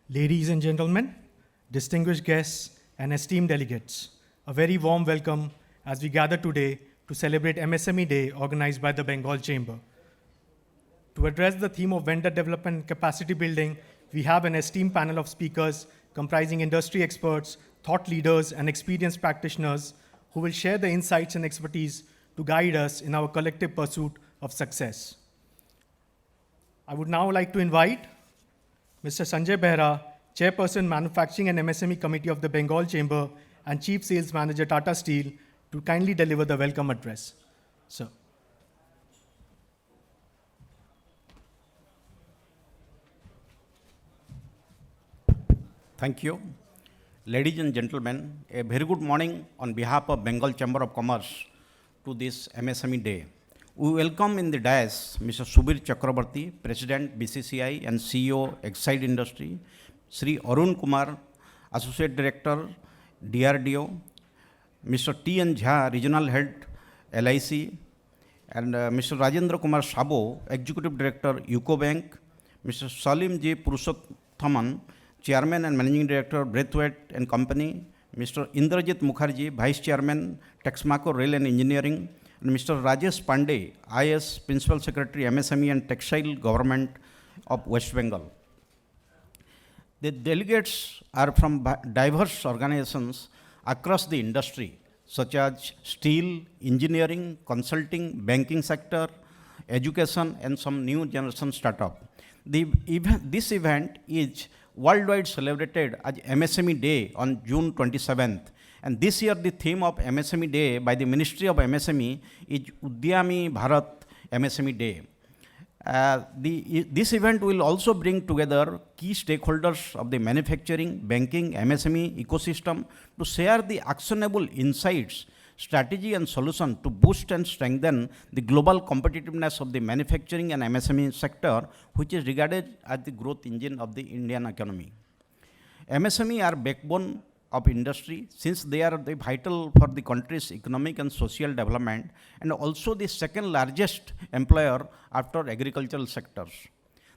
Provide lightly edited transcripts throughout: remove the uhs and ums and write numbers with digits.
Ladies and gentlemen, distinguished guests, and esteemed delegates, a very warm welcome as we gather today to celebrate MSME Day organized by the Bengal Chamber. To address the theme of vendor development and capacity building, we have an esteemed panel of speakers comprising industry experts, thought leaders, and experienced practitioners who will share the insights and expertise to guide us in our collective pursuit of success. I would now like to invite Mr. Sanjay Behra, Chairperson, Manufacturing and MSME Committee of the Bengal Chamber and Chief Sales Manager, Tata Steel, to kindly deliver the welcome address. Sir. Thank you. Ladies and gentlemen, a very good morning on behalf of Bengal Chamber of Commerce to this MSME Day. We welcome in the dais Mr. Subir Chakrabarty, President BCCI and CEO Exide Industry, Sri Arun Kumar, Associate Director DRDO, Mr. T.N. Jha, Regional Head LIC, and Mr. Rajendra Kumar Sabo, Executive Director UCO Bank, Mr. Salim J. Purushothaman, Chairman and Managing Director Braithwaite and Company, Mr. Indrajit Mukherjee, Vice Chairman Texmaco Rail and Engineering, and Mr. Rajesh Pandey, IS Principal Secretary MSME and Textile Government of West Bengal. The delegates are from diverse organizations across the industry, such as steel, engineering, consulting, banking sector, education, and some new generation startup. This event is worldwide celebrated as MSME Day on June 27th. And this year the theme of MSME Day by the Ministry of MSME is Udyami Bharat MSME Day. This event will also bring together key stakeholders of the manufacturing, banking, MSME ecosystem to share the actionable insights, strategy and solution to boost and strengthen the global competitiveness of the manufacturing and MSME sector, which is regarded as the growth engine of the Indian economy. MSME are backbone of industry since they are the vital for the country's economic and social development and also the second largest employer after agricultural sectors.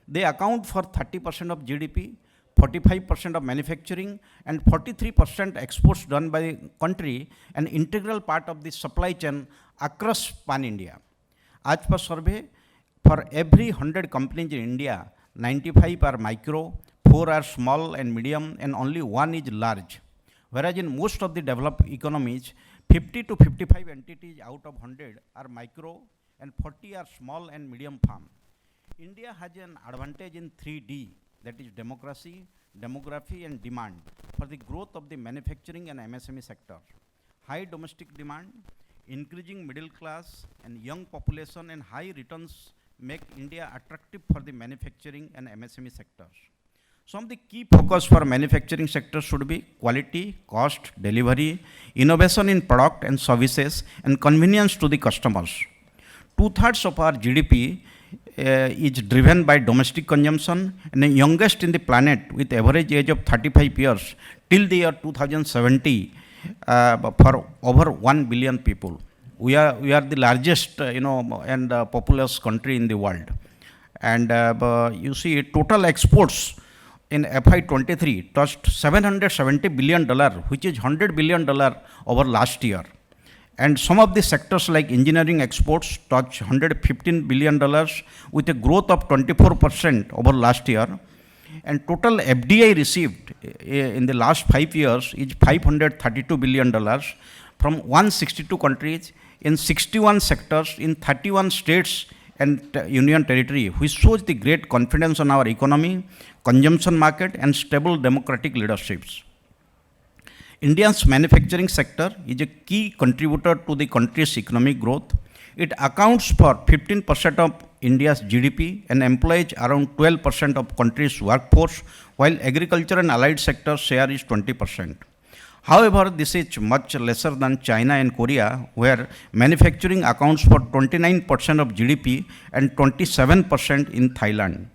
They account for 30% of GDP, 45% of manufacturing and 43% exports done by the country, an integral part of the supply chain across pan-India. As per survey, for every 100 companies in India, 95 are micro, 4 are small and medium and only 1 is large. Whereas in most of the developed economies, 50 to 55 entities out of 100 are micro and 40 are small and medium farm. India has an advantage in 3D, that is democracy, demography and demand for the growth of the manufacturing and MSME sector. High domestic demand, increasing middle class and young population and high returns make India attractive for the manufacturing and MSME sectors. Some of the key focus for manufacturing sector should be quality, cost, delivery, innovation in product and services, and convenience to the customers. 2/3 of our GDP is driven by domestic consumption and the youngest in the planet with average age of 35 years till the year 2070 for over 1 billion people. We are the largest and populous country in the world. And you see total exports in FY23 touched $770 billion, which is $100 billion over last year. And some of the sectors like engineering exports touched $115 billion with a growth of 24% over last year. And total FDI received in the last 5 years is $532 billion from 162 countries in 61 sectors in 31 states and union territory, which shows the great confidence on our economy, consumption market and stable democratic leaderships. India's manufacturing sector is a key contributor to the country's economic growth. It accounts for 15% of India's GDP and employs around 12% of country's workforce, while agriculture and allied sector share is 20%. However, this is much lesser than China and Korea, where manufacturing accounts for 29% of GDP and 27% in Thailand.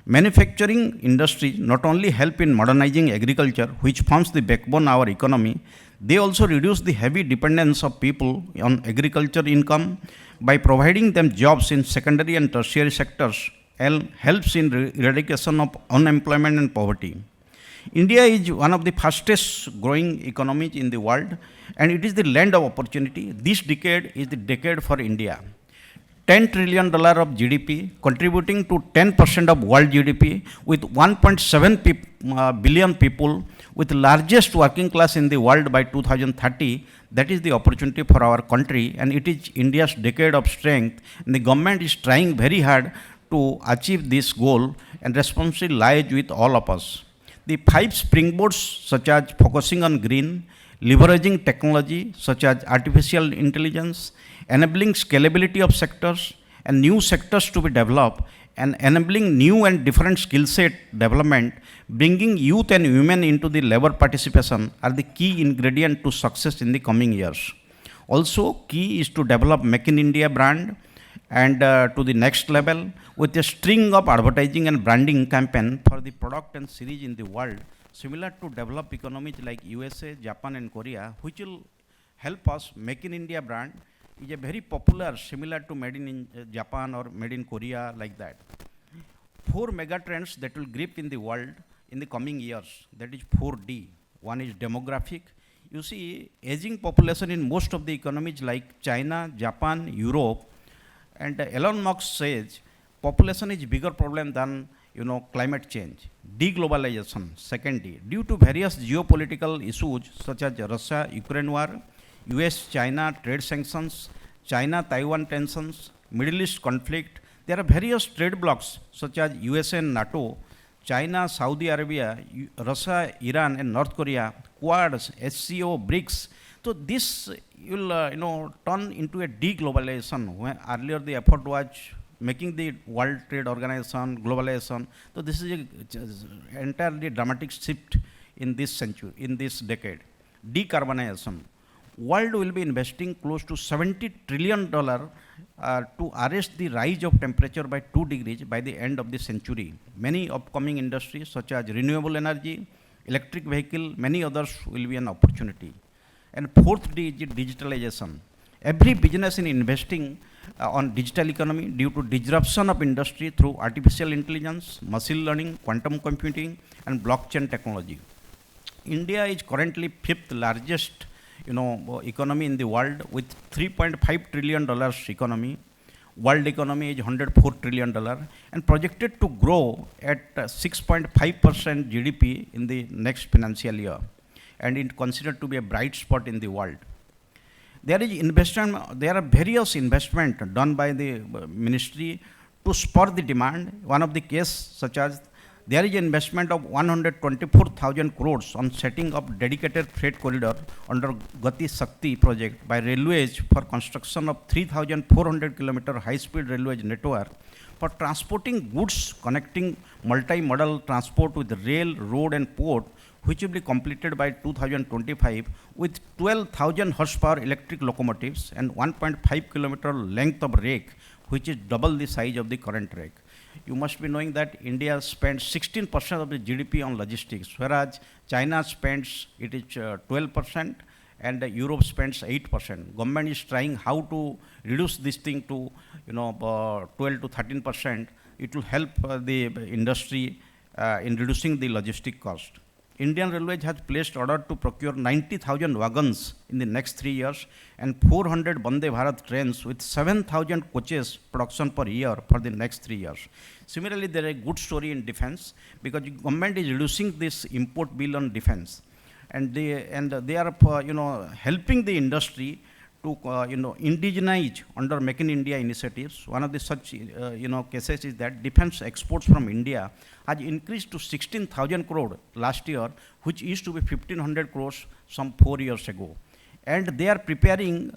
Manufacturing industry not only help in modernizing agriculture, which forms the backbone of our economy, they also reduce the heavy dependence of people on agriculture income by providing them jobs in secondary and tertiary sectors and helps in eradication of unemployment and poverty. India is one of the fastest growing economies in the world, and it is the land of opportunity. This decade is the decade for India. $10 trillion of GDP, contributing to 10% of world GDP, with 1.7 billion people, with largest working class in the world by 2030. That is the opportunity for our country, and it is India's decade of strength. And the government is trying very hard to achieve this goal, and responsibility lies with all of us. The 5 springboards, such as focusing on green, leveraging technology such as artificial intelligence, enabling scalability of sectors and new sectors to be developed, and enabling new and different skill set development, bringing youth and women into the labor participation are the key ingredient to success in the coming years. Also, key is to develop Make in India brand and to the next level with a string of advertising and branding campaign for the product and series in the world, similar to developed economies like USA, Japan and Korea, which will help us. Make in India brand is a very popular, similar to made in Japan or made in Korea, like that. 4 mega trends that will grip in the world in the coming years, that is 4D. One is demographic. You see, aging population in most of the economies like China, Japan, Europe, and Elon Musk says population is bigger problem than climate change. Deglobalization, second D, due to various geopolitical issues such as Russia-Ukraine war, US-China trade sanctions, China-Taiwan tensions, Middle East conflict. There are various trade blocs such as USA and NATO, China, Saudi Arabia, Russia, Iran and North Korea, Quads, SCO, BRICS. So this will turn into a deglobalization, where earlier the effort was making the World Trade Organization, globalization. So this is an entirely dramatic shift in this century, in this decade. Decarbonization. World will be investing close to $70 trillion to arrest the rise of temperature by 2 degrees by the end of the century. Many upcoming industries such as renewable energy, electric vehicle, many others will be an opportunity. And fourth D is digitalization. Every business in investing on digital economy due to disruption of industry through artificial intelligence, machine learning, quantum computing and blockchain technology. India is currently 5th largest economy in the world with $3.5 trillion economy. World economy is $104 trillion and projected to grow at 6.5% GDP in the next financial year, and it considered to be a bright spot in the world. There is investment, there are various investment done by the ministry to spur the demand. One of the case such as there is investment of 124,000 crores on setting up dedicated freight corridor under Gati Shakti project by railways for construction of 3,400 kilometer high-speed railways network for transporting goods, connecting multi-modal transport with rail, road and port, which will be completed by 2025 with 12,000 horsepower electric locomotives and 1.5 kilometer length of rake, which is double the size of the current rake. You must be knowing that India spends 16% of the GDP on logistics, whereas China spends, it is 12%, and Europe spends 8%. Government is trying how to reduce this thing to 12 to 13%. It will help the industry in reducing the logistic cost. Indian Railways has placed order to procure 90,000 wagons in the next 3 years and 400 Vande Bharat trains with 7,000 coaches production per year for the next 3 years. Similarly, there is a good story in defense because the government is reducing this import bill on defense, and they are helping the industry to indigenize under Make in India initiatives. One of the such cases is that defense exports from India has increased to 16,000 crore last year, which used to be 1,500 crores some 4 years ago. And they are preparing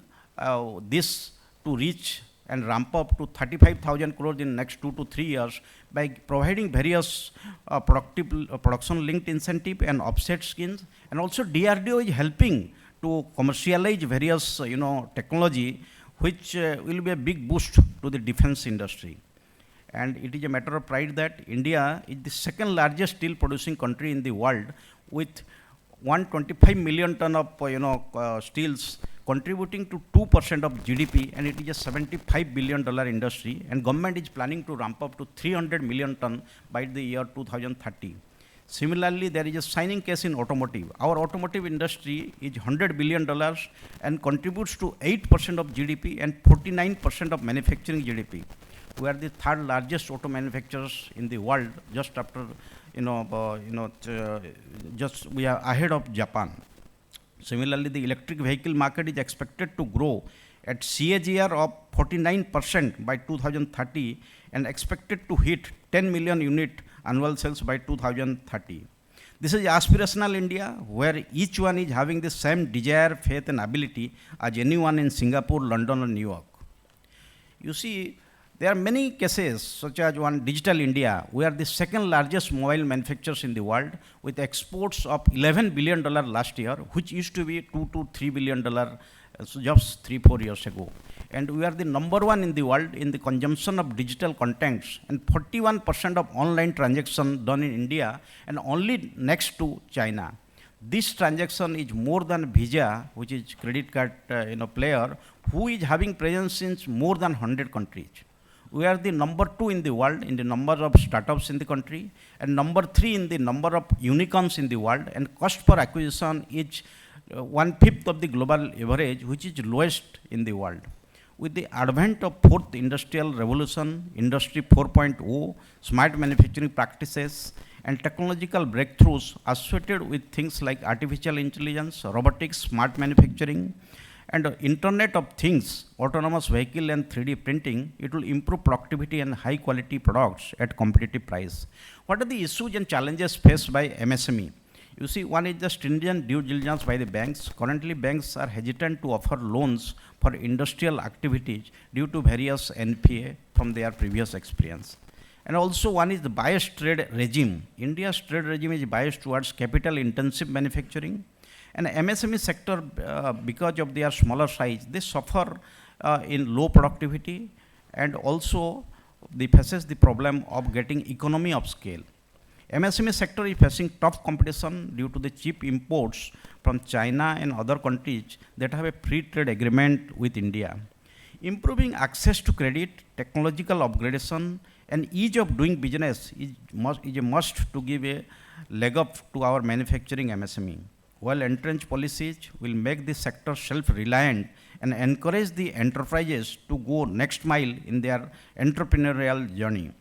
this to reach and ramp up to 35,000 crores in next 2 to 3 years by providing various production-linked incentive and offset schemes. And also DRDO is helping to commercialize various technology, which will be a big boost to the defense industry. And it is a matter of pride that India is the second largest steel producing country in the world with 125 million ton of steels contributing to 2% of GDP, and it is a $75 billion industry, and government is planning to ramp up to 300 million ton by the year 2030. Similarly, there is a shining case in automotive. Our automotive industry is $100 billion and contributes to 8% of GDP and 49% of manufacturing GDP. We are the third largest auto manufacturers in the world, just after, just we are ahead of Japan. Similarly, the electric vehicle market is expected to grow at CAGR of 49% by 2030 and expected to hit 10 million unit annual sales by 2030. This is aspirational India, where each one is having the same desire, faith and ability as anyone in Singapore, London or New York. You see, there are many cases, such as one Digital India. We are the second largest mobile manufacturers in the world with exports of $11 billion last year, which used to be $2 to $3 billion so just 3-4 years ago. And we are the number one in the world in the consumption of digital contents, and 41% of online transactions done in India and only next to China. This transaction is more than Visa, which is credit card player, who is having presence in more than 100 countries. We are the number 2 in the world in the number of startups in the country, and number 3 in the number of unicorns in the world, and cost per acquisition is 1/5 of the global average, which is lowest in the world. With the advent of fourth industrial revolution, Industry 4.0, smart manufacturing practices, and technological breakthroughs associated with things like artificial intelligence, robotics, smart manufacturing, and Internet of Things, autonomous vehicle and 3D printing, it will improve productivity and high quality products at competitive price. What are the issues and challenges faced by MSME? You see, one is the stringent due diligence by the banks. Currently, banks are hesitant to offer loans for industrial activities due to various NPA from their previous experience. And also, one is the biased trade regime. India's trade regime is biased towards capital intensive manufacturing. And MSME sector, because of their smaller size, they suffer in low productivity, and also they faces the problem of getting economy of scale. MSME sector is facing tough competition due to the cheap imports from China and other countries that have a free trade agreement with India. Improving access to credit, technological upgradation, and ease of doing business is a must to give a leg up to our manufacturing MSME. Well-entrenched policies will make this sector self-reliant and encourage the enterprises to go next mile in their entrepreneurial journey.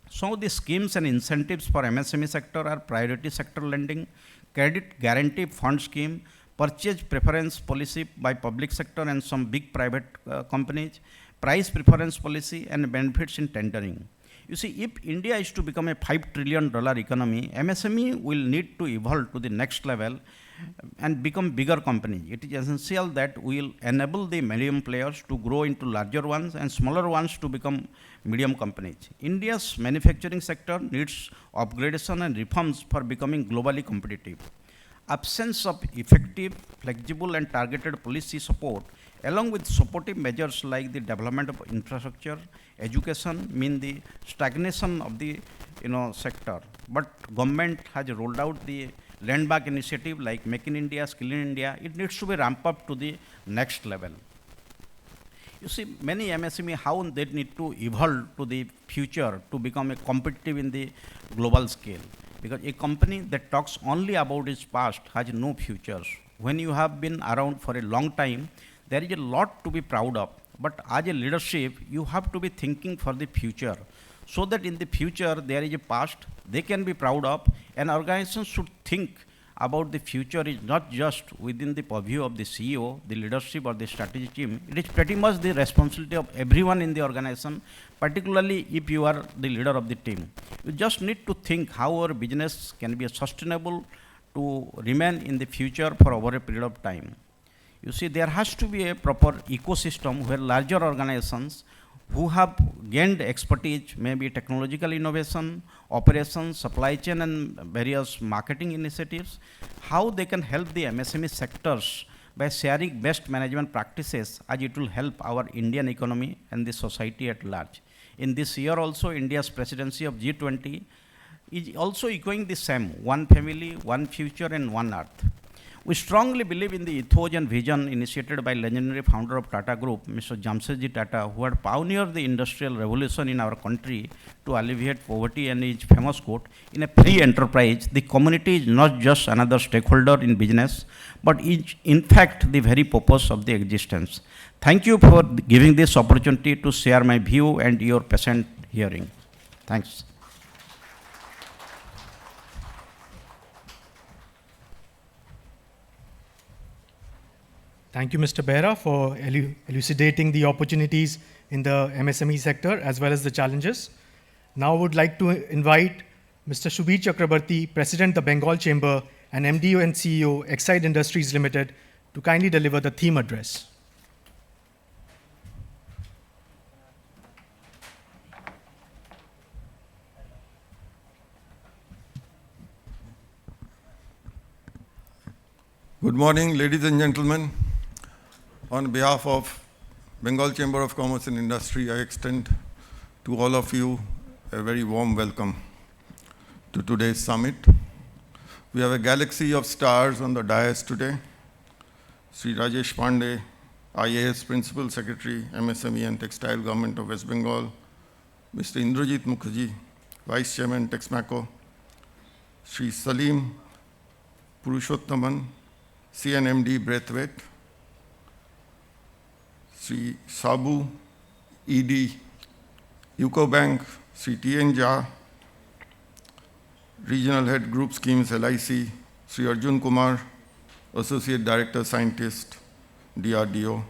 Some of the schemes and incentives for MSME sector are priority sector lending, credit guarantee fund scheme, purchase preference policy by public sector and some big private companies, price preference policy, and benefits in tendering. You see, if India is to become a $5 trillion economy, MSME will need to evolve to the next level and become bigger companies. It is essential that we will enable the medium players to grow into larger ones and smaller ones to become medium companies. India's manufacturing sector needs upgradation and reforms for becoming globally competitive. Absence of effective, flexible, and targeted policy support, along with supportive measures like the development of infrastructure, education, mean the stagnation of the sector. But government has rolled out the land back initiative like Make in India, Skill in India. It needs to be ramped up to the next level. You see, many MSME, how they need to evolve to the future to become a competitive in the global scale. Because a company that talks only about its past has no futures. When you have been around for a long time, there is a lot to be proud of. But as a leadership, you have to be thinking for the future, so that in the future there is a past they can be proud of, and organizations should think about the future is not just within the purview of the CEO, the leadership or the strategy team. It is pretty much the responsibility of everyone in the organization, particularly if you are the leader of the team. You just need to think how our business can be sustainable to remain in the future for over a period of time. You see, there has to be a proper ecosystem where larger organizations who have gained expertise, maybe technological innovation, operations, supply chain, and various marketing initiatives, how they can help the MSME sectors by sharing best management practices, as it will help our Indian economy and the society at large. In this year also, India's presidency of G20 is also echoing the same: one family, one future, and one earth. We strongly believe in the ethos and vision initiated by legendary founder of Tata Group, Mr. Jamsetji Tata, who had pioneered the industrial revolution in our country to alleviate poverty, and his famous quote, in a free enterprise, the community is not just another stakeholder in business, but is in fact the very purpose of the existence. Thank you for giving this opportunity to share my view and your patient hearing. Thanks. Thank you, Mr. Behra, for elucidating the opportunities in the MSME sector as well as the challenges. Now I would like to invite Mr. Shubir Chakrabarti, President, the Bengal Chamber, and MD and CEO, Exide Industries Limited, to kindly deliver the theme address. Good morning, ladies and gentlemen. On behalf of Bengal Chamber of Commerce and Industry, I extend to all of you a very warm welcome to today's summit. We have a galaxy of stars on the dais today. Sri Rajesh Pandey, IAS Principal Secretary, MSME and Textile Government of West Bengal, Mr. Indrajit Mukherjee, Vice Chairman, Texmaco, Sri Salim Purushottaman, CNMD Braithwaite, Sri Sabu, ED, UCO Bank, Sri T.N. Jha, Regional Head Group Schemes LIC, Sri Arjun Kumar, Associate Director Scientist, DRDO.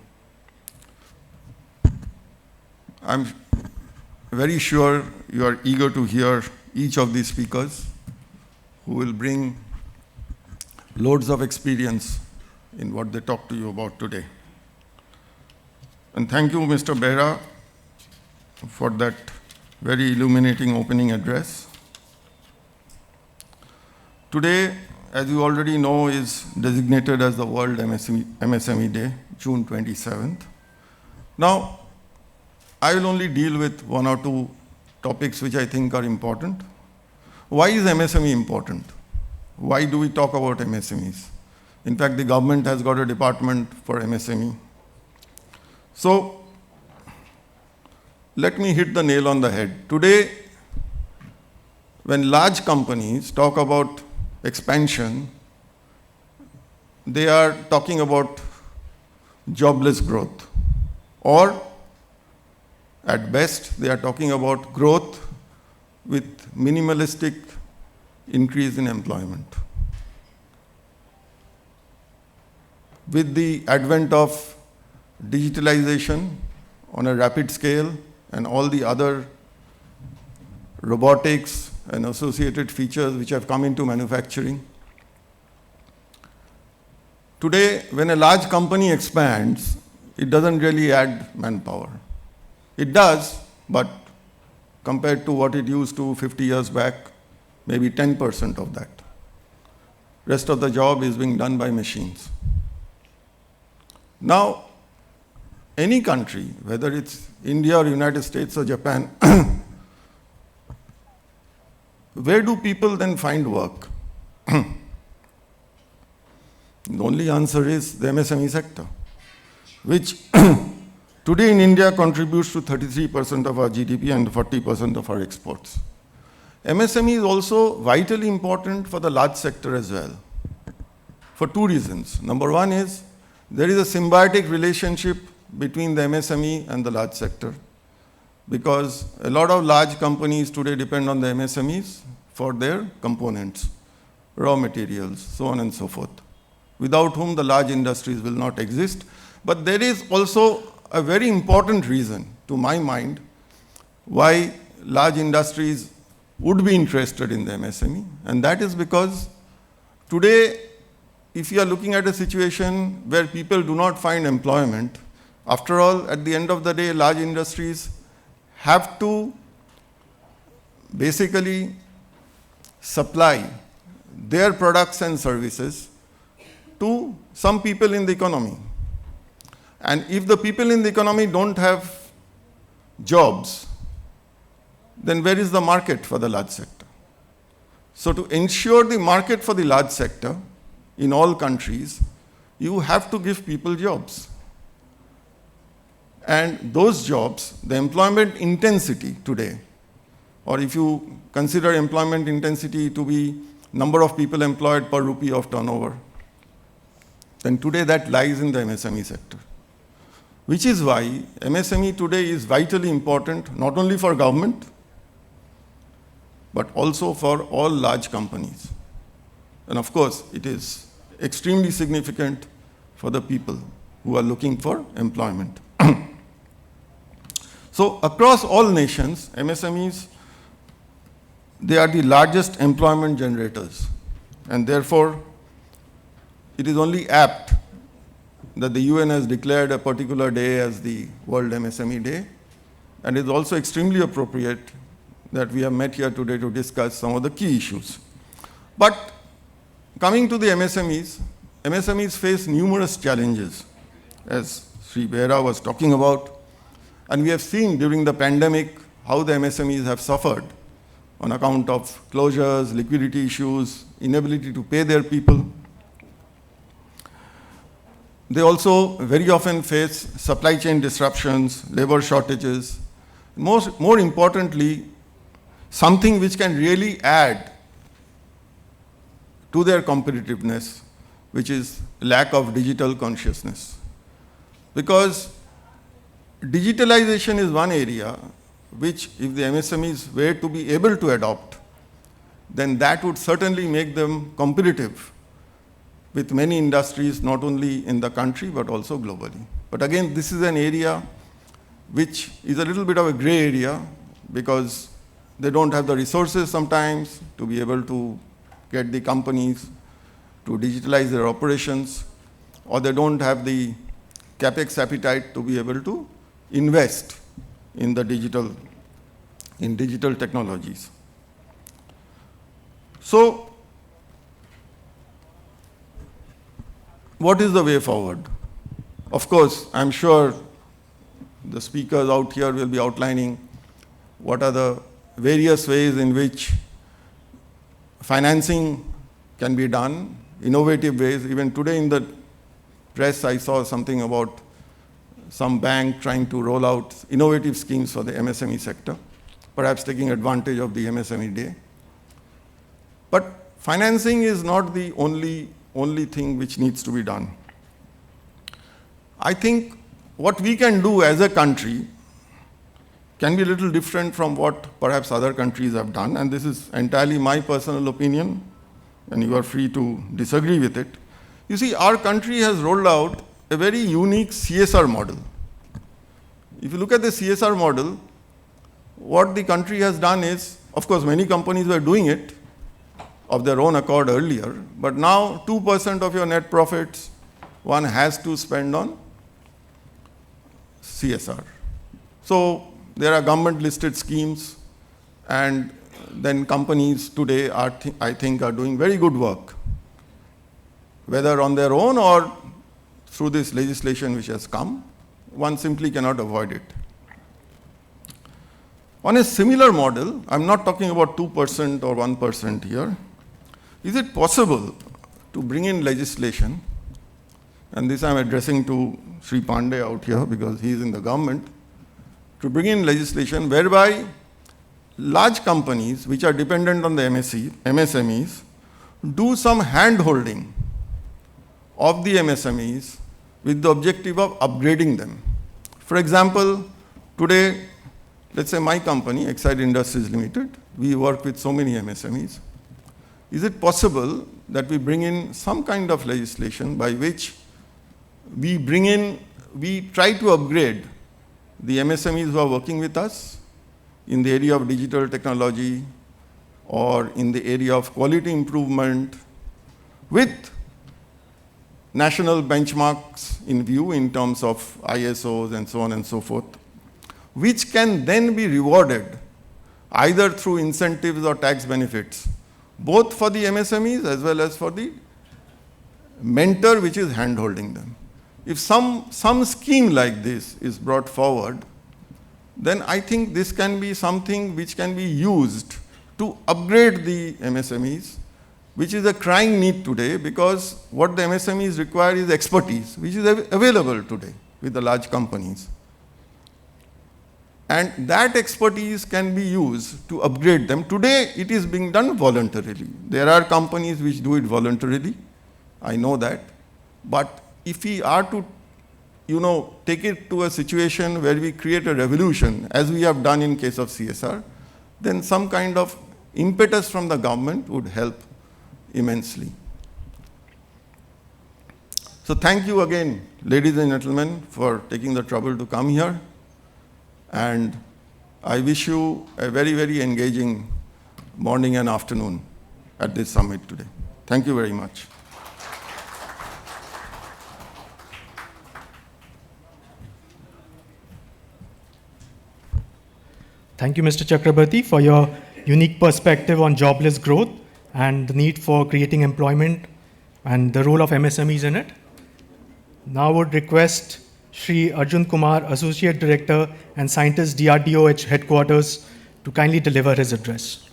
I'm very sure you are eager to hear each of these speakers who will bring loads of experience in what they talk to you about today. And thank you, Mr. Behra, for that very illuminating opening address. Today, as you already know, is designated as the World MSME Day, June 27th. Now, I will only deal with one or two topics which I think are important. Why is MSME important? Why do we talk about MSMEs? In fact, the government has got a department for MSME. So, let me hit the nail on the head. Today, when large companies talk about expansion, they are talking about jobless growth. Or, at best, they are talking about growth with minimalistic increase in employment. With the advent of digitalization on a rapid scale and all the other robotics and associated features which have come into manufacturing, today, when a large company expands, it doesn't really add manpower. It does, but compared to what it used to 50 years back, maybe 10% of that. Rest of the job is being done by machines. Now, any country, whether it's India or United States or Japan, where do people then find work? The only answer is the MSME sector, which today in India contributes to 33% of our GDP and 40% of our exports. MSME is also vitally important for the large sector as well, for two reasons. Number one is there is a symbiotic relationship between the MSME and the large sector, because a lot of large companies today depend on the MSMEs for their components, raw materials, so on and so forth, without whom the large industries will not exist. But there is also a very important reason, to my mind, why large industries would be interested in the MSME, and that is because today, if you are looking at a situation where people do not find employment, after all, at the end of the day, large industries have to basically supply their products and services to some people in the economy. And if the people in the economy don't have jobs, then where is the market for the large sector? So to ensure the market for the large sector, in all countries, you have to give people jobs. And those jobs, the employment intensity today, or if you consider employment intensity to be number of people employed per rupee of turnover, then today that lies in the MSME sector. Which is why MSME today is vitally important, not only for government, but also for all large companies. And of course, it is extremely significant for the people who are looking for employment. So across all nations, MSMEs, they are the largest employment generators. And therefore, it is only apt that the UN has declared a particular day as the World MSME Day. And it is also extremely appropriate that we have met here today to discuss some of the key issues. But coming to the MSMEs, MSMEs face numerous challenges, as Sri Behera was talking about. And we have seen during the pandemic how the MSMEs have suffered on account of closures, liquidity issues, inability to pay their people. They also very often face supply chain disruptions, labor shortages. More importantly, something which can really add to their competitiveness, which is lack of digital consciousness. Because digitalization is one area which, if the MSMEs were to be able to adopt, then that would certainly make them competitive with many industries, not only in the country, but also globally. But again, this is an area which is a little bit of a gray area because they don't have the resources sometimes to be able to get the companies to digitalize their operations, or they don't have the capex appetite to be able to invest in the digital technologies. So, what is the way forward? Of course, I'm sure the speakers out here will be outlining what are the various ways in which financing can be done, innovative ways. Even today in the press, I saw something about some bank trying to roll out innovative schemes for the MSME sector, perhaps taking advantage of the MSME Day. But financing is not the only thing which needs to be done. I think what we can do as a country can be a little different from what perhaps other countries have done, and this is entirely my personal opinion, and you are free to disagree with it. You see, our country has rolled out a very unique CSR model. If you look at the CSR model, what the country has done is, of course, many companies were doing it of their own accord earlier, but now 2% of your net profits one has to spend on CSR. So there are government-listed schemes, and then companies today I think are doing very good work, whether on their own or through this legislation which has come. One simply cannot avoid it. On a similar model, I'm not talking about 2% or 1% here. Is it possible to bring in legislation, and this I'm addressing to Sri Pandey out here because he's in the government, to bring in legislation whereby large companies which are dependent on the MSMEs do some hand-holding of the MSMEs with the objective of upgrading them. For example, today, let's say my company, Exide Industries Limited, we work with so many MSMEs. Is it possible that we bring in some kind of legislation by which we try to upgrade the MSMEs who are working with us in the area of digital technology or in the area of quality improvement with national benchmarks in view in terms of ISOs and so on and so forth, which can then be rewarded either through incentives or tax benefits, both for the MSMEs as well as for the mentor which is hand-holding them. If some scheme like this is brought forward, then I think this can be something which can be used to upgrade the MSMEs which is a crying need today, because what the MSMEs require is expertise, which is available today with the large companies. And that expertise can be used to upgrade them. Today, it is being done voluntarily. There are companies which do it voluntarily. I know that. But if we are to, take it to a situation where we create a revolution, as we have done in case of CSR, then some kind of impetus from the government would help immensely. So thank you again, ladies and gentlemen, for taking the trouble to come here. And I wish you a very, very engaging morning and afternoon at this summit today. Thank you very much. Thank you, Mr. Chakrabarti, for your unique perspective on jobless growth and the need for creating employment and the role of MSMEs in it. Now I would request Shri Arjun Kumar, Associate Director and Scientist, DRDO Headquarters, to kindly deliver his address.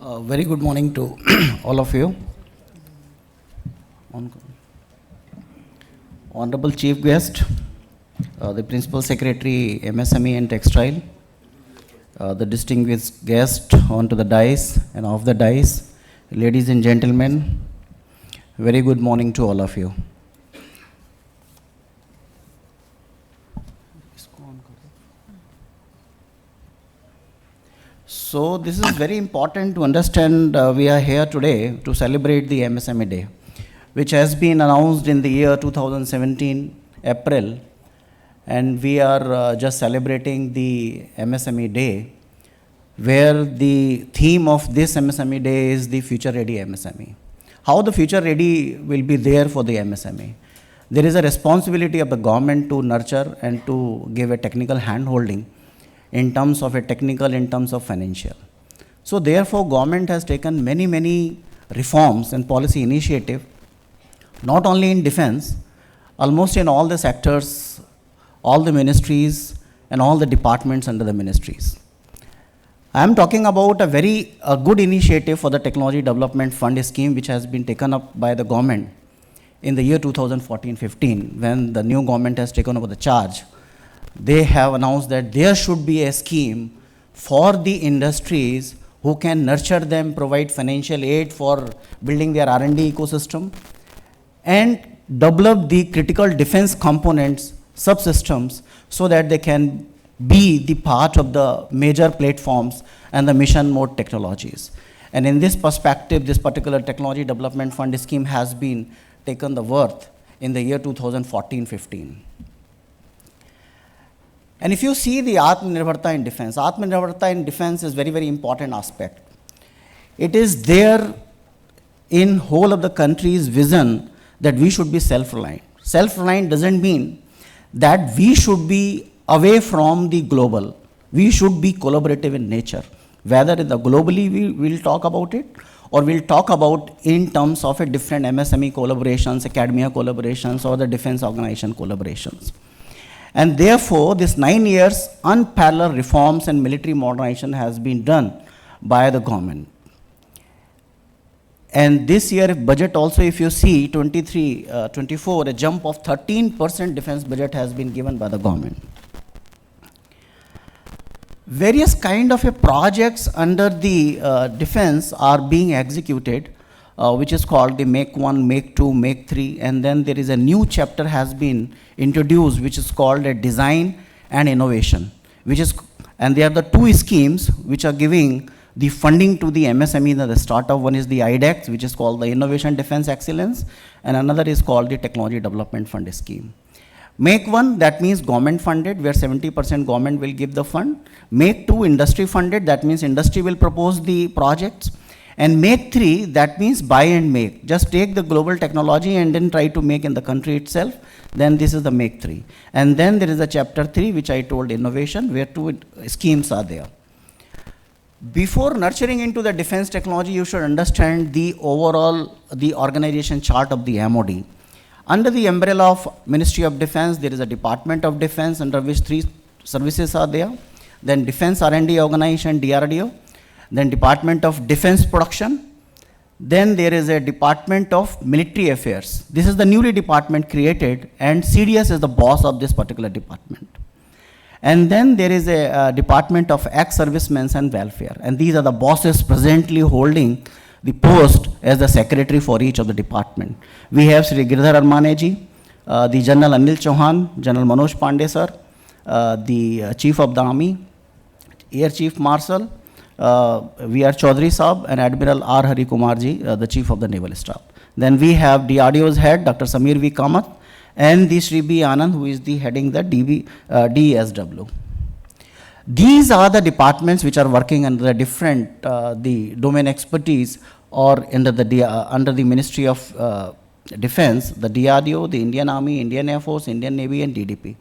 Very good morning to all of you. Honorable Chief Guest, the Principal Secretary, MSME and Textile, the distinguished guest onto the dais and off the dais, ladies and gentlemen, very good morning to all of you. So this is very important to understand. We are here today to celebrate the MSME Day, which has been announced in the year 2017, April, and we are just celebrating the MSME Day, where the theme of this MSME Day is the future ready MSME. How the future ready will be there for the MSME? There is a responsibility of the government to nurture and to give a technical hand-holding in terms of a technical, in terms of financial. So therefore, government has taken many, many reforms and policy initiative, not only in defense, almost in all the sectors, all the ministries, and all the departments under the ministries. I am talking about a very good initiative for the Technology Development Fund scheme, which has been taken up by the government in the year 2014-15, when the new government has taken over the charge. They have announced that there should be a scheme for the industries who can nurture them, provide financial aid for building their R&D ecosystem, and develop the critical defense components, subsystems, so that they can be the part of the major platforms and the mission mode technologies. And in this perspective, this particular Technology Development Fund scheme has been taken the worth in the year 2014-15. And if you see the Atmanirbharta in defense is very, very important aspect. It is there in whole of the country's vision that we should be self-reliant. Self-reliant doesn't mean that we should be away from the global. We should be collaborative in nature. Whether in the globally we will talk about it, or we'll talk about in terms of a different MSME collaborations, academia collaborations, or the defense organization collaborations. And therefore, this 9 years unparalleled reforms and military modernization has been done by the government. And this year budget also, if you see 23-24, a jump of 13% defense budget has been given by the government. Various kind of projects under the defense are being executed, which is called the Make 1, Make 2, Make 3, and then there is a new chapter has been introduced, which is called a Design and Innovation, and there are the two schemes which are giving the funding to the MSME and the startup. One is the IDEX, which is called the Innovation Defense Excellence, and another is called the Technology Development Fund scheme. Make 1, that means government funded, where 70% government will give the fund. Make 2, industry funded, that means industry will propose the projects. And Make 3, that means buy and make. Just take the global technology and then try to make in the country itself. Then this is the Make 3. And then there is a chapter 3, which I told innovation, where two schemes are there. Before nurturing into the defense technology, you should understand the overall, the organization chart of the MOD. Under the umbrella of Ministry of Defense, there is a Department of Defense, under which three services are there. Then Defense R&D Organization, DRDO. Then Department of Defense Production. Then there is a Department of Military Affairs. This is the newly department created, and CDS is the boss of this particular department. And then there is a Department of Ex-Servicemen and Welfare, and these are the bosses presently holding the post as the secretary for each of the department. We have Sri Girdhar Armane ji, the General Anil Chauhan, General Manoj Pandey sir, the Chief of the Army, Air Chief Marshal, V.R. Chaudhary Saab, and Admiral R. Hari Kumar ji, the Chief of the Naval Staff. Then we have DRDO's head, Dr. Samir V. Kamath, and the Sri B. Anand, who is the heading the DSW. These are the departments which are working under the different the domain expertise or under the Ministry of Defense, the DRDO, the Indian Army, Indian Air Force, Indian Navy, and DDP.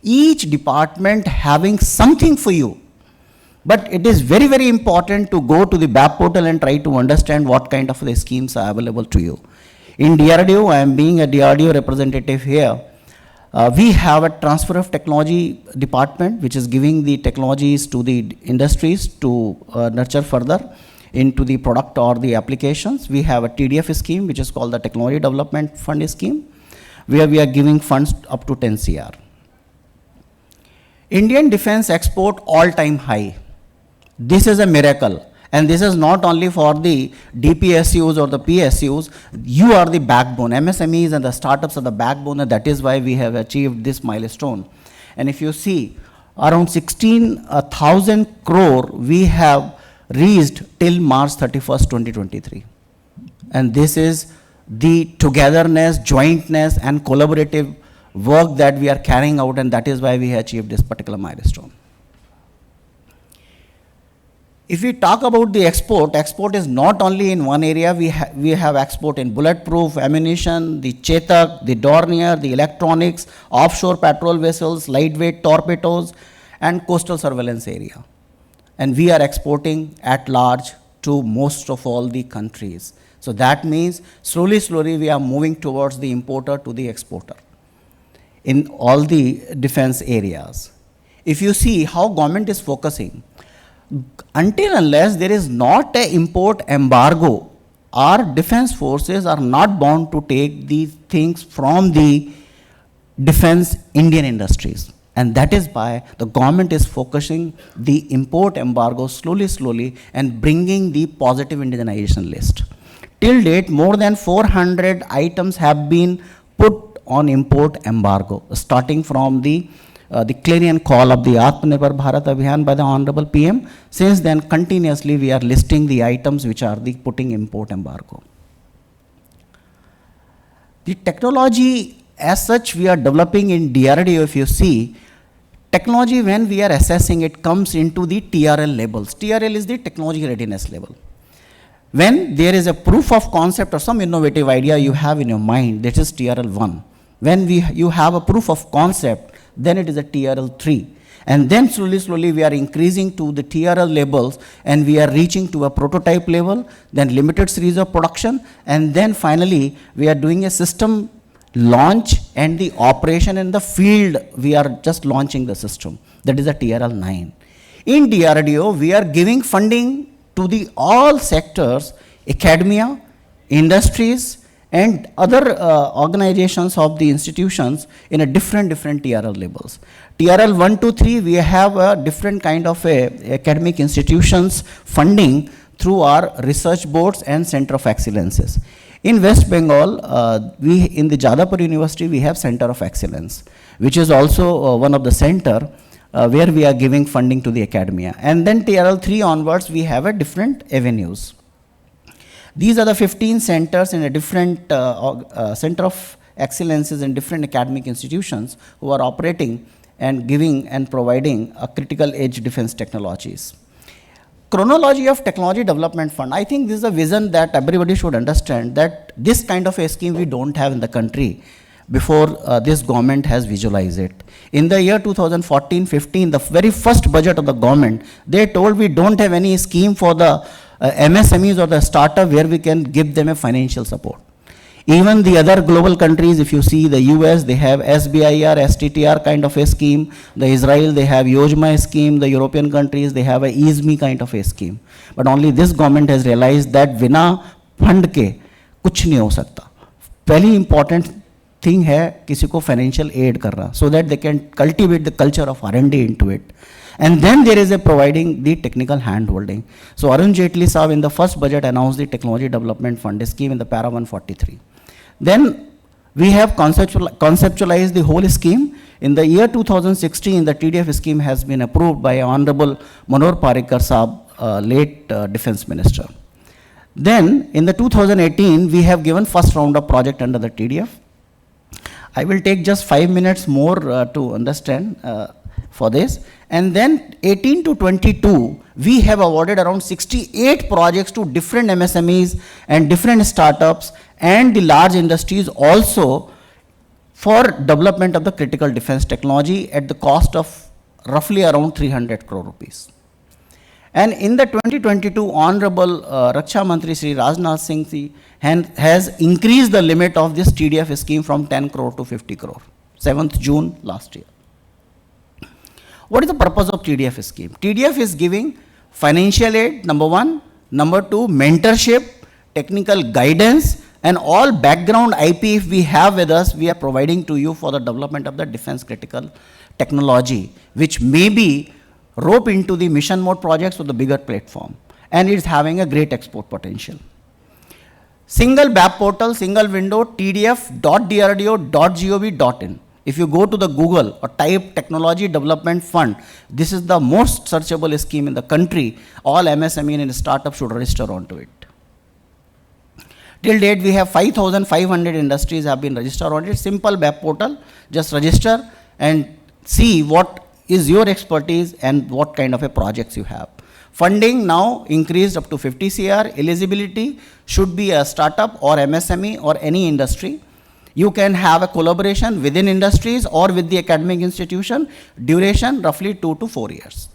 Each department having something for you. But it is very, very important to go to the BAP portal and try to understand what kind of the schemes are available to you. In DRDO, I am being a DRDO representative here. We have a transfer of technology department which is giving the technologies to the industries to nurture further into the product or the applications. We have a TDF scheme which is called the Technology Development Fund scheme, where we are giving funds up to 10 CR. Indian defense export all-time high. This is a miracle. And this is not only for the DPSUs or the PSUs. You are the backbone. MSMEs and the startups are the backbone, and that is why we have achieved this milestone. And if you see, around 16,000 crore we have reached till March 31st, 2023. And this is the togetherness, jointness, and collaborative work that we are carrying out, and that is why we have achieved this particular milestone. If we talk about the export, export is not only in one area. We have export in bulletproof ammunition, the Chetak, the Dornier, the electronics, offshore patrol vessels, lightweight torpedoes, and coastal surveillance area. And we are exporting at large to most of all the countries. So that means slowly, slowly we are moving towards the importer to the exporter in all the defense areas. If you see how government is focusing, until unless there is not an import embargo, our defense forces are not bound to take these things from the defense Indian industries. And that is why the government is focusing the import embargo slowly, slowly and bringing the positive indigenization list. Till date, more than 400 items have been put on import embargo, starting from the clarion call of the Atmanirbhar Bharat Abhiyan by the Honorable PM. Since then, continuously we are listing the items which are the putting import embargo. The technology as such we are developing in DRDO, if you see, technology when we are assessing it comes into the TRL labels. TRL is the technology readiness level. When there is a proof of concept or some innovative idea you have in your mind, that is TRL 1. When you have a proof of concept, then it is a TRL 3. And then slowly, slowly we are increasing to the TRL levels, and we are reaching to a prototype level, then limited series of production, and then finally we are doing a system launch and the operation in the field. We are just launching the system. That is a TRL 9. In DRDO, we are giving funding to the all sectors, academia, industries, and other organizations of the institutions in a different TRL levels. TRL 1, 2, 3, we have a different kind of academic institutions funding through our research boards and center of excellences. In West Bengal, in the Jadavpur University, we have Center of Excellence, which is also one of the center where we are giving funding to the academia. And then TRL 3 onwards, we have a different avenues. These are the 15 centers in a different center of excellences in different academic institutions who are operating and giving and providing a critical edge defense technologies. Chronology of Technology Development Fund. I think this is a vision that everybody should understand, that this kind of a scheme we don't have in the country before this government has visualized it. In the year 2014-15, the very first budget of the government, they told we don't have any scheme for the MSMEs or the startup where we can give them a financial support. Even the other global countries, if you see the US, they have SBIR, STTR kind of a scheme. The Israel, they have Yojma scheme. The European countries, they have a Msme kind of a scheme. But only this government has realized that बिना fund के कुछ नहीं हो सकता. पहली important thing है किसी को financial aid करना, so that they can cultivate the culture of R&D into it. And then there is a providing the technical hand holding. So Arun Jaitley Saab in the first budget announced the Technology Development Fund scheme in the para 143. Then we have conceptualized the whole scheme. In the year 2016, the TDF scheme has been approved by Honorable Manor Parikar Saab, late Defense Minister. Then in the 2018, we have given first round of project under the TDF. I will take just 5 minutes more to understand for this. And then 18 to 22, we have awarded around 68 projects to different MSMEs and different startups and the large industries also for development of the critical defense technology at the cost of roughly around 300 crore rupees. And in the 2022, Honorable Raksha Mantri Sri Rajnath Singh Ji has increased the limit of this TDF scheme from 10 crore to 50 crore, 7th June last year. What is the purpose of TDF scheme? TDF is giving financial aid, number one. Number two, mentorship, technical guidance, and all background IP if we have with us, we are providing to you for the development of the defense critical technology, which may be rope into the mission mode projects with the bigger platform. And it is having a great export potential. Single web portal, single window, tdf.drdo.gov.in. If you go to the Google or type Technology Development Fund, this is the most searchable scheme in the country. All MSME and startups should register onto it. Till date, we have 5,500 industries have been registered on it. Simple web portal, just register and see what is your expertise and what kind of a projects you have. Funding now increased up to 50 CR. Eligibility should be a startup or MSME or any industry. You can have a collaboration within industries or with the academic institution. Duration roughly 2 to 4 years.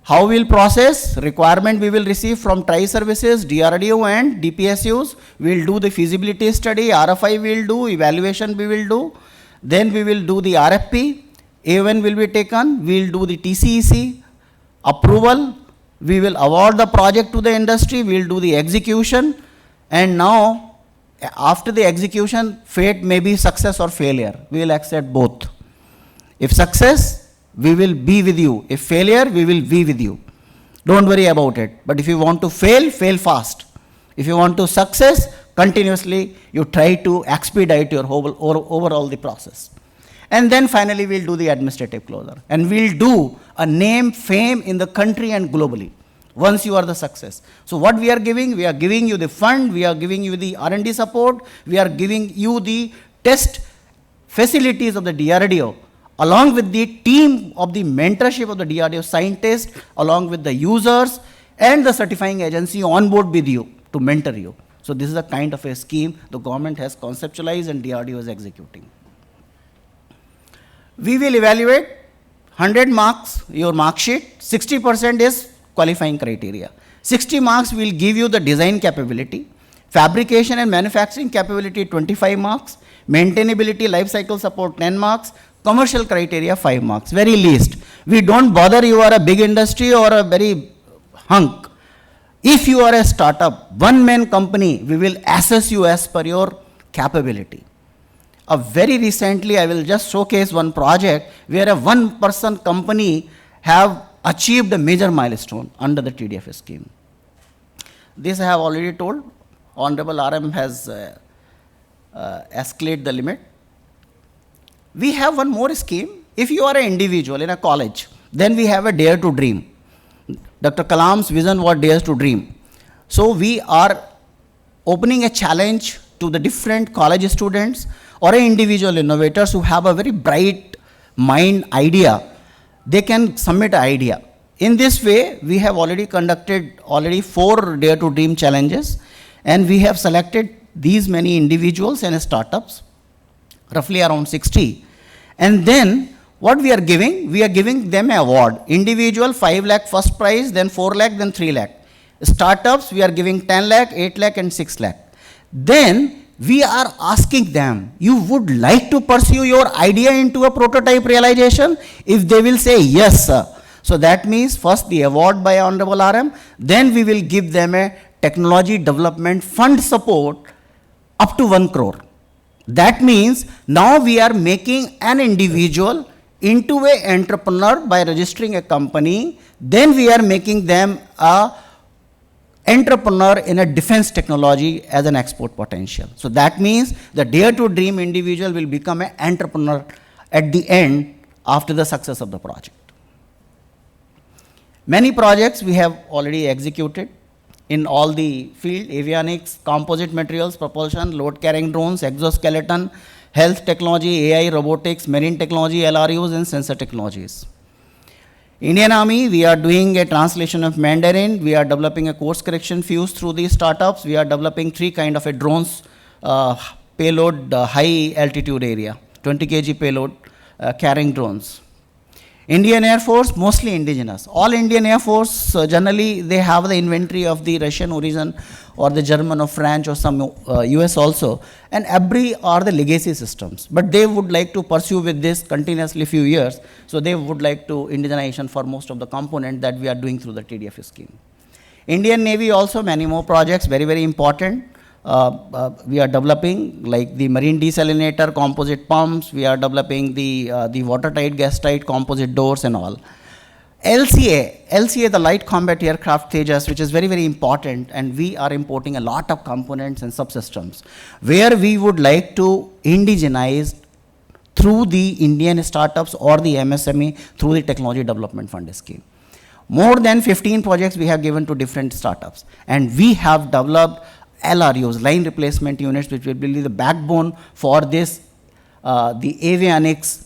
How we will process? Requirement we will receive from tri-services, DRDO and DPSUs. We will do the feasibility study, RFI we will do, evaluation we will do. Then we will do the RFP. A1 will be taken. We will do the TCEC. Approval. We will award the project to the industry. We will do the execution. And now, after the execution, fate may be success or failure. We will accept both. If success, we will be with you. If failure, we will be with you. Don't worry about it. But if you want to fail, fail fast. If you want to success, continuously, you try to expedite your overall the process. And then finally, we'll do the administrative closure. And we'll do a name, fame in the country and globally. Once you are the success. So what we are giving you the fund, we are giving you the R&D support, we are giving you the test facilities of the DRDO, along with the team of the mentorship of the DRDO scientists, along with the users and the certifying agency on board with you to mentor you. So this is a kind of a scheme the government has conceptualized and DRDO is executing. We will evaluate 100 marks, your mark sheet, 60% is qualifying criteria. 60 marks will give you the design capability, fabrication and manufacturing capability 25 marks, maintainability life cycle support 10 marks, commercial criteria 5 marks, very least. We don't bother you are a big industry or a very hunk. If you are a startup, one-man company, we will assess you as per your capability. Very recently, I will just showcase one project where a one-person company have achieved a major milestone under the TDF scheme. This I have already told. Honorable RM has escalated the limit. We have one more scheme. If you are an individual in a college, then we have a Dare to Dream. Dr. Kalam's vision was Dare to Dream. So we are opening a challenge to the different college students or individual innovators who have a very bright mind idea. They can submit an idea. In this way, we have already conducted 4 Dare to Dream challenges, and we have selected these many individuals and startups, roughly around 60. And then what we are giving them an award. Individual 5 lakh first prize, then 4 lakh, then 3 lakh. Startups, we are giving 10 lakh, 8 lakh and 6 lakh. then we are asking them, you would like to pursue your idea into a prototype realization? If they will say yes, sir. So that means first the award by Honorable RM, then we will give them a technology development fund support up to 1 crore. That means now we are making an individual into an entrepreneur by registering a company, then we are making them a entrepreneur in a defense technology as an export potential. So that means the dare to dream individual will become an entrepreneur at the end after the success of the project. Many projects we have already executed in all the field: avionics, composite materials, propulsion, load carrying drones, exoskeleton, health technology, AI, robotics, marine technology, LRUs, and sensor technologies. Indian Army, we are doing a translation of Mandarin. We are developing a course correction fuse through these startups. We are developing 3 kind of a drones, payload, high altitude area, 20 kg payload carrying drones. Indian Air Force, mostly indigenous. All Indian Air Force, generally they have the inventory of the Russian origin or the German or French or some US also, and every are the legacy systems. But they would like to pursue with this continuously few years, so they would like to indigenization for most of the component that we are doing through the TDF scheme. Indian Navy also, many more projects, very, very important. We are developing like the marine desalinator, composite pumps. We are developing the watertight, gas-tight composite doors and all. LCA, the light combat aircraft Tejas, which is very, very important, and we are importing a lot of components and subsystems, where we would like to indigenize through the Indian startups or the MSME through the Technology Development Fund scheme. More than 15 projects we have given to different startups, and we have developed LRUs, line replacement units, which will be the backbone for this, the avionics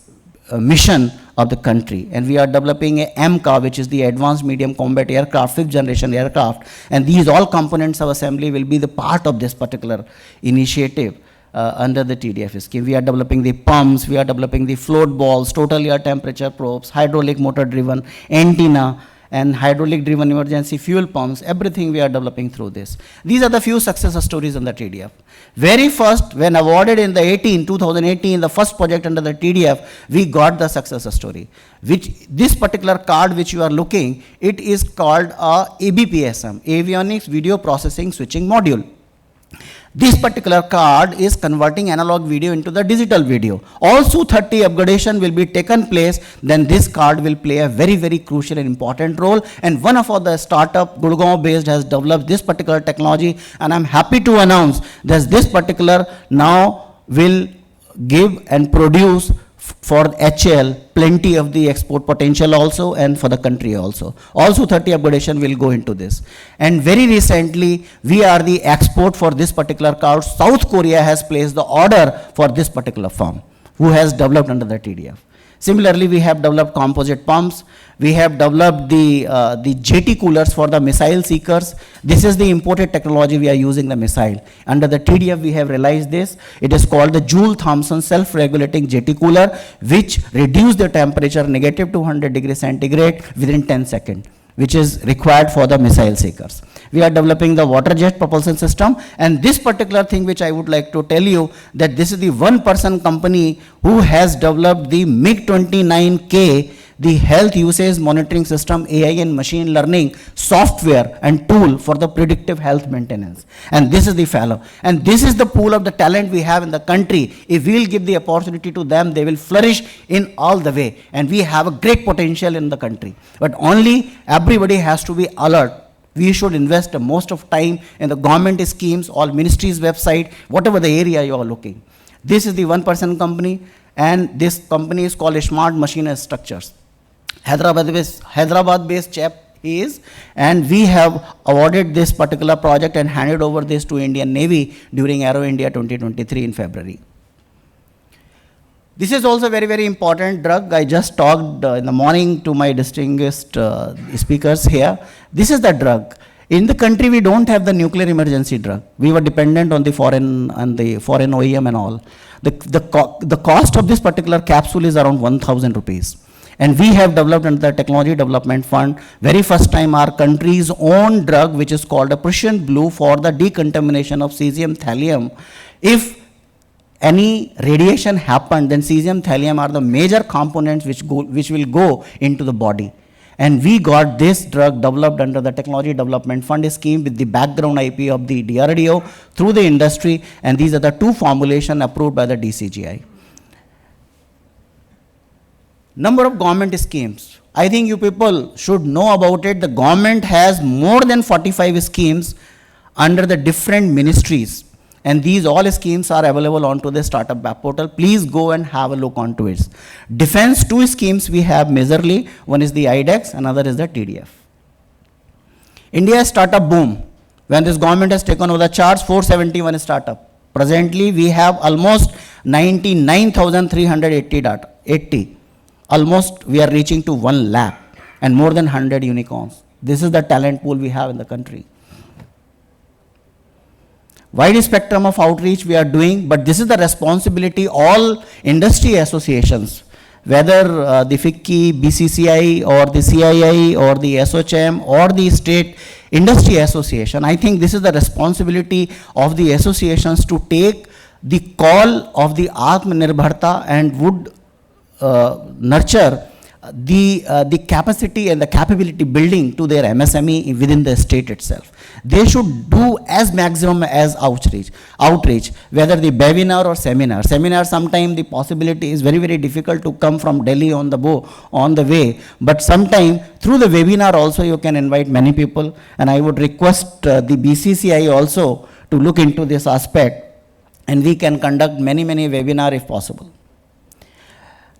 mission of the country. And we are developing a MCA, which is the Advanced Medium Combat Aircraft, 5th generation aircraft. And these all components of assembly will be the part of this particular initiative under the TDF scheme. We are developing the pumps, we are developing the float balls, total air temperature probes, hydraulic motor driven antenna, and hydraulic driven emergency fuel pumps, everything we are developing through this. These are the few success stories on the TDF. Very first, when awarded in the 2018, the first project under the TDF, we got the success story. Which this particular card which you are looking, it is called ABPSM, Avionics Video Processing Switching Module. This particular card is converting analog video into the digital video. Also 30 upgradation will be taken place, then this card will play a very, very crucial and important role. And one of the startup, Gurgaon based, has developed this particular technology, and I'm happy to announce that this particular now will give and produce for HL plenty of the export potential also, and for the country also. Also 30 upgradation will go into this. And very recently, we are the export for this particular card. South Korea has placed the order for this particular firm, who has developed under the TDF. Similarly, we have developed composite pumps. We have developed the JT coolers for the missile seekers. This is the imported technology we are using the missile. Under the TDF, we have realized this. It is called the Joule-Thomson self-regulating JT cooler, which reduce the temperature negative 200 degrees centigrade within 10 seconds, which is required for the missile seekers. We are developing the water jet propulsion system, and this particular thing which I would like to tell you, that this is the one-person company who has developed the MiG-29K, the health usage monitoring system, AI and machine learning software and tool for the predictive health maintenance. And this is the fellow. And this is the pool of the talent we have in the country. If we will give the opportunity to them, they will flourish in all the way. And we have a great potential in the country. But only everybody has to be alert. We should invest most of time in the government schemes, all ministries' website, whatever the area you are looking. This is the one-person company, and this company is called Smart Machine Structures. Hyderabad-based chap he is, and we have awarded this particular project and handed over this to Indian Navy during Aero India 2023 in February. This is also very, very important drug. I just talked in the morning to my distinguished speakers here. This is the drug. In the country, we don't have the nuclear emergency drug. We were dependent on the foreign OEM and all. The cost of this particular capsule is around 1,000 rupees. And we have developed under the Technology Development Fund, very first time our country's own drug, which is called a Prussian blue for the decontamination of cesium thallium. If any radiation happened, then cesium thallium are the major components which will go into the body. And we got this drug developed under the Technology Development Fund scheme with the background IP of the DRDO through the industry, and these are the two formulations approved by the DCGI. Number of government schemes. I think you people should know about it. The government has more than 45 schemes under the different ministries. And these all schemes are available onto the startup web portal. Please go and have a look onto it. Defense, two schemes we have majorly. One is the IDEX, another is the TDF. India startup boom. When this government has taken over the charts, 471 startup. Presently, we have almost 99,380. Almost we are reaching to 1 lakh and more than 100 unicorns. This is the talent pool we have in the country. Wide spectrum of outreach we are doing, but this is the responsibility all industry associations, whether the FICCI, BCCI or the CII or the SOCHM or the state industry association. I think this is the responsibility of the associations to take the call of the Atmanirbharta and would nurture the capacity and the capability building to their MSME within the state itself. They should do as maximum as outreach, whether the webinar or seminar. Seminar, sometimes the possibility is very, very difficult to come from Delhi on the way, but sometime through the webinar also you can invite many people, and I would request the BCCI also to look into this aspect, and we can conduct many, many webinar if possible.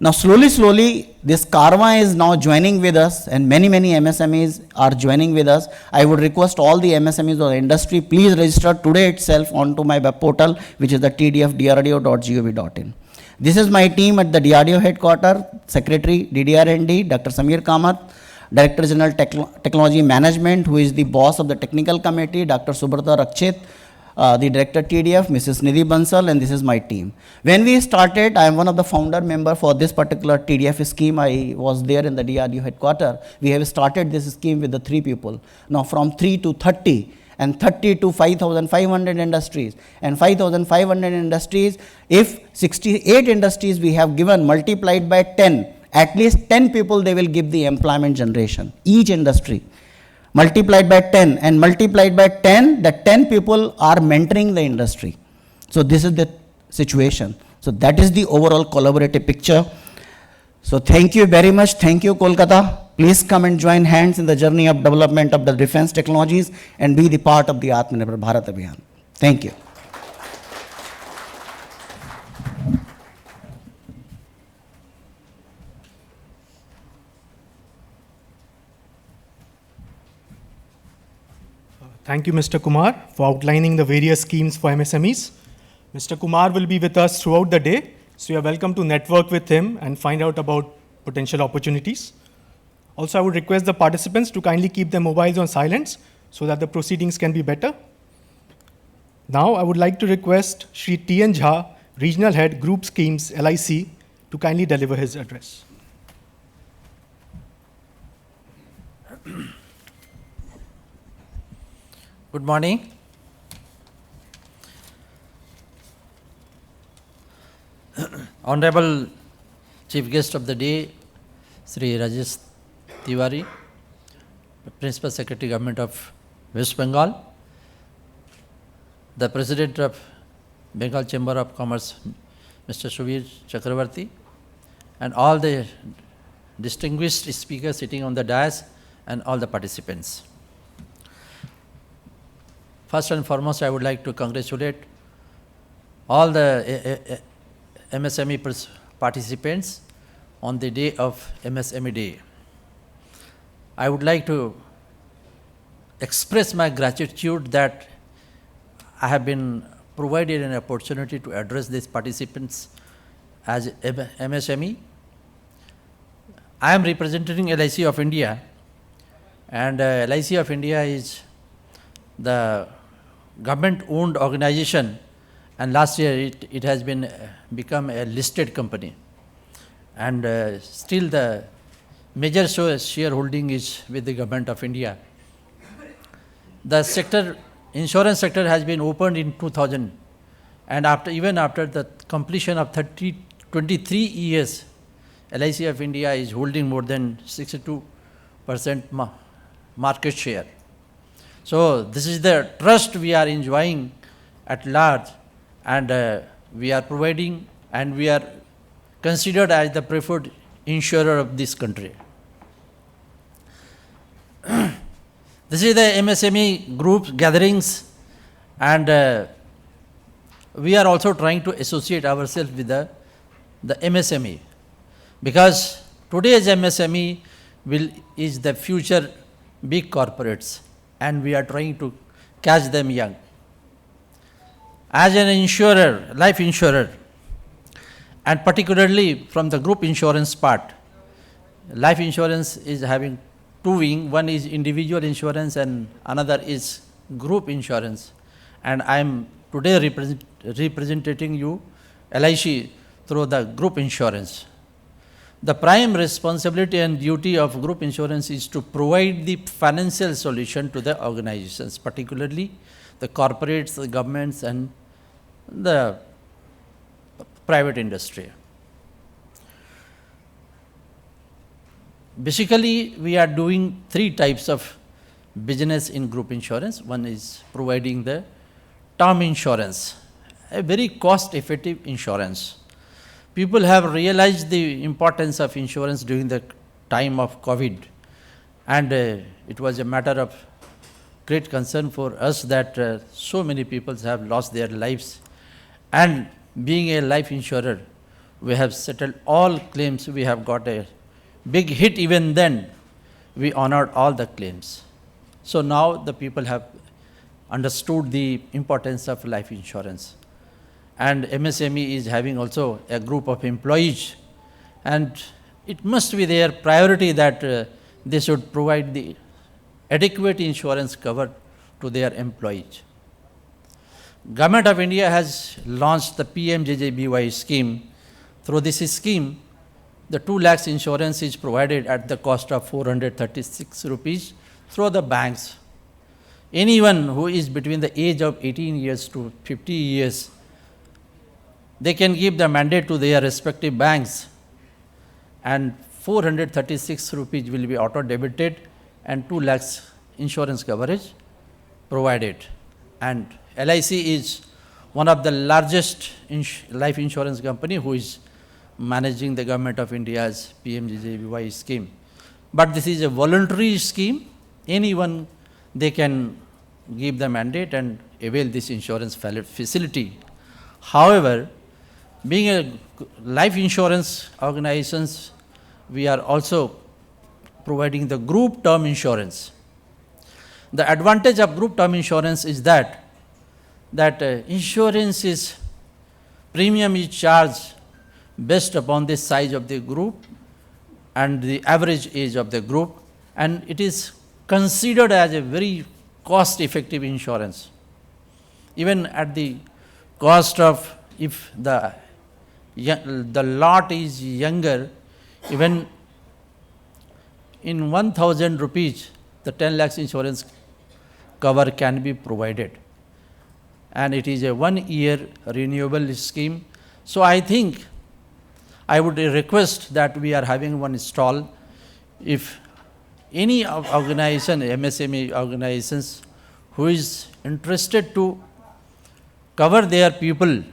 Now, slowly, this Karma is now joining with us, and many MSMEs are joining with us. I would request all the MSMEs of the industry, please register today itself onto my web portal, which is the tdfdrdo.gov.in. This is my team at the DRDO headquarters, Secretary, DDR&D, Dr. Samir Kamath, Director General Technology Management, who is the boss of the technical committee, Dr. Subrata Rakshit, the Director TDF, Mrs. Nidhi Bansal, and this is my team. When we started, I am one of the founder member for this particular TDF scheme. I was there in the DRDO headquarters. We have started this scheme with the 3 people. Now from 3 to 30, and 30 to 5,500 industries. And 5,500 industries, if 68 industries we have given, multiplied by 10, at least 10 people they will give the employment generation, each industry. Multiplied by 10, and multiplied by 10, the 10 people are mentoring the industry. So this is the situation. So that is the overall collaborative picture. So thank you very much. Thank you, Kolkata. Please come and join hands in the journey of development of the defense technologies and be the part of the Atmanirbhar Bharat Abhiyan. Thank you. Thank you, Mr. Kumar, for outlining the various schemes for MSMEs. Mr. Kumar will be with us throughout the day, so you are welcome to network with him and find out about potential opportunities. Also, I would request the participants to kindly keep their mobiles on silence so that the proceedings can be better. Now, I would like to request Shri T.N. Jha, Regional Head, Group Schemes, LIC, to kindly deliver his address. Good morning. Honorable Chief Guest of the Day, Sri Rajesh Tiwari, Principal Secretary Government of West Bengal, the President of Bengal Chamber of Commerce, Mr. Shubir Chakravarti, and all the distinguished speakers sitting on the dais and all the participants. First and foremost, I would like to congratulate all the MSME participants on the day of MSME Day. I would like to express my gratitude that I have been provided an opportunity to address these participants as MSME. I am representing LIC of India, and LIC of India is the government-owned organization, and last year it has been become a listed company. And still the major shareholding is with the government of India. The sector, insurance sector has been opened in 2000, and even after the completion of 23 years, LIC of India is holding more than 62% market share. So this is the trust we are enjoying at large, and we are providing, and we are considered as the preferred insurer of this country. This is the MSME group gatherings, and we are also trying to associate ourselves with the MSME, because today's MSME is the future big corporates, and we are trying to catch them young. As an insurer, life insurer, and particularly from the group insurance part, life insurance is having two wings. One is individual insurance and another is group insurance. And I am today representing you, LIC, through the group insurance. The prime responsibility and duty of group insurance is to provide the financial solution to the organizations, particularly the corporates, the governments, and the private industry. Basically, we are doing three types of business in group insurance. One is providing the term insurance, a very cost-effective insurance. People have realized the importance of insurance during the time of COVID, and it was a matter of great concern for us that so many people have lost their lives. And being a life insurer, we have settled all claims. We have got a big hit. Even then, we honored all the claims. So now the people have understood the importance of life insurance. And MSME is having also a group of employees, and it must be their priority that they should provide the adequate insurance cover to their employees. Government of India has launched the PMJJBY scheme. Through this scheme, the 2 lakhs insurance is provided at the cost of 436 rupees through the banks. Anyone who is between the age of 18 years to 50 years, they can give the mandate to their respective banks, and 436 rupees will be auto debited and 2 lakhs insurance coverage provided. And LIC is one of the largest life insurance company who is managing the government of India's PMJJBY scheme. But this is a voluntary scheme. Anyone, they can give the mandate and avail this insurance facility. However, being a life insurance organizations, we are also providing the group term insurance. The advantage of group term insurance is that insurance is, premium is charged based upon the size of the group and the average age of the group, and it is considered as a very cost-effective insurance. Even at the cost of, if the lot is younger, even in 1,000 rupees, the 10 lakhs insurance cover can be provided. And it is a 1-year renewable scheme. So I think I would request that we are having one stall. If any organization, MSME organizations, who is interested to cover their people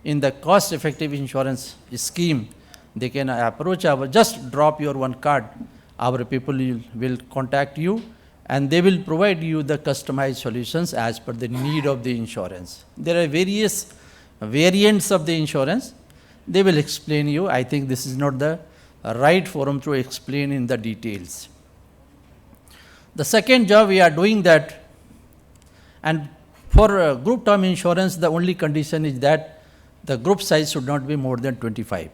in the cost-effective insurance scheme, they can approach just drop your one card. Our people will contact you, and they will provide you the customized solutions as per the need of the insurance. There are various variants of the insurance. They will explain you. I think this is not the right forum to explain in the details. The second job we are doing that, and for group term insurance, the only condition is that the group size should not be more than 25.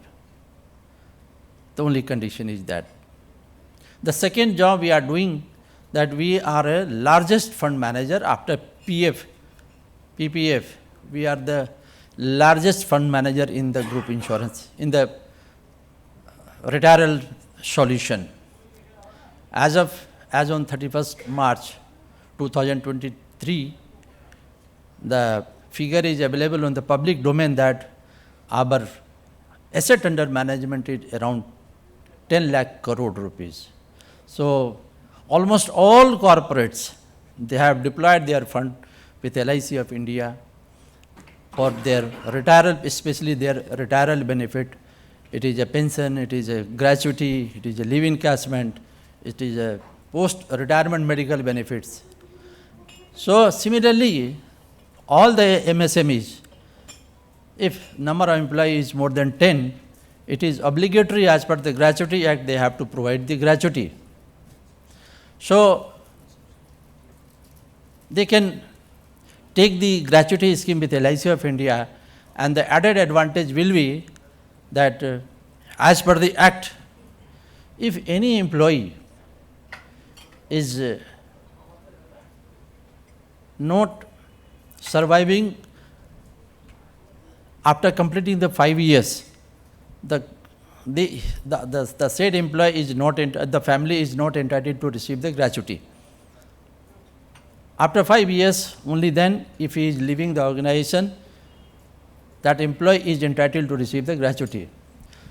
The only condition is that. The second job we are doing, that we are a largest fund manager after PPF. We are the largest fund manager in the group insurance, in the retirement solution. As on 31st March 2023, the figure is available on the public domain that our asset under management is around 10 lakh crore rupees. So almost all corporates, they have deployed their fund with LIC of India for their retirement, especially their retirement benefit. It is a pension, it is a gratuity, it is a leave encashment, it is a post-retirement medical benefits. So similarly, all the MSMEs, if number of employees is more than 10, it is obligatory as per the Gratuity Act, they have to provide the gratuity. So they can take the gratuity scheme with LIC of India, and the added advantage will be that as per the Act, if any employee is not surviving after completing the 5 years, the said employee is not, the family is not entitled to receive the gratuity. After 5 years, only then, if he is leaving the organization, that employee is entitled to receive the gratuity.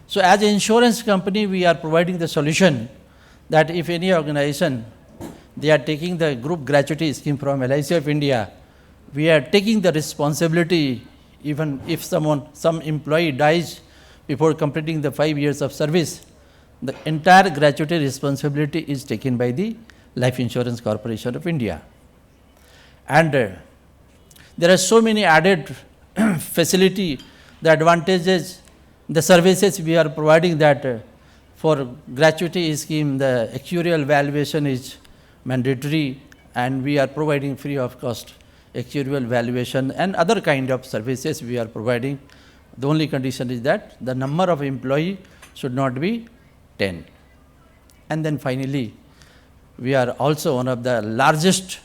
So as an insurance company, we are providing the solution that if any organization, they are taking the group gratuity scheme from LIC of India, we are taking the responsibility, even if some employee dies before completing the 5 years of service, the entire gratuity responsibility is taken by the Life Insurance Corporation of India. And there are so many added facility, the advantages, the services we are providing, that for gratuity scheme, the actuarial valuation is mandatory, and we are providing free of cost actuarial valuation and other kind of services we are providing. The only condition is that the number of employee should not be 10. And then finally, we are also one of the largest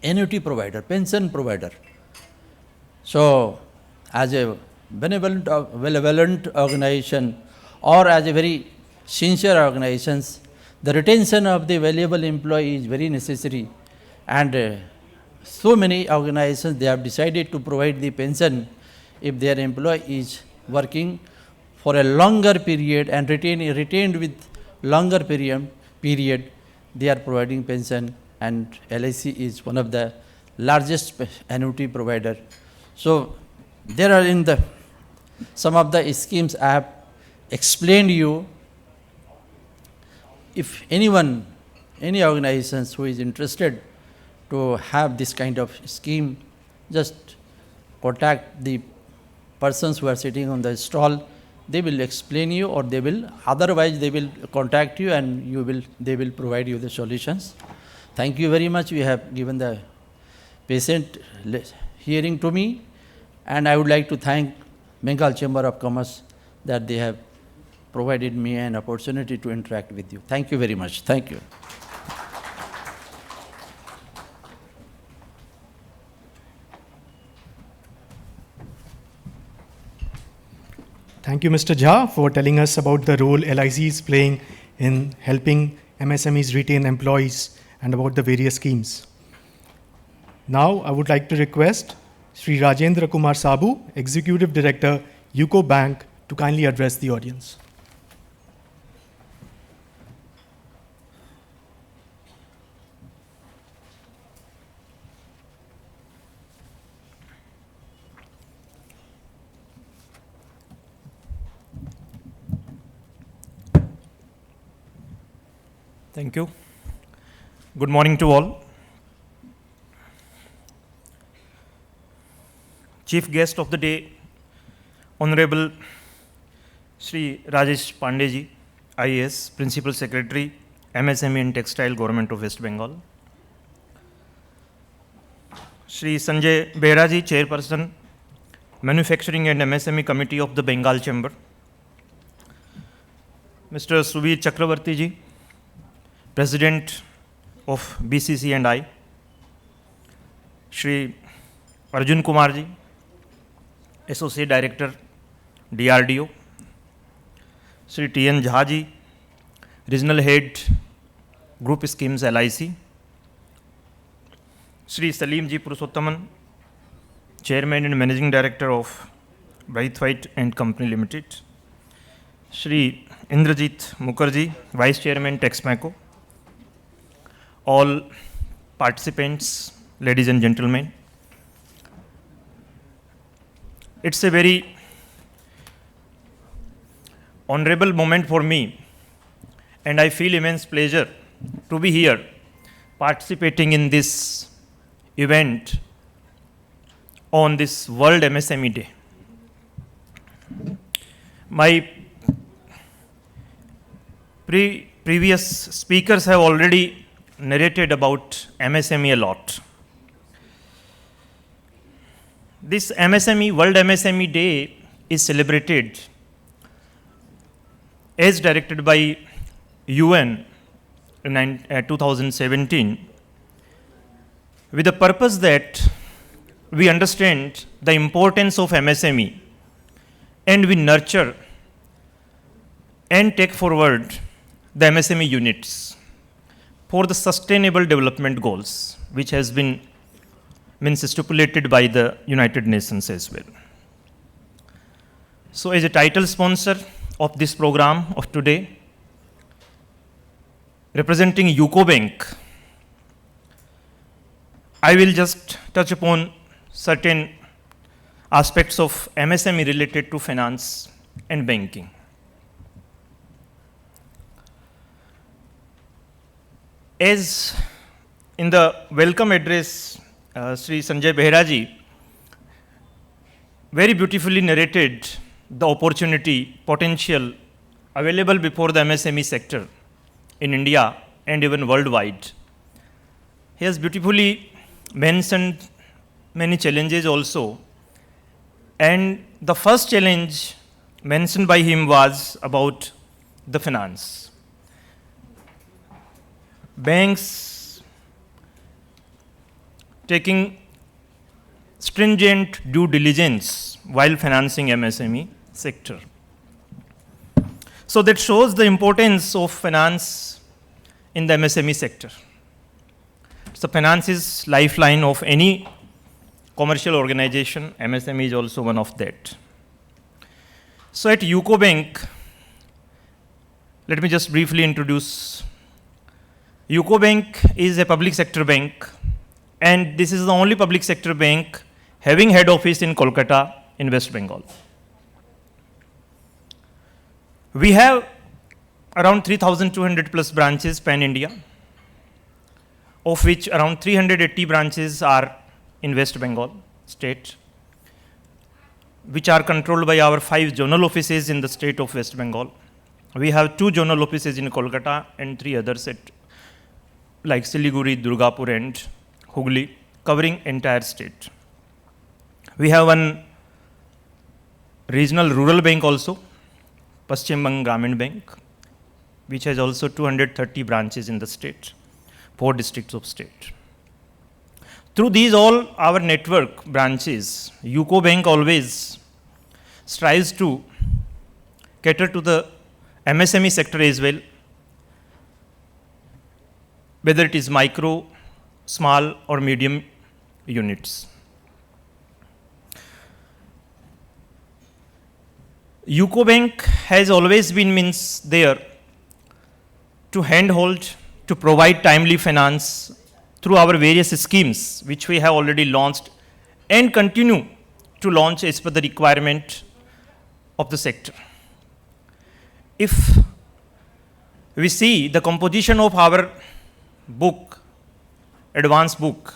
annuity provider, pension provider. So as a benevolent organization, or as a very sincere organizations, the retention of the valuable employee is very necessary, and so many organizations, they have decided to provide the pension if their employee is working for a longer period and retained with longer period, they are providing pension, and LIC is one of the largest annuity provider. So there are some of the schemes I have explained you. If anyone, any organizations who is interested to have this kind of scheme, just contact the persons who are sitting on the stall. They will explain you, or otherwise they will contact you, and they will provide you the solutions. Thank you very much. You have given the patient hearing to me, and I would like to thank Bengal Chamber of Commerce that they have provided me an opportunity to interact with you. Thank you very much. Thank you. Thank you, Mr. Jha, for telling us about the role LIC is playing in helping MSMEs retain employees and about the various schemes. Now, I would like to request Sri Rajendra Kumar Sabu, Executive Director, UCO Bank, to kindly address the audience. Thank you. Good morning to all. Chief guest of the day, Honorable Shri Rajesh Pandeji, IAS, Principal Secretary, MSME and Textile, Government of West Bengal. Shri Sanjay Behraji, Chairperson, Manufacturing and MSME Committee of the Bengal Chamber. Mr. Subir Chakravarti ji, President of BCC and I, Shri Arjun Kumar ji, Associate Director, DRDO, Shri T.N. Jha ji, Regional Head, Group Schemes LIC, Shri Salim Ji Purushottaman, Chairman and Managing Director of Braithwaite and Company Limited, Shri Indrajit Mukherjee, Vice Chairman Texmaco, all participants, ladies and gentlemen. It's a very honorable moment for me, and I feel immense pleasure to be here participating in this event on this World MSME Day. My previous speakers have already narrated about MSME a lot. This World MSME Day is celebrated as directed by UN in 2017 with the purpose that we understand the importance of MSME and we nurture and take forward the MSME units for the sustainable development goals, which has been stipulated by the United Nations as well. So as a title sponsor of this program of today, representing UCO Bank, I will just touch upon certain aspects of MSME related to finance and banking. As in the welcome address, Sri Sanjay Behera ji very beautifully narrated the opportunity, potential available before the MSME sector in India and even worldwide. He has beautifully mentioned many challenges also. And the first challenge mentioned by him was about the finance. Banks taking stringent due diligence while financing MSME sector. So that shows the importance of finance in the MSME sector. So finance is lifeline of any commercial organization. MSME is also one of that. So at UCO Bank, let me just briefly introduce. UCO Bank is a public sector bank, and this is the only public sector bank having head office in Kolkata in West Bengal. We have around 3,200 plus branches pan-India, of which around 380 branches are in West Bengal state, which are controlled by our 5 zonal offices in the state of West Bengal. We have 2 zonal offices in Kolkata and 3 others at like Siliguri, Durgapur and Hooghly, covering entire state. We have one regional rural bank also, Paschim Bang Gramin Bank, which has also 230 branches in the state, 4 districts of state. Through these all our network branches, UCO Bank always strives to cater to the MSME sector as well, whether it is micro, small or medium units. UCO Bank has always been there to handhold, to provide timely finance through our various schemes, which we have already launched and continue to launch as per the requirement of the sector. If we see the composition of our book, advance book,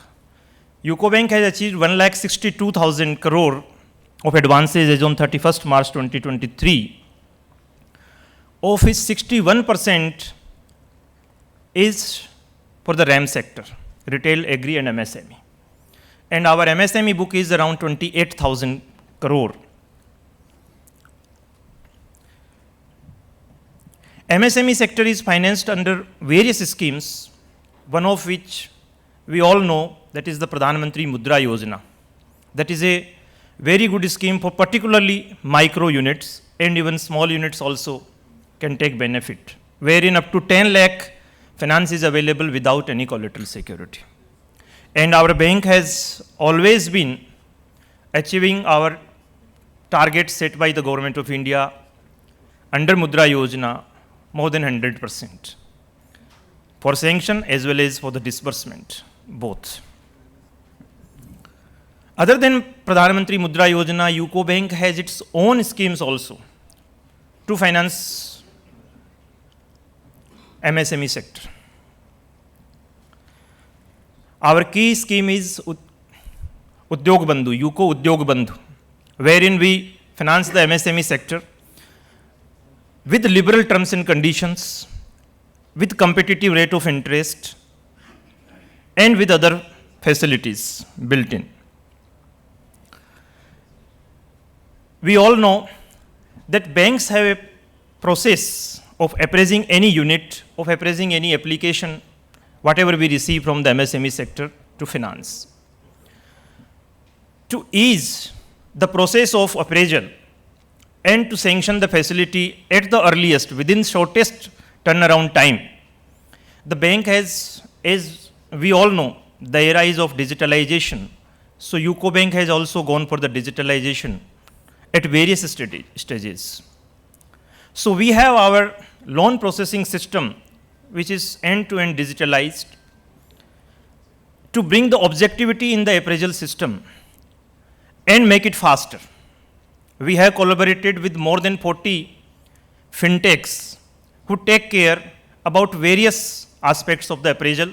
UCO Bank has achieved 1,62,000 crore of advances as on 31st March 2023, of which 61% is for the RAM sector, retail, agri and MSME. And our MSME book is around 28,000 crore. MSME sector is financed under various schemes, one of which we all know, that is the Pradhan Mantri Mudra Yojana. That is a very good scheme for particularly micro units, and even small units also can take benefit wherein up to 10 lakh finance is available without any collateral security. And our bank has always been achieving our targets set by the Government of India under Mudra Yojana more than 100% for sanction as well as for the disbursement, both. Other than Pradhan Mantri Mudra Yojana, UCO Bank has its own schemes also to finance MSME sector. Our key scheme is Udyog Bandhu, UCO Udyog Bandhu, wherein we finance the MSME sector with liberal terms and conditions, with competitive rate of interest, and with other facilities built in. We all know that banks have a process of appraising any unit, of appraising any application, whatever we receive from the MSME sector to finance. To ease the process of appraisal and to sanction the facility at the earliest, within shortest turnaround time, the bank has, as we all know, the era is of digitalization. So UCO Bank has also gone for the digitalization at various stages. So we have our loan processing system, which is end-to-end digitalized, to bring the objectivity in the appraisal system and make it faster. We have collaborated with more than 40 fintechs who take care about various aspects of the appraisal.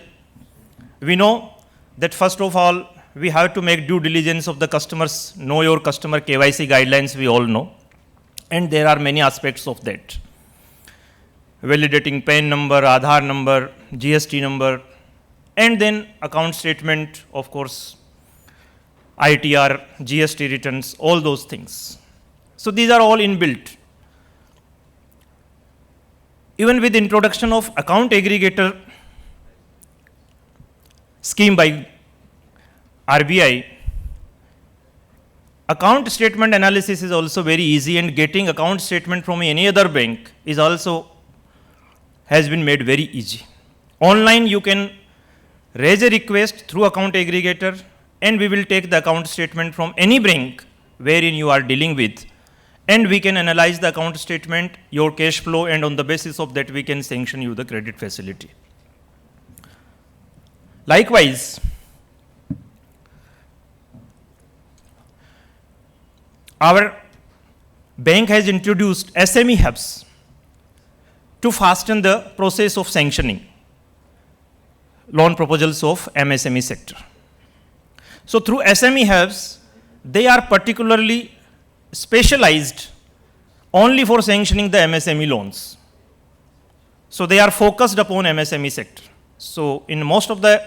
We know that first of all, we have to make due diligence of the customers, know your customer KYC guidelines, we all know. And there are many aspects of that. Validating PAN number, Aadhaar number, GST number, and then account statement, of course, ITR, GST returns, all those things. So these are all inbuilt. Even with introduction of account aggregator scheme by RBI, account statement analysis is also very easy, and getting account statement from any other bank is also has been made very easy. Online you can raise a request through account aggregator, and we will take the account statement from any bank wherein you are dealing with, and we can analyze the account statement, your cash flow, and on the basis of that we can sanction you the credit facility. Likewise, our bank has introduced SME hubs to fasten the process of sanctioning loan proposals of MSME sector. So through SME hubs, they are particularly specialized only for sanctioning the MSME loans. So they are focused upon MSME sector. So in most of the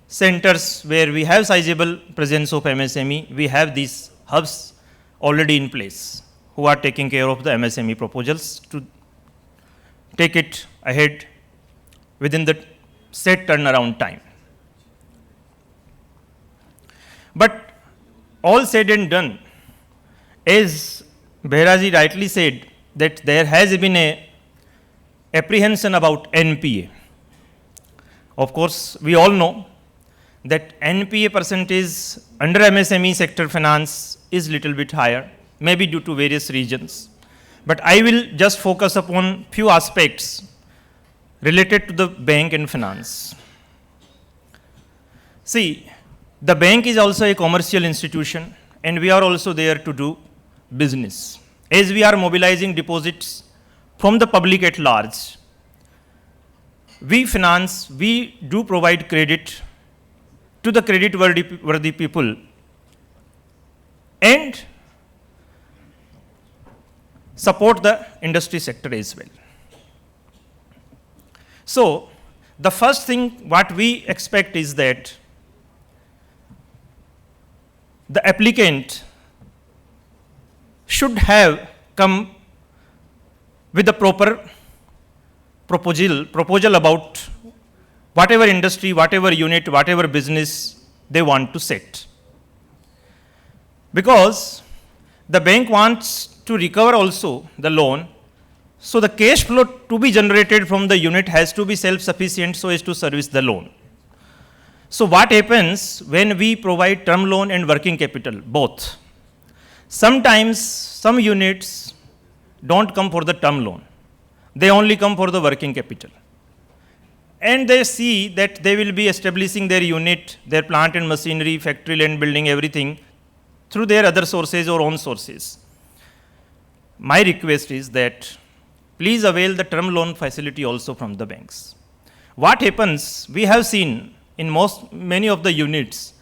centers where we have sizable presence of MSME, we have these hubs already in place who are taking care of the MSME proposals to take it ahead within the set turnaround time. But all said and done, as Behraji rightly said, that there has been a apprehension about NPA. Of course, we all know that NPA percentage under MSME sector finance is little bit higher, maybe due to various reasons. But I will just focus upon few aspects related to the bank and finance. See, the bank is also a commercial institution, and we are also there to do business. As we are mobilizing deposits from the public at large, we finance, we do provide credit to the credit-worthy people, and support the industry sector as well. So, the first thing what we expect is that the applicant should have come with a proper proposal about whatever industry, whatever unit, whatever business they want to set. Because the bank wants to recover also the loan So the cash flow to be generated from the unit has to be self-sufficient so as to service the loan. So what happens when we provide term loan and working capital, both? Sometimes some units don't come for the term loan. They only come for the working capital. And they see that they will be establishing their unit, their plant and machinery, factory, land, building, everything through their other sources or own sources. My request is that please avail the term loan facility also from the banks. What happens, we have seen in many of the units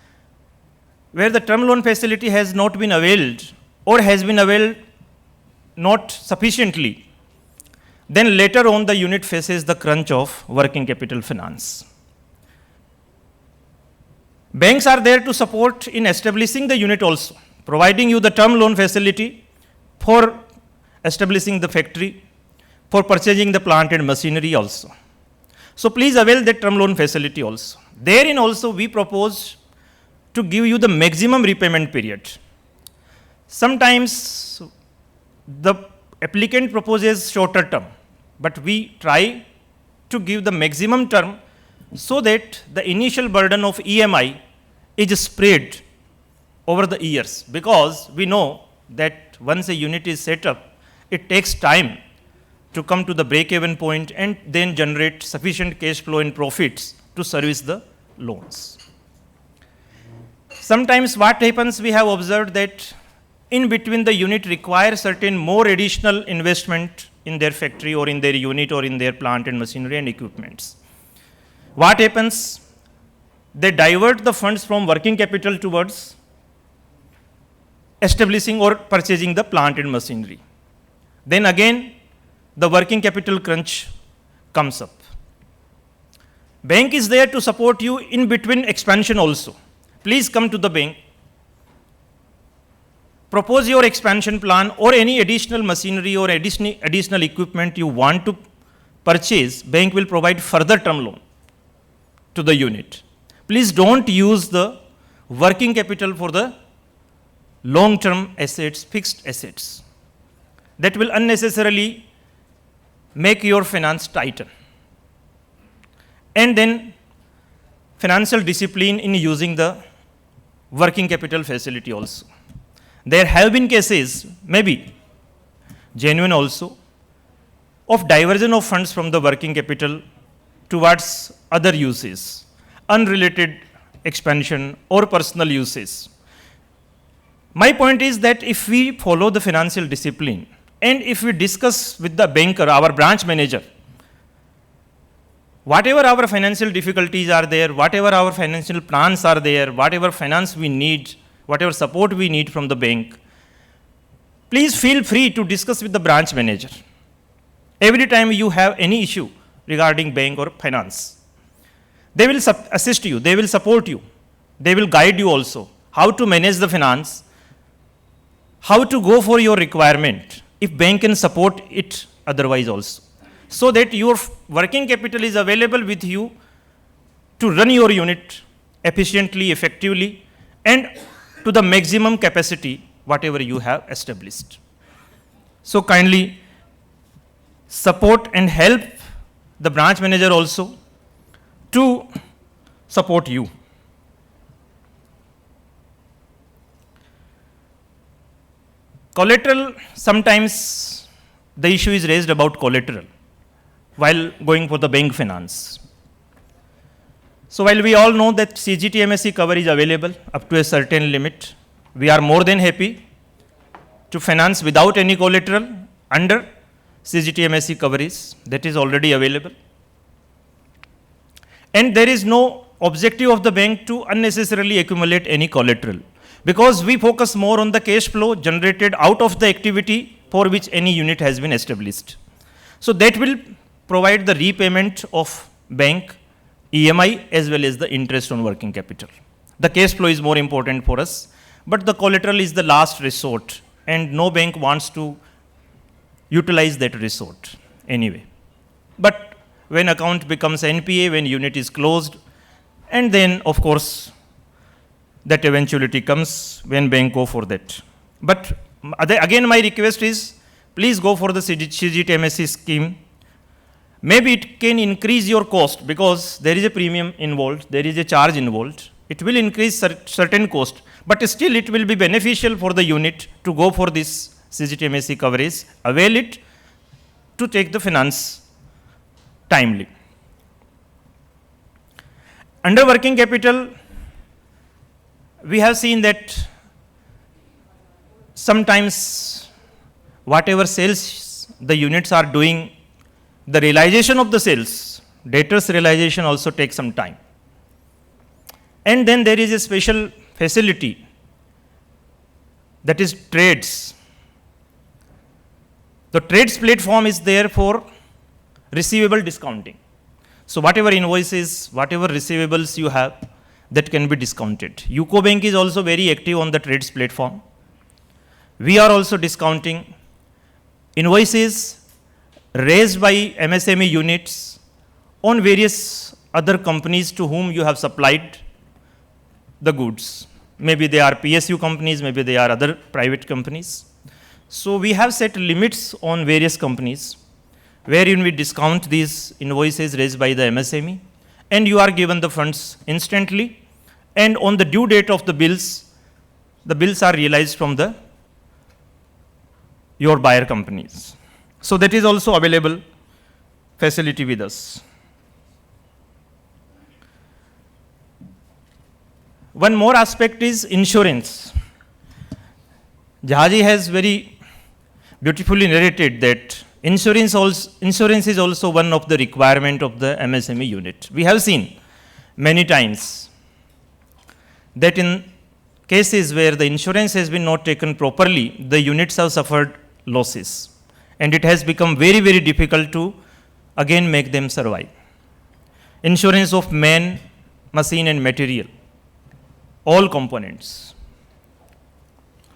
where the term loan facility has not been availed or has been availed not sufficiently, then later on the unit faces the crunch of working capital finance. Banks are there to support in establishing the unit also, providing you the term loan facility for establishing the factory, for purchasing the plant and machinery also. So please avail that term loan facility also. Therein also we propose to give you the maximum repayment period. Sometimes the applicant proposes shorter term, but we try to give the maximum term so that the initial burden of EMI is spread over the years, because we know that once a unit is set up, it takes time to come to the break-even point and then generate sufficient cash flow and profits to service the loans. Sometimes what happens, we have observed that in between the unit require certain more additional investment in their factory or in their unit or in their plant and machinery and equipments. What happens? They divert the funds from working capital towards establishing or purchasing the plant and machinery. Then again, the working capital crunch comes up. Bank is there to support you in between expansion also. Please come to the bank, propose your expansion plan or any additional machinery or additional equipment you want to purchase. Bank will provide further term loan to the unit. Please don't use the working capital for the long-term assets, fixed assets. That will unnecessarily make your finance tighten. And then financial discipline in using the working capital facility also. There have been cases, maybe genuine also, of diversion of funds from the working capital towards other uses, unrelated expansion or personal uses. My point is that if we follow the financial discipline and if we discuss with the banker, our branch manager, whatever our financial difficulties are there, whatever our financial plans are there, whatever finance we need, whatever support we need from the bank, please feel free to discuss with the branch manager. Every time you have any issue regarding bank or finance, they will assist you, they will support you, they will guide you also, how to manage the finance, how to go for your requirement, if bank can support it otherwise also, so that your working capital is available with you to run your unit efficiently, effectively, and to the maximum capacity, whatever you have established. So kindly support and help the branch manager also to support you. Collateral, sometimes the issue is raised about collateral while going for the bank finance. So while we all know that CGTMSE cover is available up to a certain limit, we are more than happy to finance without any collateral under CGTMSE coverage that is already available. And there is no objective of the bank to unnecessarily accumulate any collateral, because we focus more on the cash flow generated out of the activity for which any unit has been established. So that will provide the repayment of bank EMI as well as the interest on working capital. The cash flow is more important for us, but the collateral is the last resort, and no bank wants to utilize that resort anyway. But when account becomes NPA, when unit is closed, and then of course that eventuality comes when bank go for that. But again, my request is, please go for the CGT MSc scheme. Maybe it can increase your cost because there is a premium involved, there is a charge involved. It will increase certain cost, but still it will be beneficial for the unit to go for this CGT MSc coverage, avail it to take the finance timely. Under working capital, we have seen that sometimes whatever sales the units are doing, the realization of the sales, debtors realization also takes some time. And then there is a special facility, that is trades. The trades platform is there for receivable discounting. So whatever invoices, whatever receivables you have, that can be discounted. UCO Bank is also very active on the trades platform. We are also discounting invoices raised by MSME units on various other companies to whom you have supplied the goods. Maybe they are PSU companies, maybe they are other private companies. So we have set limits on various companies wherein we discount these invoices raised by the MSME, and you are given the funds instantly, and on the due date of the bills are realized from your buyer companies. So that is also available facility with us. One more aspect is insurance. Jahaji has very beautifully narrated that insurance is also one of the requirement of the MSME unit. We have seen many times that in cases where the insurance has been not taken properly, the units have suffered losses. And it has become very, very difficult to again make them survive. Insurance of man, machine and material, all components.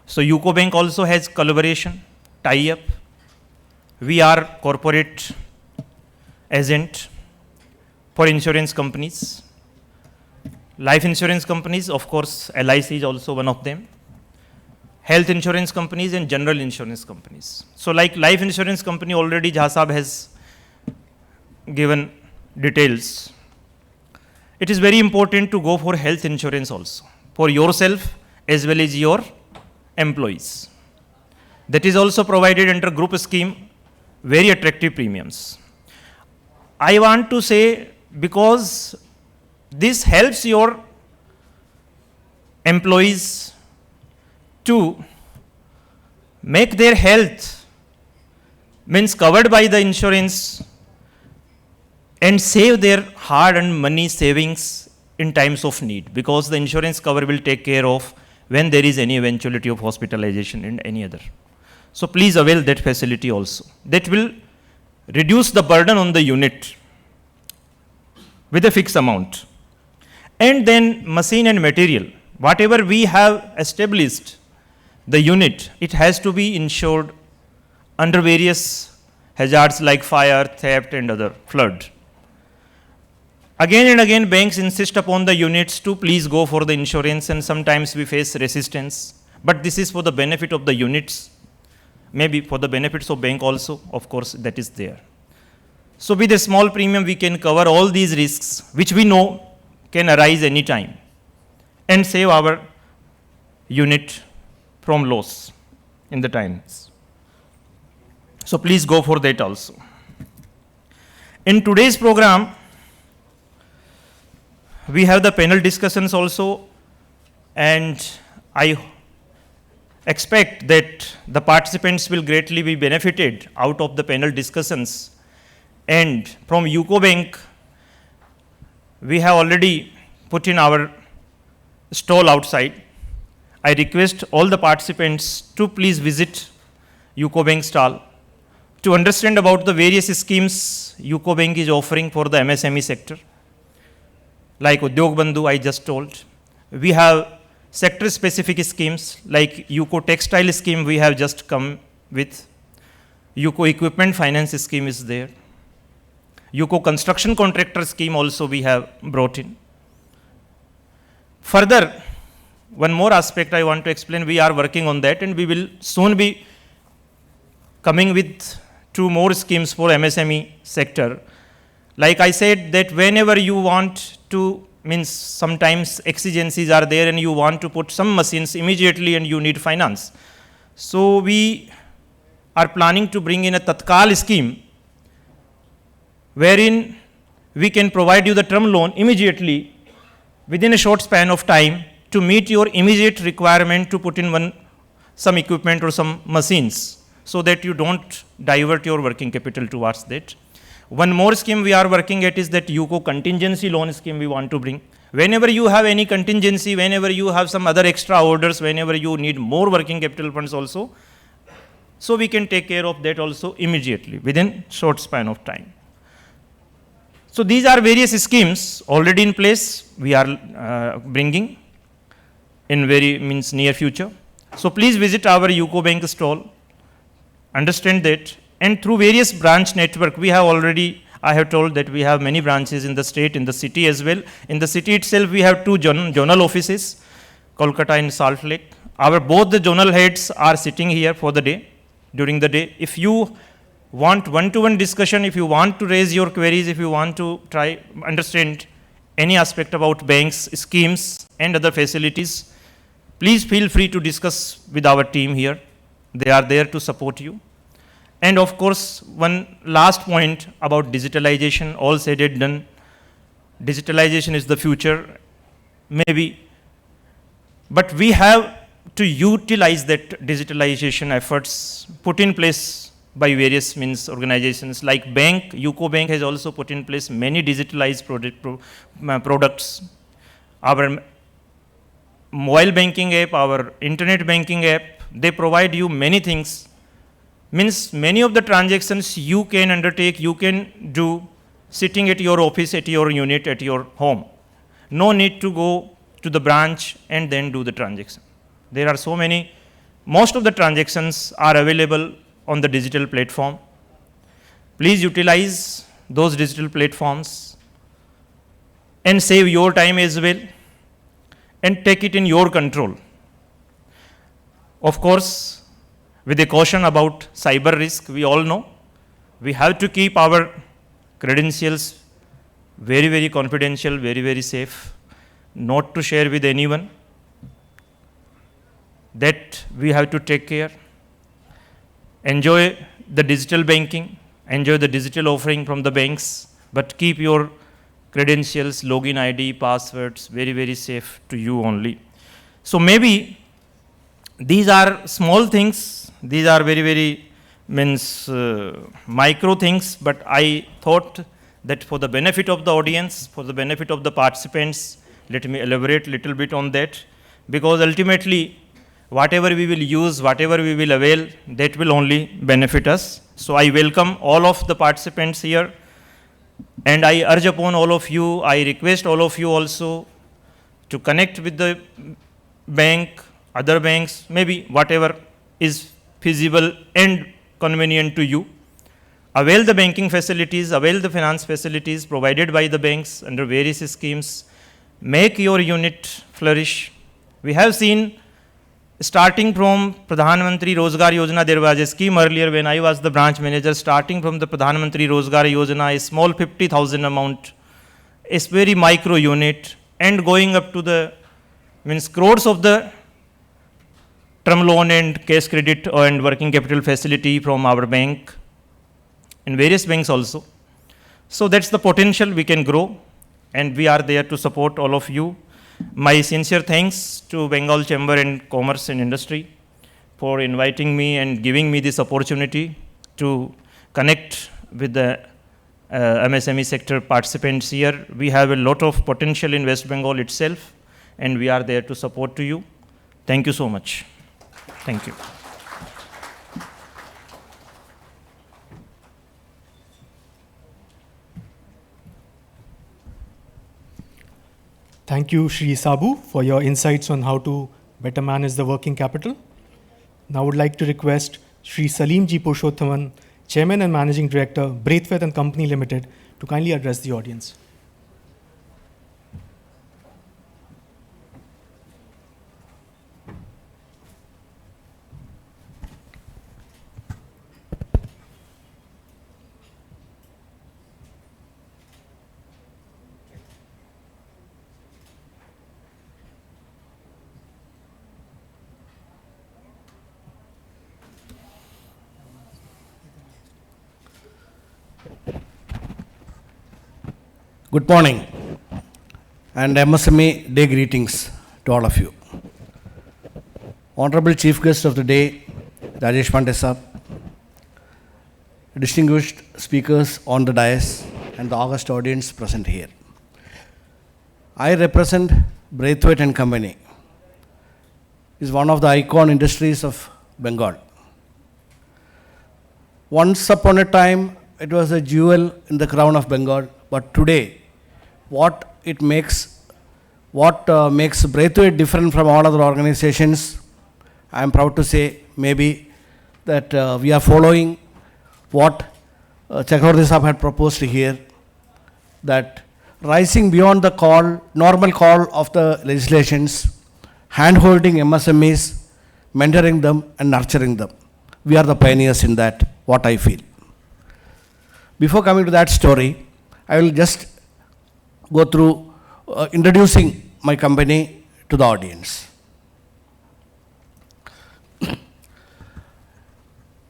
So UCO Bank also has collaboration, tie-up. We are corporate agent for insurance companies. Life insurance companies, of course, LIC is also one of them. Health insurance companies and general insurance companies. So like life insurance company, already Jha Sahab has given details. It is very important to go for health insurance also, for yourself as well as your employees. That is also provided under group scheme, very attractive premiums. I want to say, because this helps your employees to make their health means covered by the insurance and save their hard-earned money savings in times of need, because the insurance cover will take care of when there is any eventuality of hospitalization and any other. So please avail that facility also. That will reduce the burden on the unit with a fixed amount. And then machine and material, whatever we have established, the unit, it has to be insured under various hazards like fire, theft and other flood. Again and again, banks insist upon the units to please go for the insurance, and sometimes we face resistance. But this is for the benefit of the units, maybe for the benefits of bank also, of course, that is there. So with a small premium, we can cover all these risks, which we know can arise any time, and save our unit from loss in the times. So please go for that also. In today's program, we have the panel discussions also, and I expect that the participants will greatly be benefited out of the panel discussions. And from UCO Bank, we have already put in our stall outside. I request all the participants to please visit UCO Bank stall to understand about the various schemes UCO Bank is offering for the MSME sector. Like Udyog Bandhu, I just told. We have sector-specific schemes like UCO Textile scheme we have just come with. UCO Equipment Finance scheme is there. UCO Construction Contractor scheme also we have brought in. Further, one more aspect I want to explain, we are working on that, and we will soon be coming with 2 more schemes for MSME sector. Like I said, that whenever you want to, means sometimes exigencies are there and you want to put some machines immediately and you need finance. So we are planning to bring in a Tatkal scheme wherein we can provide you the term loan immediately within a short span of time to meet your immediate requirement to put in some equipment or some machines, so that you don't divert your working capital towards that. One more scheme we are working at is that UCO contingency loan scheme we want to bring. Whenever you have any contingency, whenever you have some other extra orders, whenever you need more working capital funds also, so we can take care of that also immediately within short span of time. So these are various schemes already in place we are bringing in near future. So please visit our UCO Bank stall, understand that, and through various branch network, we have already, I have told that we have many branches in the state, in the city as well. In the city itself, we have 2 zonal offices, Kolkata and Salt Lake. Both the zonal heads are sitting here for the day, during the day. If you want one-to-one discussion, if you want to raise your queries, if you want to try understand any aspect about banks, schemes, and other facilities, please feel free to discuss with our team here. They are there to support you. And of course, one last point about digitalization, all said and done. Digitalization is the future, maybe, but we have to utilize that digitalization efforts put in place by various organizations like bank. UCO Bank has also put in place many digitalized products. Our mobile banking app, our internet banking app, they provide you many things. Many of the transactions you can undertake, you can do sitting at your office, at your unit, at your home. No need to go to the branch and then do the transaction. There are so many, most of the transactions are available on the digital platform. Please utilize those digital platforms and save your time as well and take it in your control. Of course, with a caution about cyber risk, we all know we have to keep our credentials very, very confidential, very, very safe, not to share with anyone. That we have to take care. Enjoy the digital banking, enjoy the digital offering from the banks, but keep your credentials, login ID, passwords very, very safe to you only. So maybe these are small things, these are very, very micro things, but I thought that for the benefit of the audience, for the benefit of the participants, let me elaborate a little bit on that, because ultimately whatever we will use, whatever we will avail, that will only benefit us. So I welcome all of the participants here, and I urge upon all of you, I request all of you also to connect with the bank, other banks, maybe whatever is feasible and convenient to you. Avail the banking facilities, avail the finance facilities provided by the banks under various schemes. Make your unit flourish. We have seen, starting from Pradhan Mantri Rozgar Yojana, there was a scheme earlier when I was the branch manager, starting from the Pradhan Mantri Rozgar Yojana, a small 50,000 amount, a very micro unit, and going up to the crores of the term loan and cash credit and working capital facility from our bank and various banks also. So that's the potential we can grow, and we are there to support all of you. My sincere thanks to Bengal Chamber and Commerce and Industry for inviting me and giving me this opportunity to connect with the MSME sector participants here. We have a lot of potential in West Bengal itself, and we are there to support to you. Thank you so much. Thank you. Thank you, Shri Sabu, for your insights on how to better manage the working capital. Now I would like to request Shri Salim Ji Purushothaman, Chairman and Managing Director, Braithwaite and Company Limited, to kindly address the audience. Good morning and MSME Day greetings to all of you. Honorable Chief Guest of the day, Rajesh Pandey Sahab, distinguished speakers on the dais and the august audience present here. I represent Braithwaite and Company. It's one of the icon industries of Bengal. Once upon a time, it was a jewel in the crown of Bengal, but today, what makes Braithwaite different from all other organizations, I am proud to say maybe that we are following what Chakravarti Sahab had proposed here, that rising beyond the normal call of the legislations, hand-holding MSMEs, mentoring them and nurturing them. We are the pioneers in that, what I feel. Before coming to that story, I will just go through introducing my company to the audience.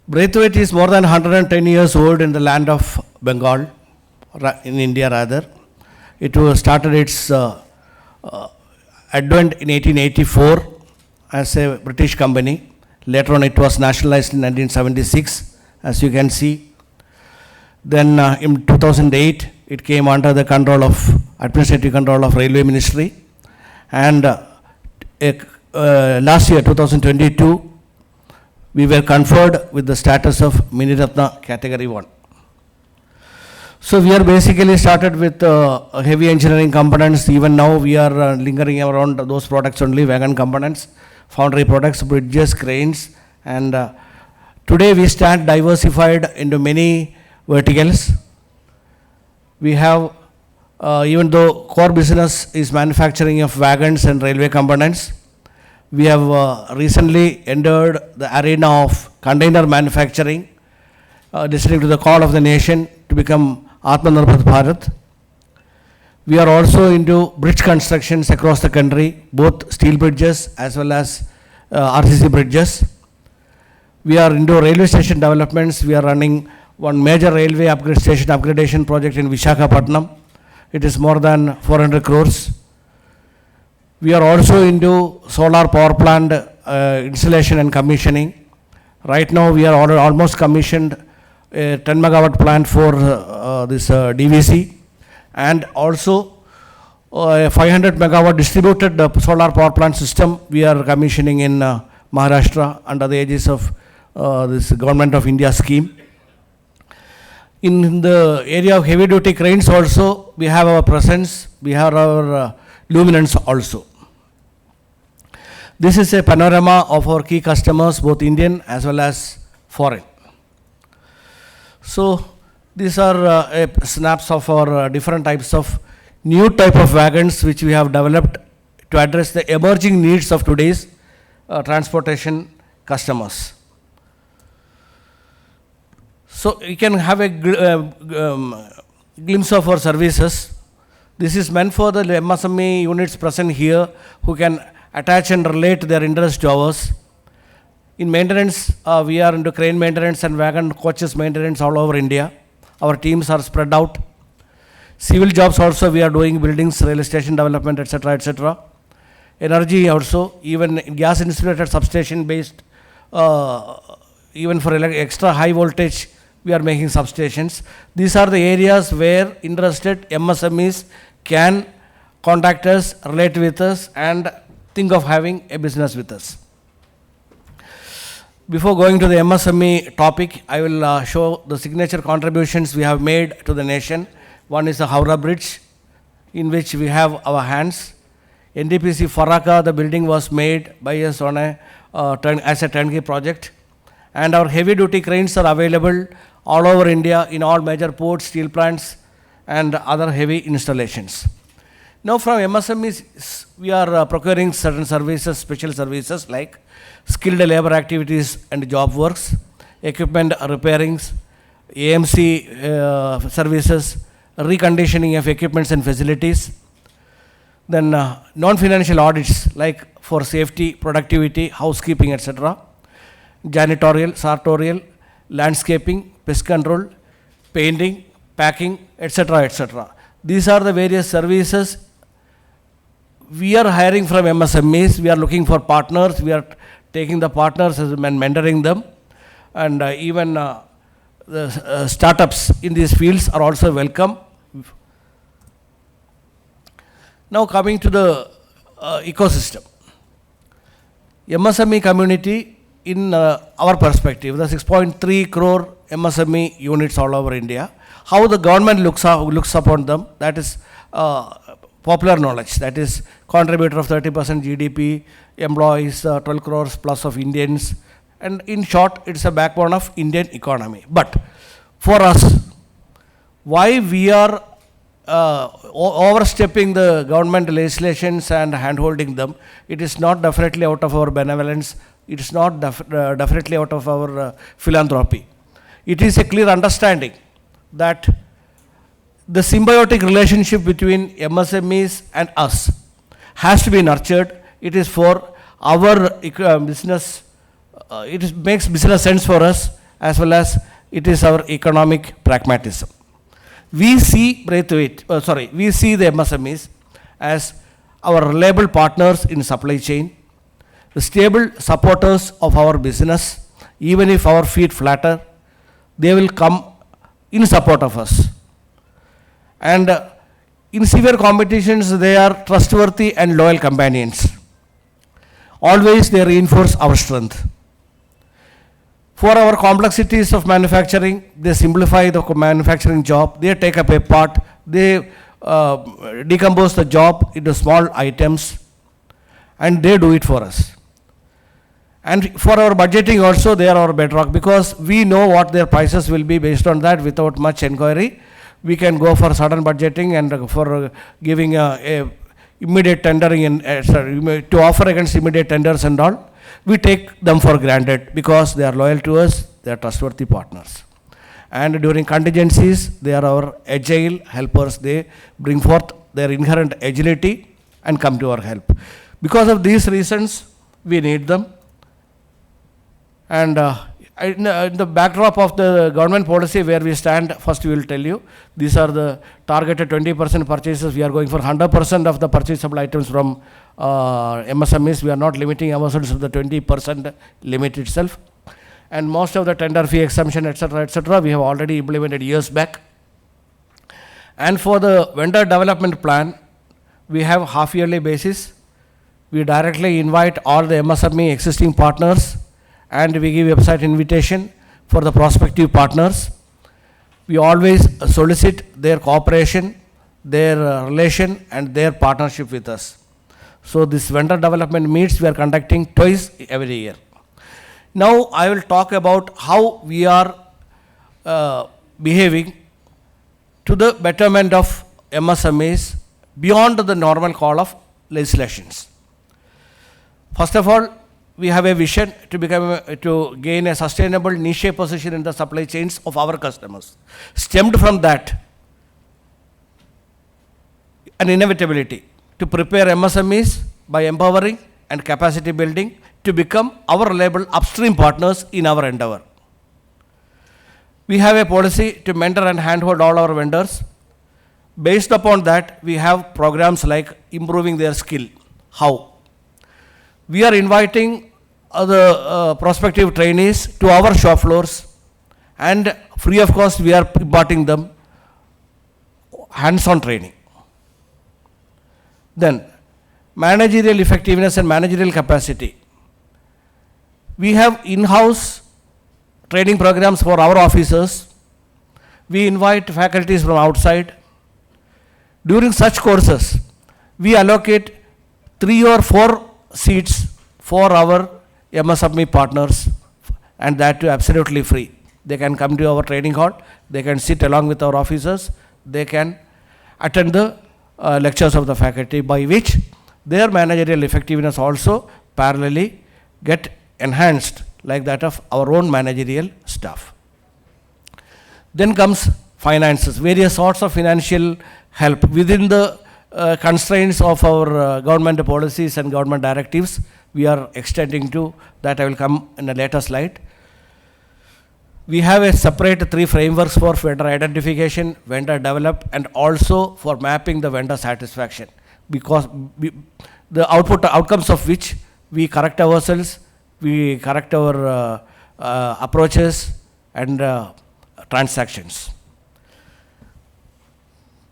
Braithwaite is more than 110 years old in the land of Bengal, in India rather. It was started its advent in 1884 as a British company. Later on it was nationalized in 1976, as you can see. Then in 2008, it came under the administrative control of Railway Ministry. And last year, 2022, we were conferred with the status of Miniratna Category 1. So we are basically started with heavy engineering components. Even now we are lingering around those products only, wagon components, foundry products, bridges, cranes. And today we stand diversified into many verticals. We have, even though core business is manufacturing of wagons and railway components, we have recently entered the arena of container manufacturing, listening to the call of the nation to become Atmanirbhar Bharat. We are also into bridge constructions across the country, both steel bridges as well as RCC bridges. We are into railway station developments. We are running one major railway upgradation project in Visakhapatnam. It is more than 400 crores. We are also into solar power plant installation and commissioning. Right now we are almost commissioned a 10 megawatt plant for this DVC, and also a 500 megawatt distributed solar power plant system we are commissioning in Maharashtra under the aegis of this Government of India scheme. In the area of heavy duty cranes also, we have our presence, we have our luminance also. This is a panorama of our key customers, both Indian as well as foreign. So these are snaps of our different types of new type of wagons which we have developed to address the emerging needs of today's transportation customers. So you can have a glimpse of our services. This is meant for the MSME units present here who can attach and relate their interest to ours. In maintenance, we are into crane maintenance and wagon coaches maintenance all over India. Our teams are spread out. Civil jobs also we are doing, buildings, railway station development, etc., etc. Energy also, even gas insulated substation based, even for extra high voltage, we are making substations. These are the areas where interested MSMEs can contact us, relate with us, and think of having a business with us. Before going to the MSME topic, I will show the signature contributions we have made to the nation. One is the Howrah Bridge, in which we have our hands. NDPC Faraka, the building was made by us on as a turnkey project. And our heavy duty cranes are available all over India in all major ports, steel plants, and other heavy installations. Now from MSMEs, we are procuring certain services, special services like skilled labor activities and job works, equipment repairings, AMC services, reconditioning of equipments and facilities, then non-financial audits like for safety, productivity, housekeeping, etc., janitorial, sartorial, landscaping, pest control, painting, packing, etc., etc. These are the various services. We are hiring from MSMEs. We are looking for partners. We are taking the partners and mentoring them. And even the startups in these fields are also welcome. Now coming to the ecosystem. MSME community, in our perspective, the 6.3 crore MSME units all over India, how the government looks upon them, that is popular knowledge, that is contributor of 30% GDP, employs 12 crores plus of Indians, and in short, it's a backbone of Indian economy. But for us, why we are overstepping the government legislations and handholding them, it is not definitely out of our benevolence, it is not definitely out of our philanthropy. It is a clear understanding that the symbiotic relationship between MSMEs and us has to be nurtured. It is for our business, makes business sense for us, as well as it is our economic pragmatism. We see we see the MSMEs as our reliable partners in supply chain, the stable supporters of our business. Even if our feet flatter, they will come in support of us. And in severe competitions, they are trustworthy and loyal companions. Always they reinforce our strength. For our complexities of manufacturing, they simplify the manufacturing job, they take up a part, they decompose the job into small items, and they do it for us. And for our budgeting also, they are our bedrock, because we know what their prices will be. Based on that, without much inquiry, we can go for sudden budgeting and for giving a immediate tendering to offer against immediate tenders and all. We take them for granted because they are loyal to us, they are trustworthy partners. And during contingencies, they are our agile helpers. They bring forth their inherent agility and come to our help. Because of these reasons, we need them. And in the backdrop of the government policy where we stand, first we will tell you, these are the targeted 20% purchases. We are going for 100% of the purchasable items from MSMEs. We are not limiting ourselves to the 20% limit itself. And most of the tender fee exemption, etc., we have already implemented years back. And for the vendor development plan, we have half-yearly basis. We directly invite all the MSME existing partners, and we give website invitation for the prospective partners. We always solicit their cooperation, their relation, and their partnership with us. So this vendor development meets we are conducting twice every year. Now I will talk about how we are behaving to the betterment of MSMEs beyond the normal call of legislations. First of all, we have a vision to gain a sustainable niche position in the supply chains of our customers. Stemmed from that, an inevitability to prepare MSMEs by empowering and capacity building to become our reliable upstream partners in our endeavor. We have a policy to mentor and handhold all our vendors. Based upon that, we have programs like improving their skill. How? We are inviting the prospective trainees to our shop floors, and free of cost we are imparting them hands-on training. Then managerial effectiveness and managerial capacity. We have in-house training programs for our officers. We invite faculties from outside. During such courses, we allocate 3 or 4 seats for our MSME partners, and that too absolutely free. They can come to our training hall, they can sit along with our officers, they can attend the lectures of the faculty, by which their managerial effectiveness also parallelly get enhanced like that of our own managerial staff. Then comes finances, various sorts of financial help within the constraints of our government policies and government directives. We are extending to that. I will come in a later slide. We have a separate 3 frameworks for vendor identification, vendor develop, and also for mapping the vendor satisfaction, because the outcomes of which we correct ourselves, we correct our approaches and transactions.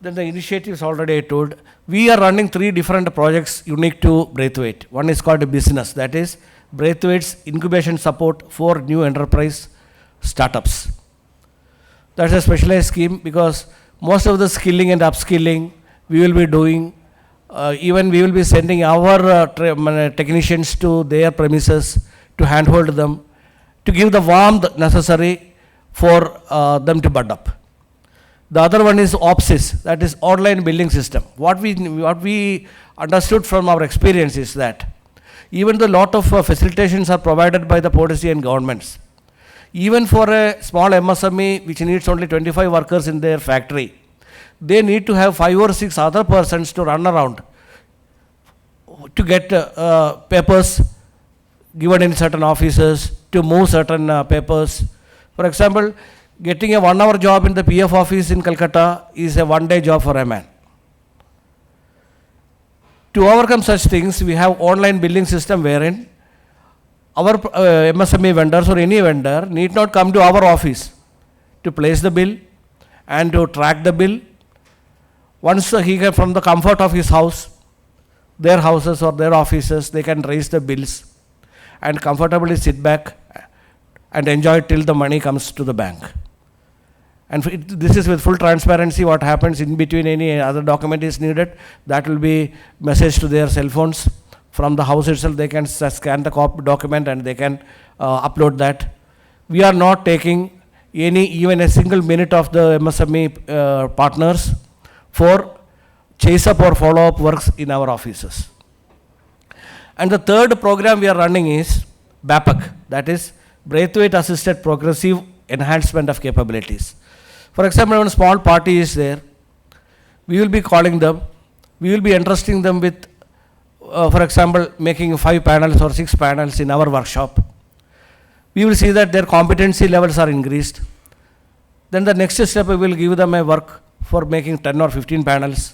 Then the initiatives already I told. We are running 3 different projects unique to Braithwaite. One is called business, that is Braithwaite's incubation support for new enterprise startups. That's a specialized scheme because most of the skilling and upskilling we will be doing. Even we will be sending our technicians to their premises to handhold them, to give the warmth necessary for them to bud up. The other one is OPSIS, that is online billing system. What we understood from our experience is that even the lot of facilitations are provided by the policy and governments. Even for a small MSME which needs only 25 workers in their factory, they need to have 5 or 6 other persons to run around to get papers given in certain offices, to move certain papers. For example, getting a 1-hour job in the PF office in Calcutta is a 1-day job for a man. To overcome such things, we have online billing system wherein our MSME vendors or any vendor need not come to our office to place the bill and to track the bill. Once he can, from the comfort of his house, their houses or their offices, they can raise the bills and comfortably sit back and enjoy till the money comes to the bank. And this is with full transparency. What happens in between, any other document is needed, that will be messaged to their cell phones. From the house itself, they can scan the document and they can upload that. We are not taking even a single minute of the MSME partners for chase up or follow up works in our offices. And the third program we are running is BAPAC, that is Braithwaite Assisted Progressive Enhancement of Capabilities. For example, when a small party is there, we will be calling them, we will be entrusting them with, for example, making 5 panels or 6 panels in our workshop. We will see that their competency levels are increased. Then the next step, we will give them a work for making 10 or 15 panels.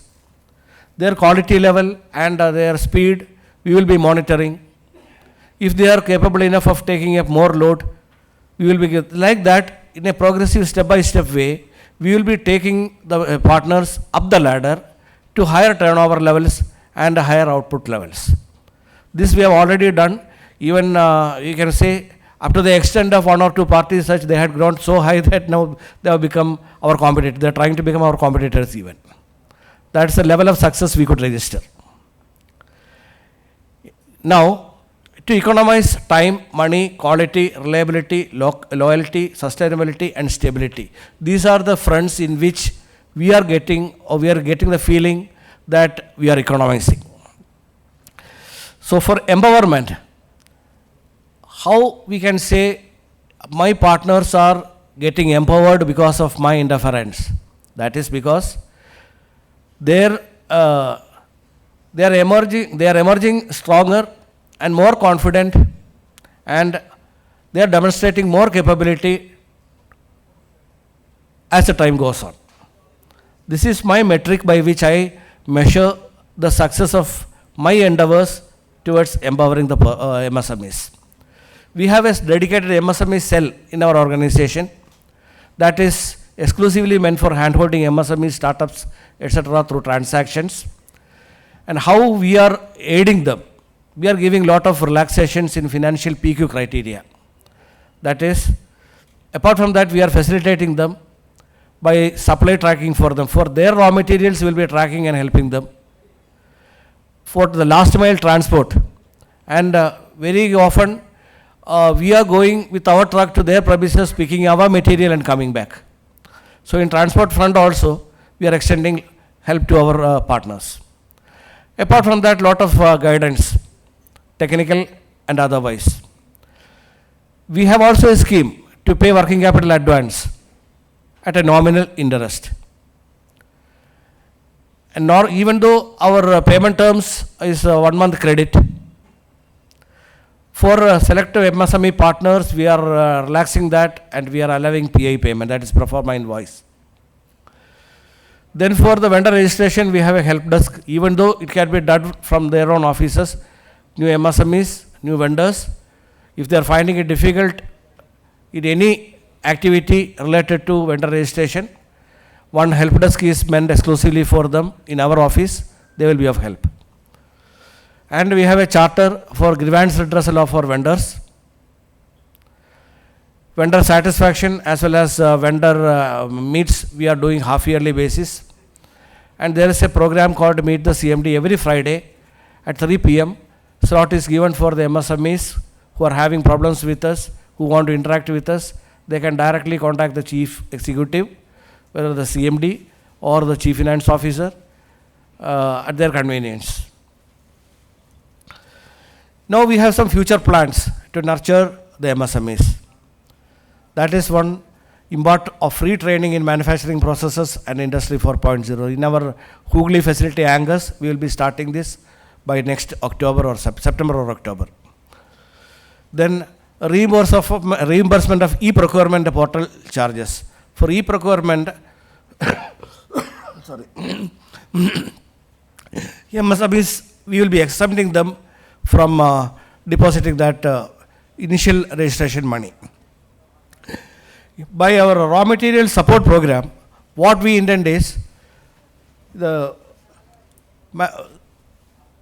Their quality level and their speed, we will be monitoring. If they are capable enough of taking up more load, we will be like that in a progressive step-by-step way. We will be taking the partners up the ladder to higher turnover levels and higher output levels. This we have already done. Even you can say up to the extent of 1 or 2 parties such, they had grown so high that now they have become our competitors. They are trying to become our competitors even. That's the level of success we could register. Now, to economize time, money, quality, reliability, loyalty, sustainability, and stability. These are the fronts in which we are getting the feeling that we are economizing. So for empowerment, how we can say my partners are getting empowered because of my interference? That is because they are emerging stronger and more confident, and they are demonstrating more capability as the time goes on. This is my metric by which I measure the success of my endeavors towards empowering the MSMEs. We have a dedicated MSME cell in our organization that is exclusively meant for handholding MSME startups, etc. through transactions. And how we are aiding them? We are giving lot of relaxations in financial PQ criteria. That is, apart from that, we are facilitating them by supply tracking for them. For their raw materials, we will be tracking and helping them. For the last mile transport, and very often we are going with our truck to their premises, picking our material and coming back. So in transport front also, we are extending help to our partners. Apart from that, lot of guidance, technical and otherwise. We have also a scheme to pay working capital advance at a nominal interest. And even though our payment terms is 1 month credit, For selective MSME partners, we are relaxing that and we are allowing PI payment, that is pro forma invoice. Then for the vendor registration, we have a help desk, even though it can be done from their own offices. New MSMEs, new vendors, if they are finding it difficult in any activity related to vendor registration, one help desk is meant exclusively for them in our office, they will be of help. And we have a charter for grievance redressal of our vendors. Vendor satisfaction as well as vendor meets we are doing half yearly basis. And there is a program called Meet the CMD every Friday at 3 p.m. Slot is given for the MSMEs who are having problems with us, who want to interact with us. They can directly contact the chief executive, whether the CMD or the chief finance officer at their convenience. Now we have some future plans to nurture the MSMEs. That is one impart of free training in manufacturing processes and Industry 4.0. In our Hooghly facility Angus, we will be starting this by next October or September or October. Then reimbursement of e-procurement portal charges. For e-procurement, sorry, MSMEs, we will be exempting them from depositing that initial registration money. By our raw material support program, what we intend is the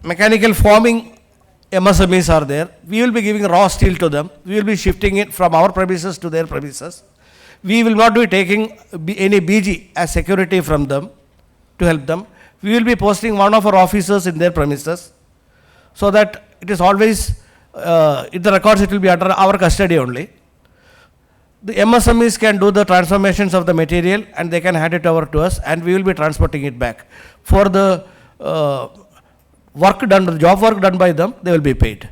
mechanical forming MSMEs are there. We will be giving raw steel to them. We will be shifting it from our premises to their premises. We will not be taking any BG as security from them to help them. We will be posting one of our officers in their premises so that it is always, in the records it will be under our custody only. The MSMEs can do the transformations of the material and they can hand it over to us and we will be transporting it back. For the work done, the job work done by them, they will be paid.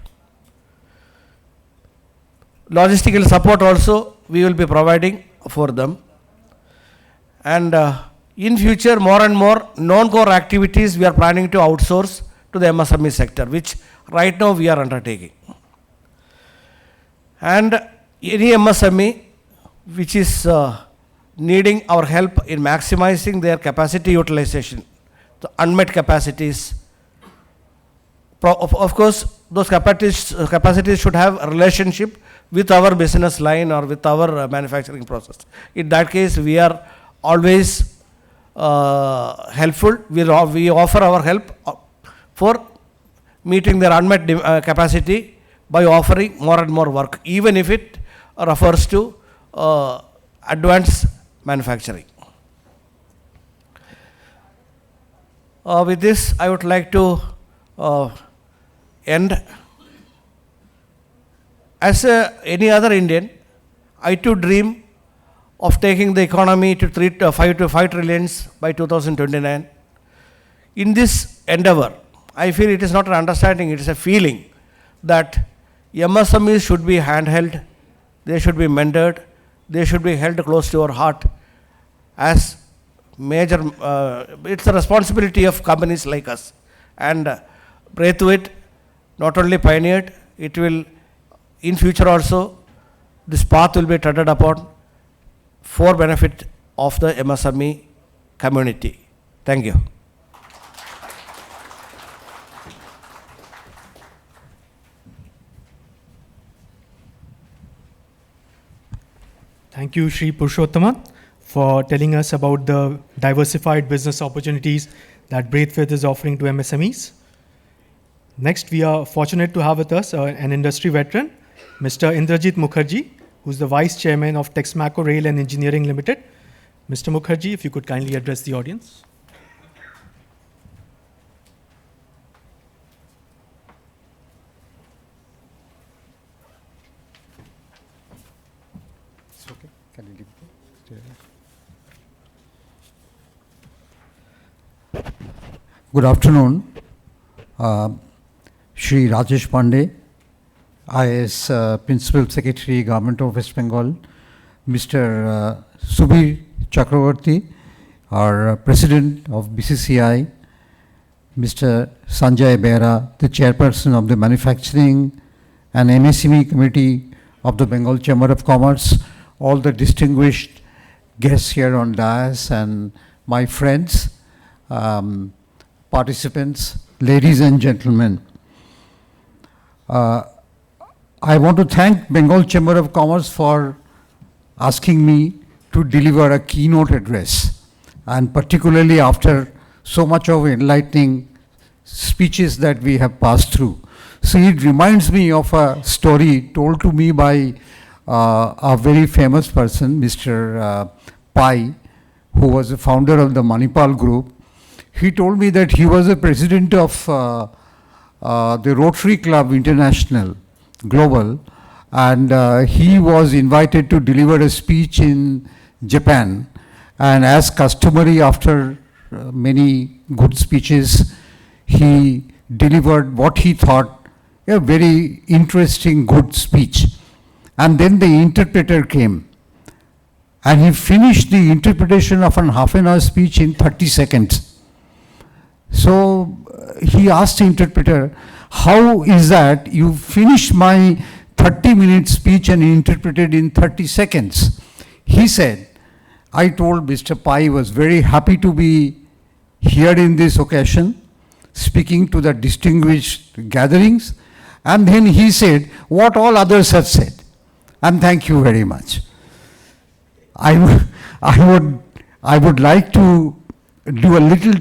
Logistical support also we will be providing for them. And in future, more and more non-core activities we are planning to outsource to the MSME sector, which right now we are undertaking. And any MSME which is needing our help in maximizing their capacity utilization, the unmet capacities. Of course, those capacities should have a relationship with our business line or with our manufacturing process. In that case, we are always helpful. We offer our help for meeting their unmet capacity by offering more and more work, even if it refers to advanced manufacturing. With this, I would like to end. As any other Indian, I too dream of taking the economy to 5 trillions by 2029. In this endeavor, I feel it is not an understanding, it is a feeling that MSMEs should be handheld, they should be mentored, they should be held close to our heart as major, it's a responsibility of companies like us. And Braithwaite not only pioneered, it will, in future also, this path will be treaded upon for benefit of the MSME community. Thank you. Thank you, Shri Purushottam, for telling us about the diversified business opportunities that Braithwaite is offering to MSMEs. Next, we are fortunate to have with us an industry veteran, Mr. Indrajit Mukherjee, who's the Vice Chairman of Texmaco Rail and Engineering Limited. Mr. Mukherjee, if you could kindly address the audience. Good afternoon. Shri Rajesh Pandey, IAS Principal Secretary, Government of West Bengal, Mr. Subir Chakravarti, our President of BCCI, Mr. Sanjay Behra, the Chairperson of the Manufacturing and MSME Committee of the Bengal Chamber of Commerce, all the distinguished guests here on dais, and my friends, participants, ladies and gentlemen. I want to thank Bengal Chamber of Commerce for asking me to deliver a keynote address, and particularly after so much of enlightening speeches that we have passed through. So it reminds me of a story told to me by a very famous person, Mr. Pai, who was the founder of the Manipal Group. He told me that he was the president of the Rotary Club International Global, and he was invited to deliver a speech in Japan. And as customary, after many good speeches, he delivered what he thought a very interesting, good speech. And then the interpreter came, and he finished the interpretation of an half an hour speech in 30 seconds. So he asked the interpreter, how is that you finished my 30-minute speech and interpreted in 30 seconds? He said, I told Mr. Pai was very happy to be here in this occasion, speaking to the distinguished gatherings, and then he said what all others have said, and thank you very much. I would like to do a little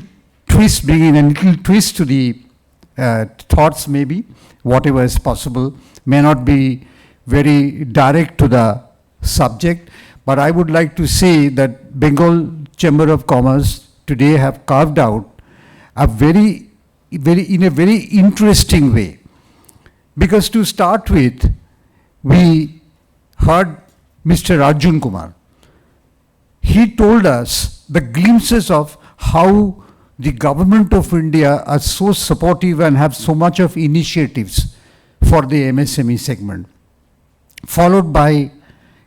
twist, bring in a little twist to the thoughts, maybe, whatever is possible, may not be very direct to the subject, but I would like to say that Bengal Chamber of Commerce today have carved out a in a very interesting way. Because to start with, we heard Mr. Arjun Kumar. He told us the glimpses of how the government of India are so supportive and have so much of initiatives for the MSME segment, followed by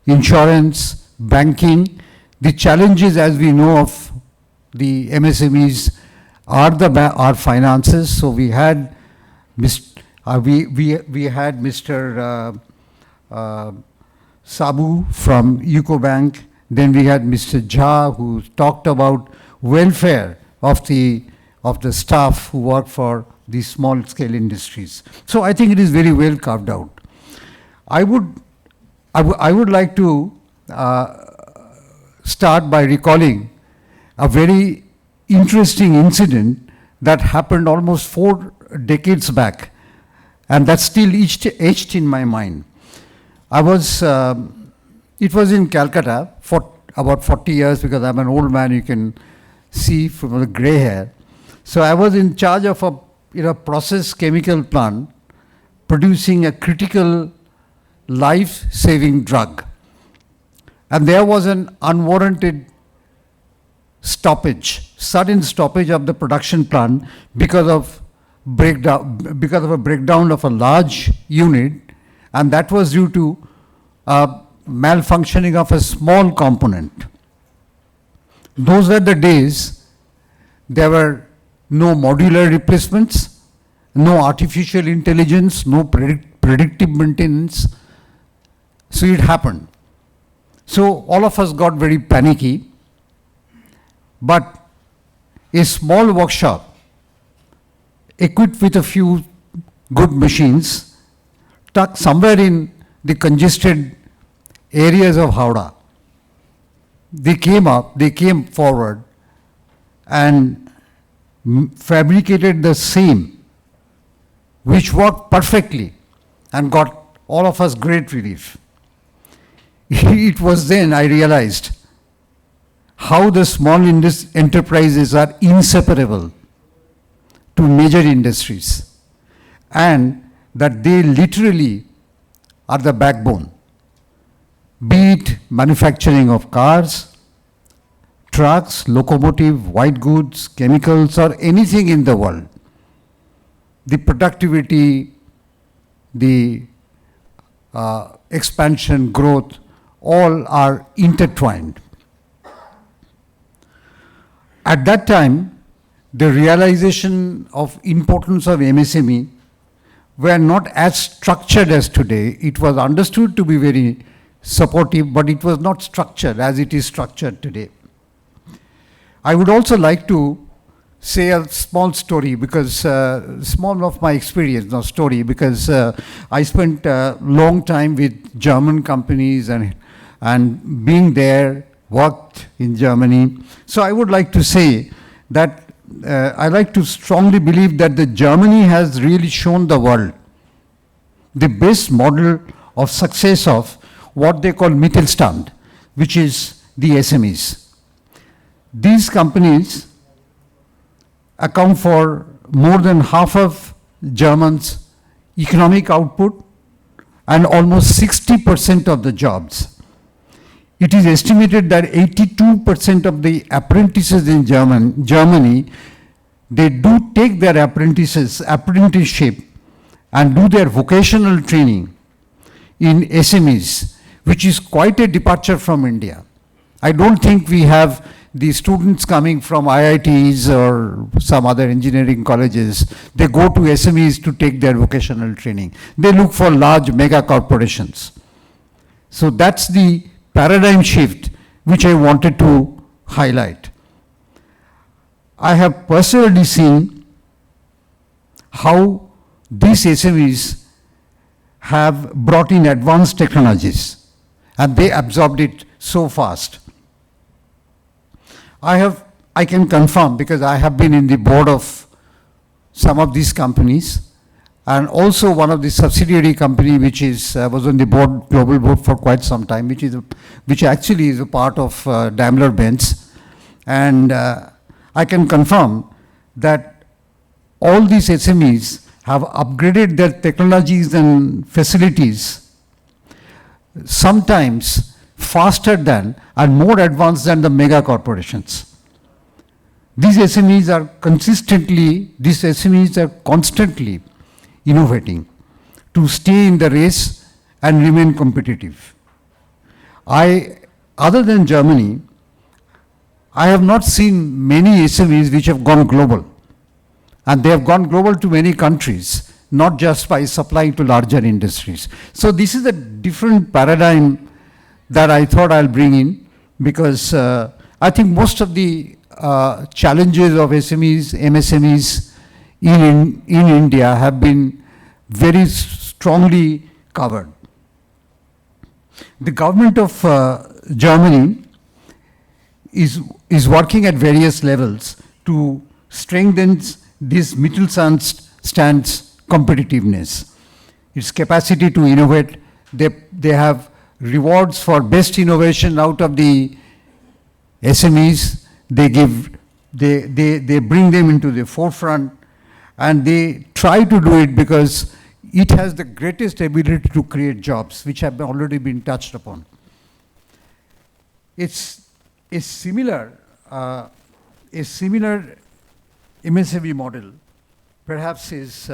insurance, banking. The challenges, as we know, of the MSMEs are finances. So we had Mr. Sabu from UCO Bank. Then we had Mr. Jha, who talked about welfare of the staff who work for these small scale industries. So I think it is very well carved out. I would like to start by recalling a very interesting incident that happened almost 4 decades back, and that's still etched in my mind. It was in Calcutta for about 40 years, because I'm an old man, you can see from the gray hair. So I was in charge of a process chemical plant producing a critical life-saving drug. And there was an unwarranted sudden stoppage of the production plant because of a breakdown of a large unit, and that was due to malfunctioning of a small component. Those were the days. There were no modular replacements, no artificial intelligence, no predictive maintenance. So it happened. So all of us got very panicky. But a small workshop equipped with a few good machines, tucked somewhere in the congested areas of Howrah, they came forward and fabricated the same, which worked perfectly and got all of us great relief. It was then I realized how the small enterprises are inseparable to major industries, and that they literally are the backbone, be it manufacturing of cars, trucks, locomotive, white goods, chemicals, or anything in the world. The productivity, the expansion, growth, all are intertwined. At that time, the realization of importance of MSME were not as structured as today. It was understood to be very supportive, but it was not structured as it is structured today. I would also like to say a small story, because small of my experience, no story, because I spent a long time with German companies and being there, worked in Germany. So I would like to say that I like to strongly believe that the Germany has really shown the world the best model of success of what they call Mittelstand, which is the SMEs. These companies account for more than half of Germans' economic output and almost 60% of the jobs. It is estimated that 82% of the apprentices in Germany, they do take their apprenticeship and do their vocational training in SMEs, which is quite a departure from India. I don't think we have the students coming from IITs or some other engineering colleges. They go to SMEs to take their vocational training. They look for large mega corporations. So that's the paradigm shift which I wanted to highlight. I have personally seen how these SMEs have brought in advanced technologies and they absorbed it so fast. I can confirm, because I have been in the board of some of these companies, and also one of the subsidiary company which was on the board, global board for quite some time, which actually is a part of Daimler-Benz. And I can confirm that all these SMEs have upgraded their technologies and facilities sometimes faster than and more advanced than the mega corporations. These SMEs are constantly innovating to stay in the race and remain competitive. Other than Germany, I have not seen many SMEs which have gone global. And they have gone global to many countries, not just by supplying to larger industries. So this is a different paradigm that I thought I'll bring in, because I think most of the challenges of SMEs, MSMEs in India have been very strongly covered. The government of Germany is working at various levels to strengthen this Mittelstand's competitiveness, its capacity to innovate. They have rewards for best innovation out of the SMEs. They bring them into the forefront, and they try to do it because it has the greatest ability to create jobs, which have already been touched upon. It's a similar MSME model perhaps is,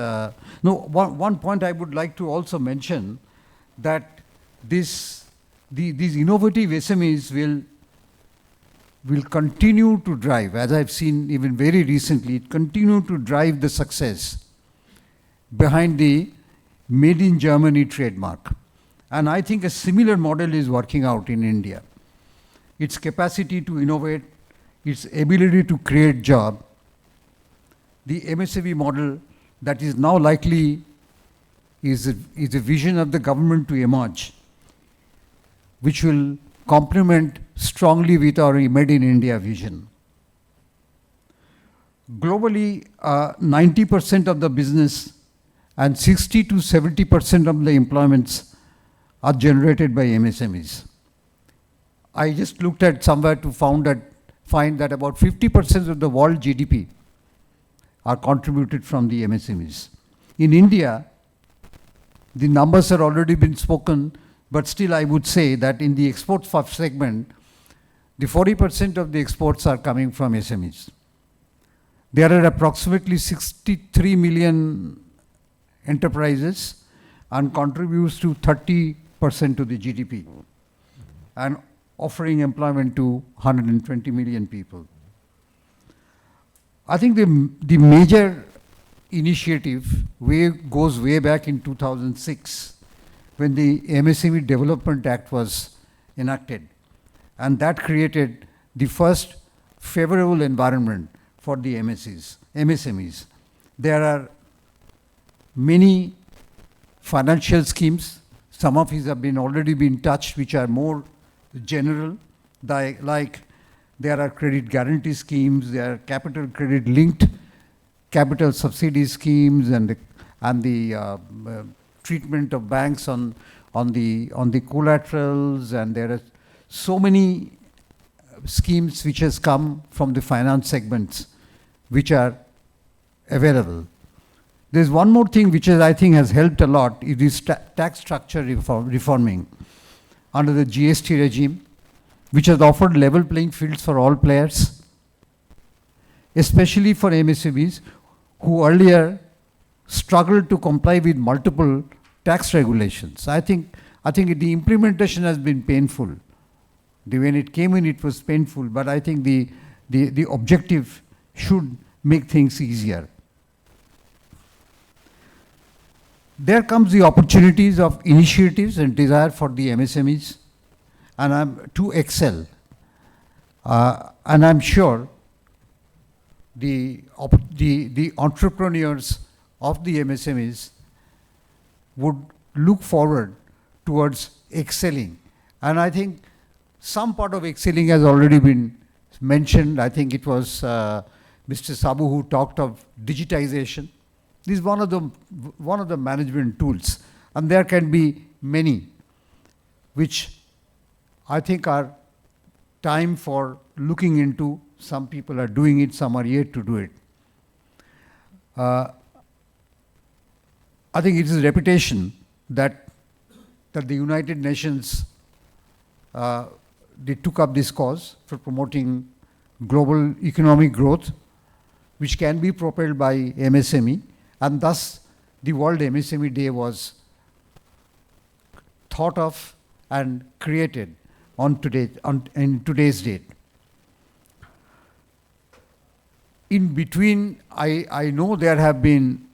one point I would like to also mention, that these innovative SMEs will continue to drive, as I've seen even very recently, continue to drive the success behind the Made in Germany trademark. And I think a similar model is working out in India. Its capacity to innovate, its ability to create jobs, the MSME model that is now likely is a vision of the government to emerge, which will complement strongly with our Made in India vision. Globally, 90% of the business and 60 to 70% of the employments are generated by MSMEs. I just looked at somewhere to find that about 50% of the world GDP are contributed from the MSMEs. In India, the numbers have already been spoken, but still I would say that in the export segment, the 40% of the exports are coming from SMEs. There are approximately 63 million enterprises and contributes to 30% to the GDP and offering employment to 120 million people. I think the major initiative goes way back in 2006 when the MSME Development Act was enacted. And that created the first favorable environment for the MSMEs. There are many financial schemes. Some of these have already been touched, which are more general, like there are credit guarantee schemes, there are capital credit linked capital subsidy schemes, and the treatment of banks on the collaterals, and there are so many schemes which has come from the finance segments which are available. There's one more thing which I think has helped a lot, it is tax structure reforming under the GST regime, which has offered level playing fields for all players, especially for MSMEs who earlier struggled to comply with multiple tax regulations. I think the implementation has been painful. When it came in, it was painful, but I think the objective should make things easier. There comes the opportunities of initiatives and desire for the MSMEs and to excel. And I'm sure the entrepreneurs of the MSMEs would look forward towards excelling. And I think some part of excelling has already been mentioned. I think it was Mr. Sabu who talked of digitization. This is one of the management tools, and there can be many, which I think are time for looking into. Some people are doing it, some are yet to do it. I think it is a reputation that the United Nations they took up this cause for promoting global economic growth, which can be propelled by MSME, and thus the World MSME Day was thought of and created in today's date. In between, I know there have been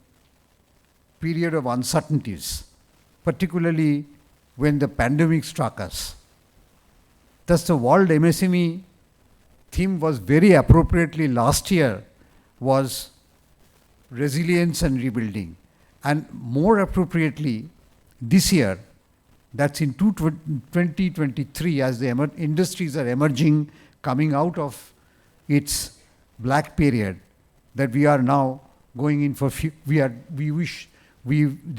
period of uncertainties, particularly when the pandemic struck us. Thus the World MSME theme was very appropriately last year was resilience and rebuilding. And more appropriately this year, that's in 2023, as the industries are emerging, coming out of its black period, that we are now going in for, the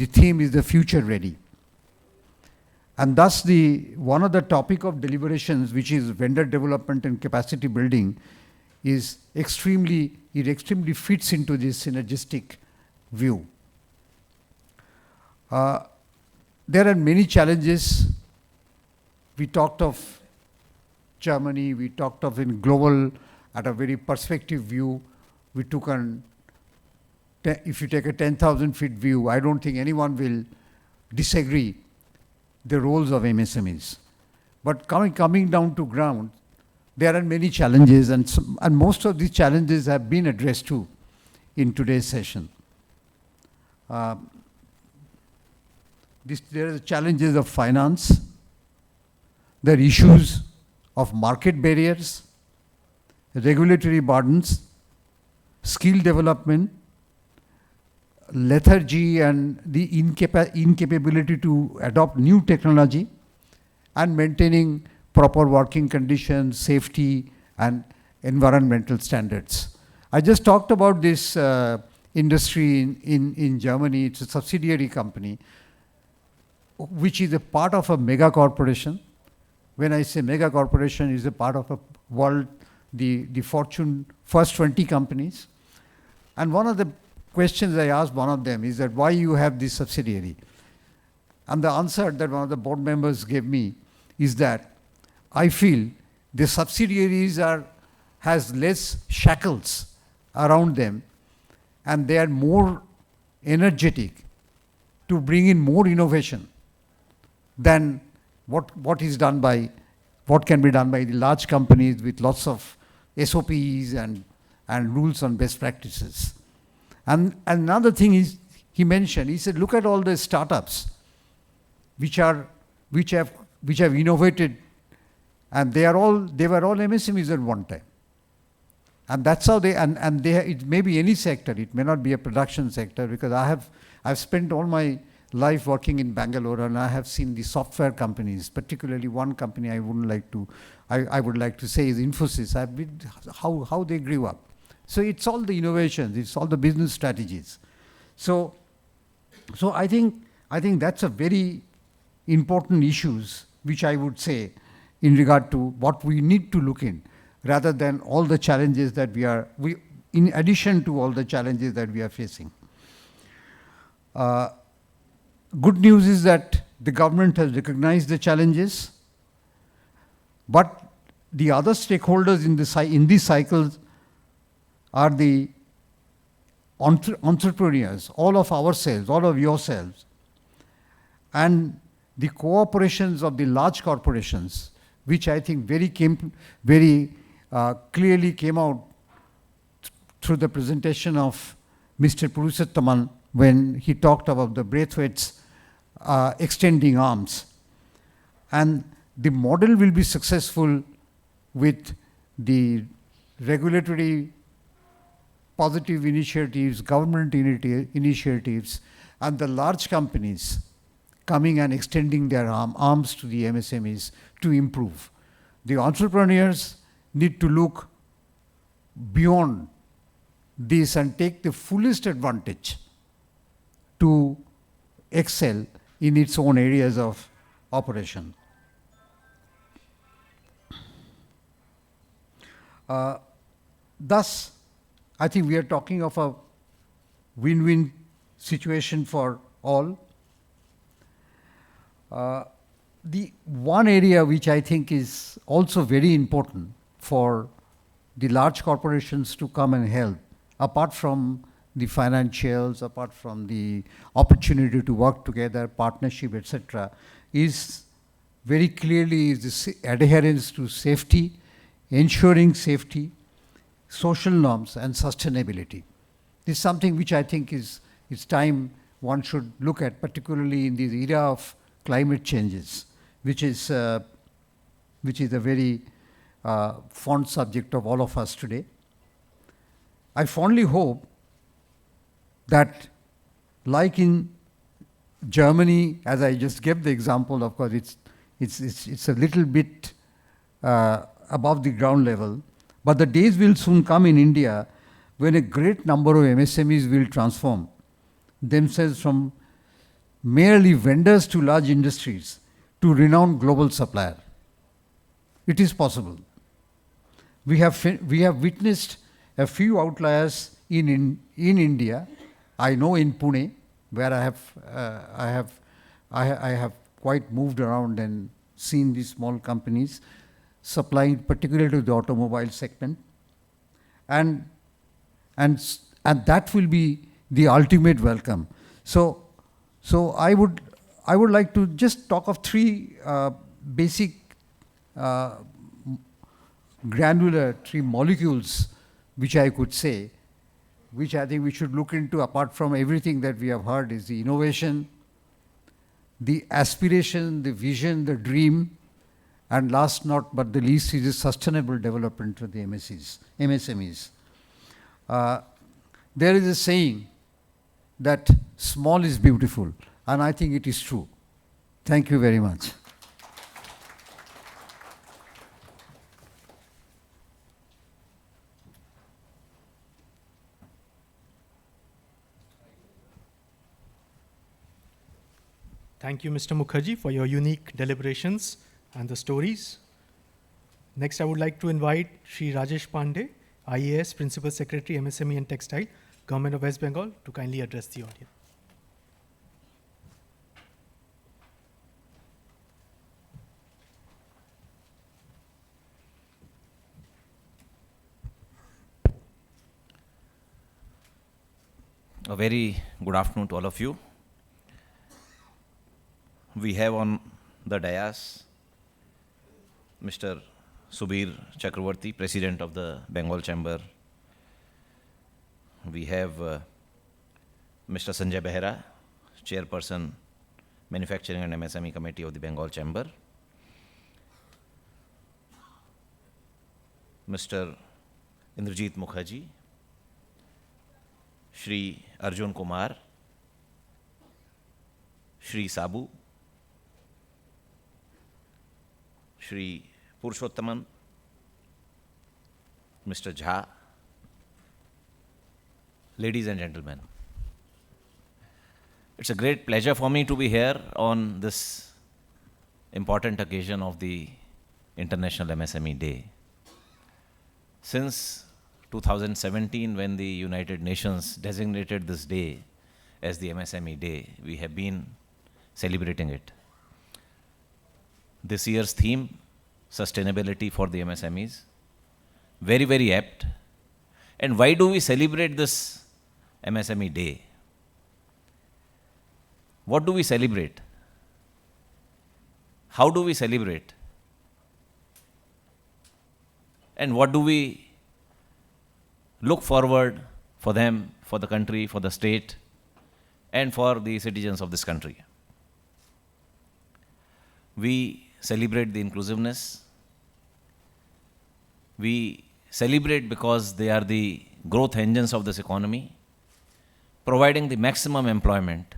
theme is the future ready. And thus one of the topic of deliberations, which is vendor development and capacity building, is extremely fits into this synergistic view. There are many challenges. We talked of Germany, we talked of in global, at a very perspective view, we took if you take a 10,000 feet view, I don't think anyone will disagree the roles of MSMEs. But coming down to ground, there are many challenges, and most of these challenges have been addressed too in today's session. There are the challenges of finance, there are issues of market barriers, regulatory burdens, skill development, lethargy and the incapability to adopt new technology, and maintaining proper working conditions, safety, and environmental standards. I just talked about this industry in Germany. It's a subsidiary company, which is a part of a mega corporation. When I say mega corporation, is a part of a world, the Fortune first 20 companies. And one of the questions I asked one of them is that why you have this subsidiary? And the answer that one of the board members gave me is that I feel the subsidiaries has less shackles around them, and they are more energetic to bring in more innovation than what can be done by the large companies with lots of SOPs and rules on best practices. And another thing is, he mentioned, he said, look at all the startups which have innovated, and they were all MSMEs at one time. And that's how it may be any sector, it may not be a production sector, because I've spent all my life working in Bangalore, and I have seen the software companies, particularly one company I would like to say is Infosys. I've been how they grew up. So it's all the innovations, it's all the business strategies. So I think that's a very important issues which I would say in regard to what we need to look in, rather than all the challenges that in addition to all the challenges that we are facing. Good news is that the government has recognized the challenges, but the other stakeholders in these cycles are the entrepreneurs, all of ourselves, all of yourselves, and the cooperations of the large corporations, which I think very clearly came out through the presentation of Mr. Purushottaman when he talked about the Braithwaite's extending arms. And the model will be successful with the regulatory positive initiatives, government initiatives, and the large companies coming and extending their arms to the MSMEs to improve. The entrepreneurs need to look beyond this and take the fullest advantage to excel in its own areas of operation. Thus, I think we are talking of a win-win situation for all. The one area which I think is also very important for the large corporations to come and help, apart from the financials, apart from the opportunity to work together, partnership, etc., is very clearly is the adherence to safety, ensuring safety, social norms, and sustainability. This is something which I think is time one should look at, particularly in this era of climate changes, which is a very fond subject of all of us today. I fondly hope that, like in Germany, as I just gave the example, of course, it's a little bit above the ground level, but the days will soon come in India when a great number of MSMEs will transform themselves from merely vendors to large industries to renowned global supplier. It is possible. We have witnessed a few outliers in India. I know in Pune, where I have quite moved around and seen these small companies supplying particularly to the automobile segment, and that will be the ultimate welcome. So I would like to just talk of three basic granular three molecules which I could say, which I think we should look into apart from everything that we have heard, is the innovation, the aspiration, the vision, the dream, and last not but the least is the sustainable development of the MSMEs. There is a saying that small is beautiful, and I think it is true. Thank you very much. Thank you, Mr. Mukherjee, for your unique deliberations and the stories. Next, I would like to invite Shri Rajesh Pandey, IAS, Principal Secretary, MSME and Textile, Government of West Bengal, to kindly address the audience. A very good afternoon to all of you. We have on the dais Mr. Subir Chakravarti, President of the Bengal Chamber. We have Mr. Sanjay Behera, Chairperson, Manufacturing and MSME Committee of the Bengal Chamber, Mr. Indrajit Mukherjee, Shri Arjun Kumar, Shri Sabu, Shri Purushottaman, Mr. Jha, ladies and gentlemen. It's a great pleasure for me to be here on this important occasion of the International MSME Day. Since 2017, when the United Nations designated this day as the MSME Day, we have been celebrating it. This year's theme, sustainability for the MSMEs, very, very apt. And why do we celebrate this MSME Day? What do we celebrate? How do we celebrate? And what do we look forward for them, for the country, for the state, and for the citizens of this country? We celebrate the inclusiveness. We celebrate because they are the growth engines of this economy, providing the maximum employment.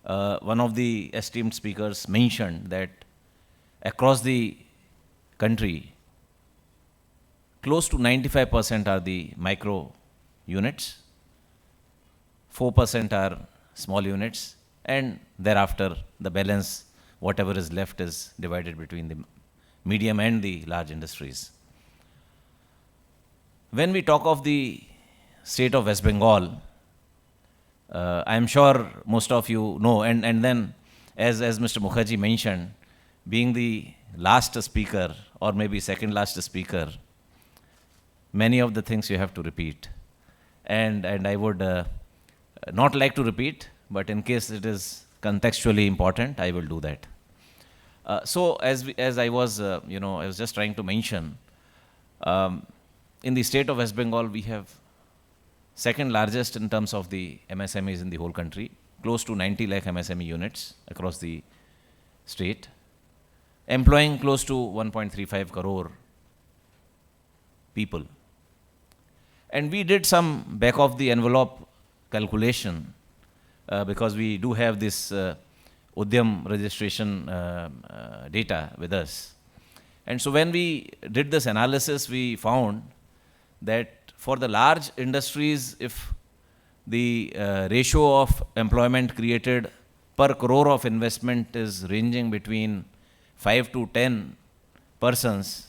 One of the esteemed speakers mentioned that across the country, close to 95% are the micro units, 4% are small units, and thereafter the balance, whatever is left, is divided between the medium and the large industries. When we talk of the state of West Bengal, I am sure most of you know, and then as Mr. Mukherjee mentioned, being the last speaker or maybe second last speaker, many of the things you have to repeat. And I would not like to repeat, but in case it is contextually important, I will do that. So as I was, I was just trying to mention, in the state of West Bengal, we have second largest in terms of the MSMEs in the whole country, close to 90 lakh MSME units across the state, employing close to 1.35 crore people. And we did some back of the envelope calculation because we do have this Udyam registration data with us. And so when we did this analysis, we found that for the large industries, if the ratio of employment created per crore of investment is ranging between 5 to 10 persons,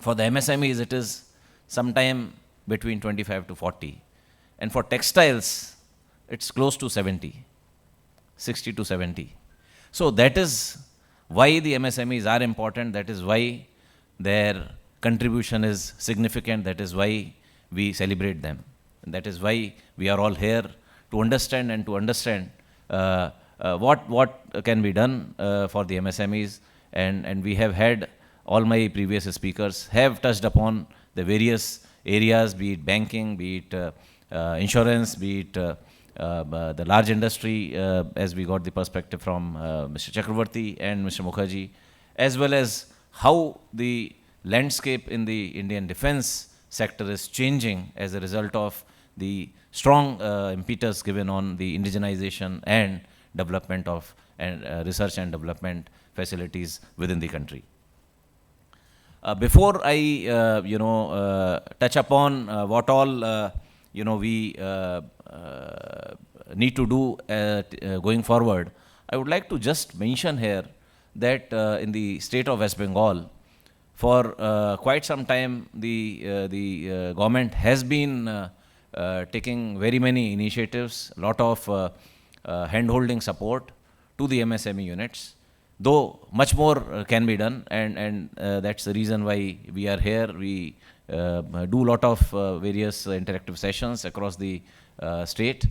for the MSMEs it is sometime between 25 to 40. And for textiles, it's close to 70, 60 to 70. So that is why the MSMEs are important. That is why their contribution is significant. That is why we celebrate them. And that is why we are all here to understand what can be done for the MSMEs. And we have had, all my previous speakers have touched upon the various areas, be it banking, be it insurance, be it the large industry, as we got the perspective from Mr. Chakravarti and Mr. Mukherjee, as well as how the landscape in the Indian defense sector is changing as a result of the strong impetus given on the indigenization and development of research and development facilities within the country. Before I, touch upon what all, we need to do going forward, I would like to just mention here that in the state of West Bengal, for quite some time, the government has been taking very many initiatives, a lot of hand-holding support to the MSME units, though much more can be done, and that's the reason why we are here. We do a lot of various interactive sessions across the state,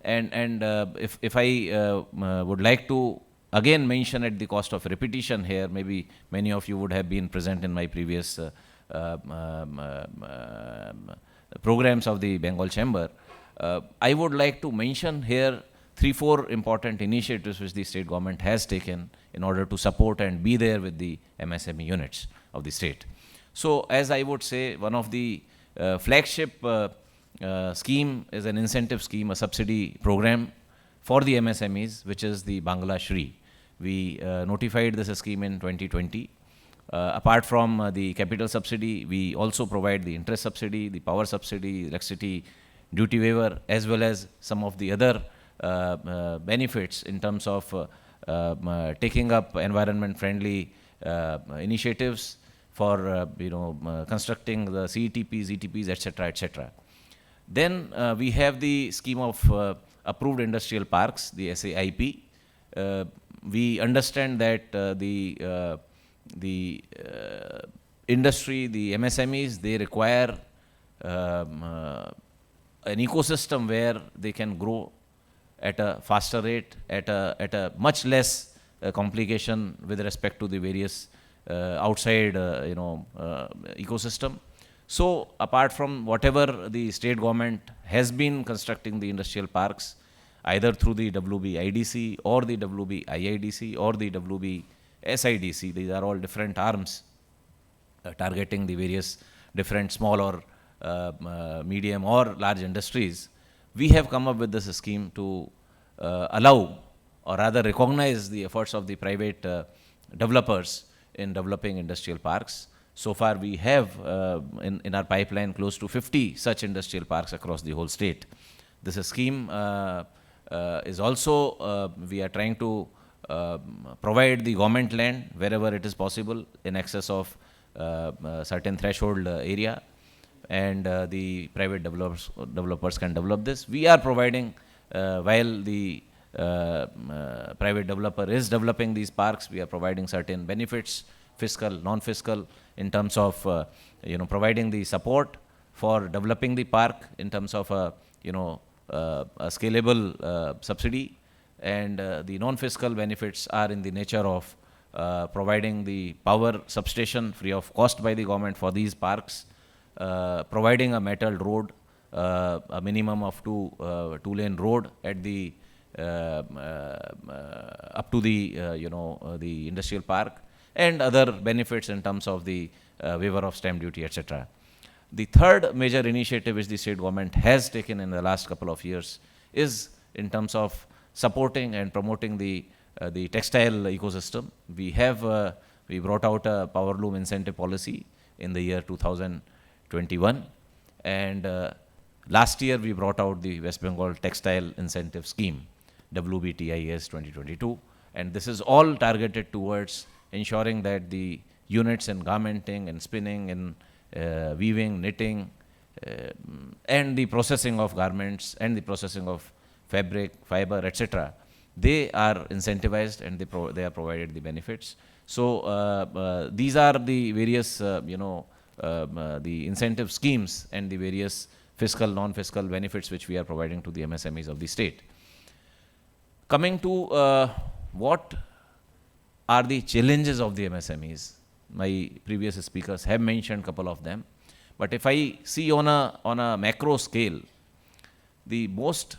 and if I would like to again mention at the cost of repetition here, maybe many of you would have been present in my previous programs of the Bengal Chamber, I would like to mention here 3-4 important initiatives which the state government has taken in order to support and be there with the MSME units of the state. So as I would say, one of the flagship scheme is an incentive scheme, a subsidy program for the MSMEs, which is the Bangla Shri. We notified this scheme in 2020. Apart from the capital subsidy, we also provide the interest subsidy, the power subsidy, electricity duty waiver, as well as some of the other benefits in terms of taking up environment-friendly initiatives for constructing the CETPs, ETPs, etc., etc. Then we have the scheme of approved industrial parks, the SAIP. We understand that the industry, the MSMEs, they require an ecosystem where they can grow at a faster rate, at a much less complication with respect to the various outside ecosystem. So apart from whatever the state government has been constructing the industrial parks, either through the WBIDC or the WBIIDC or the WBSIDC, these are all different arms targeting the various different small or medium or large industries. We have come up with this scheme to allow or rather recognize the efforts of the private developers in developing industrial parks. So far we have in our pipeline close to 50 such industrial parks across the whole state. This scheme is also, we are trying to provide the government land wherever it is possible in excess of certain threshold area, and the private developers can develop this. We are providing, while the private developer is developing these parks, we are providing certain benefits, fiscal, non-fiscal, in terms of providing the support for developing the park in terms of a scalable subsidy, and the non-fiscal benefits are in the nature of providing the power substation free of cost by the government for these parks, providing a metalled road, a minimum of two-lane road at the up to the the industrial park, and other benefits in terms of the waiver of stamp duty, etc. The third major initiative which the state government has taken in the last couple of years is in terms of supporting and promoting the textile ecosystem. We brought out a power loom incentive policy in the year 2021, and last year we brought out the West Bengal Textile Incentive Scheme, WBTIS 2022, and this is all targeted towards ensuring that the units in garmenting and spinning and weaving, knitting, and the processing of garments and the processing of fabric, fiber, etc., they are incentivized and they are provided the benefits. So these are the various the incentive schemes and the various fiscal, non-fiscal benefits which we are providing to the MSMEs of the state. Coming to what are the challenges of the MSMEs, my previous speakers have mentioned a couple of them, but if I see on a macro scale, the most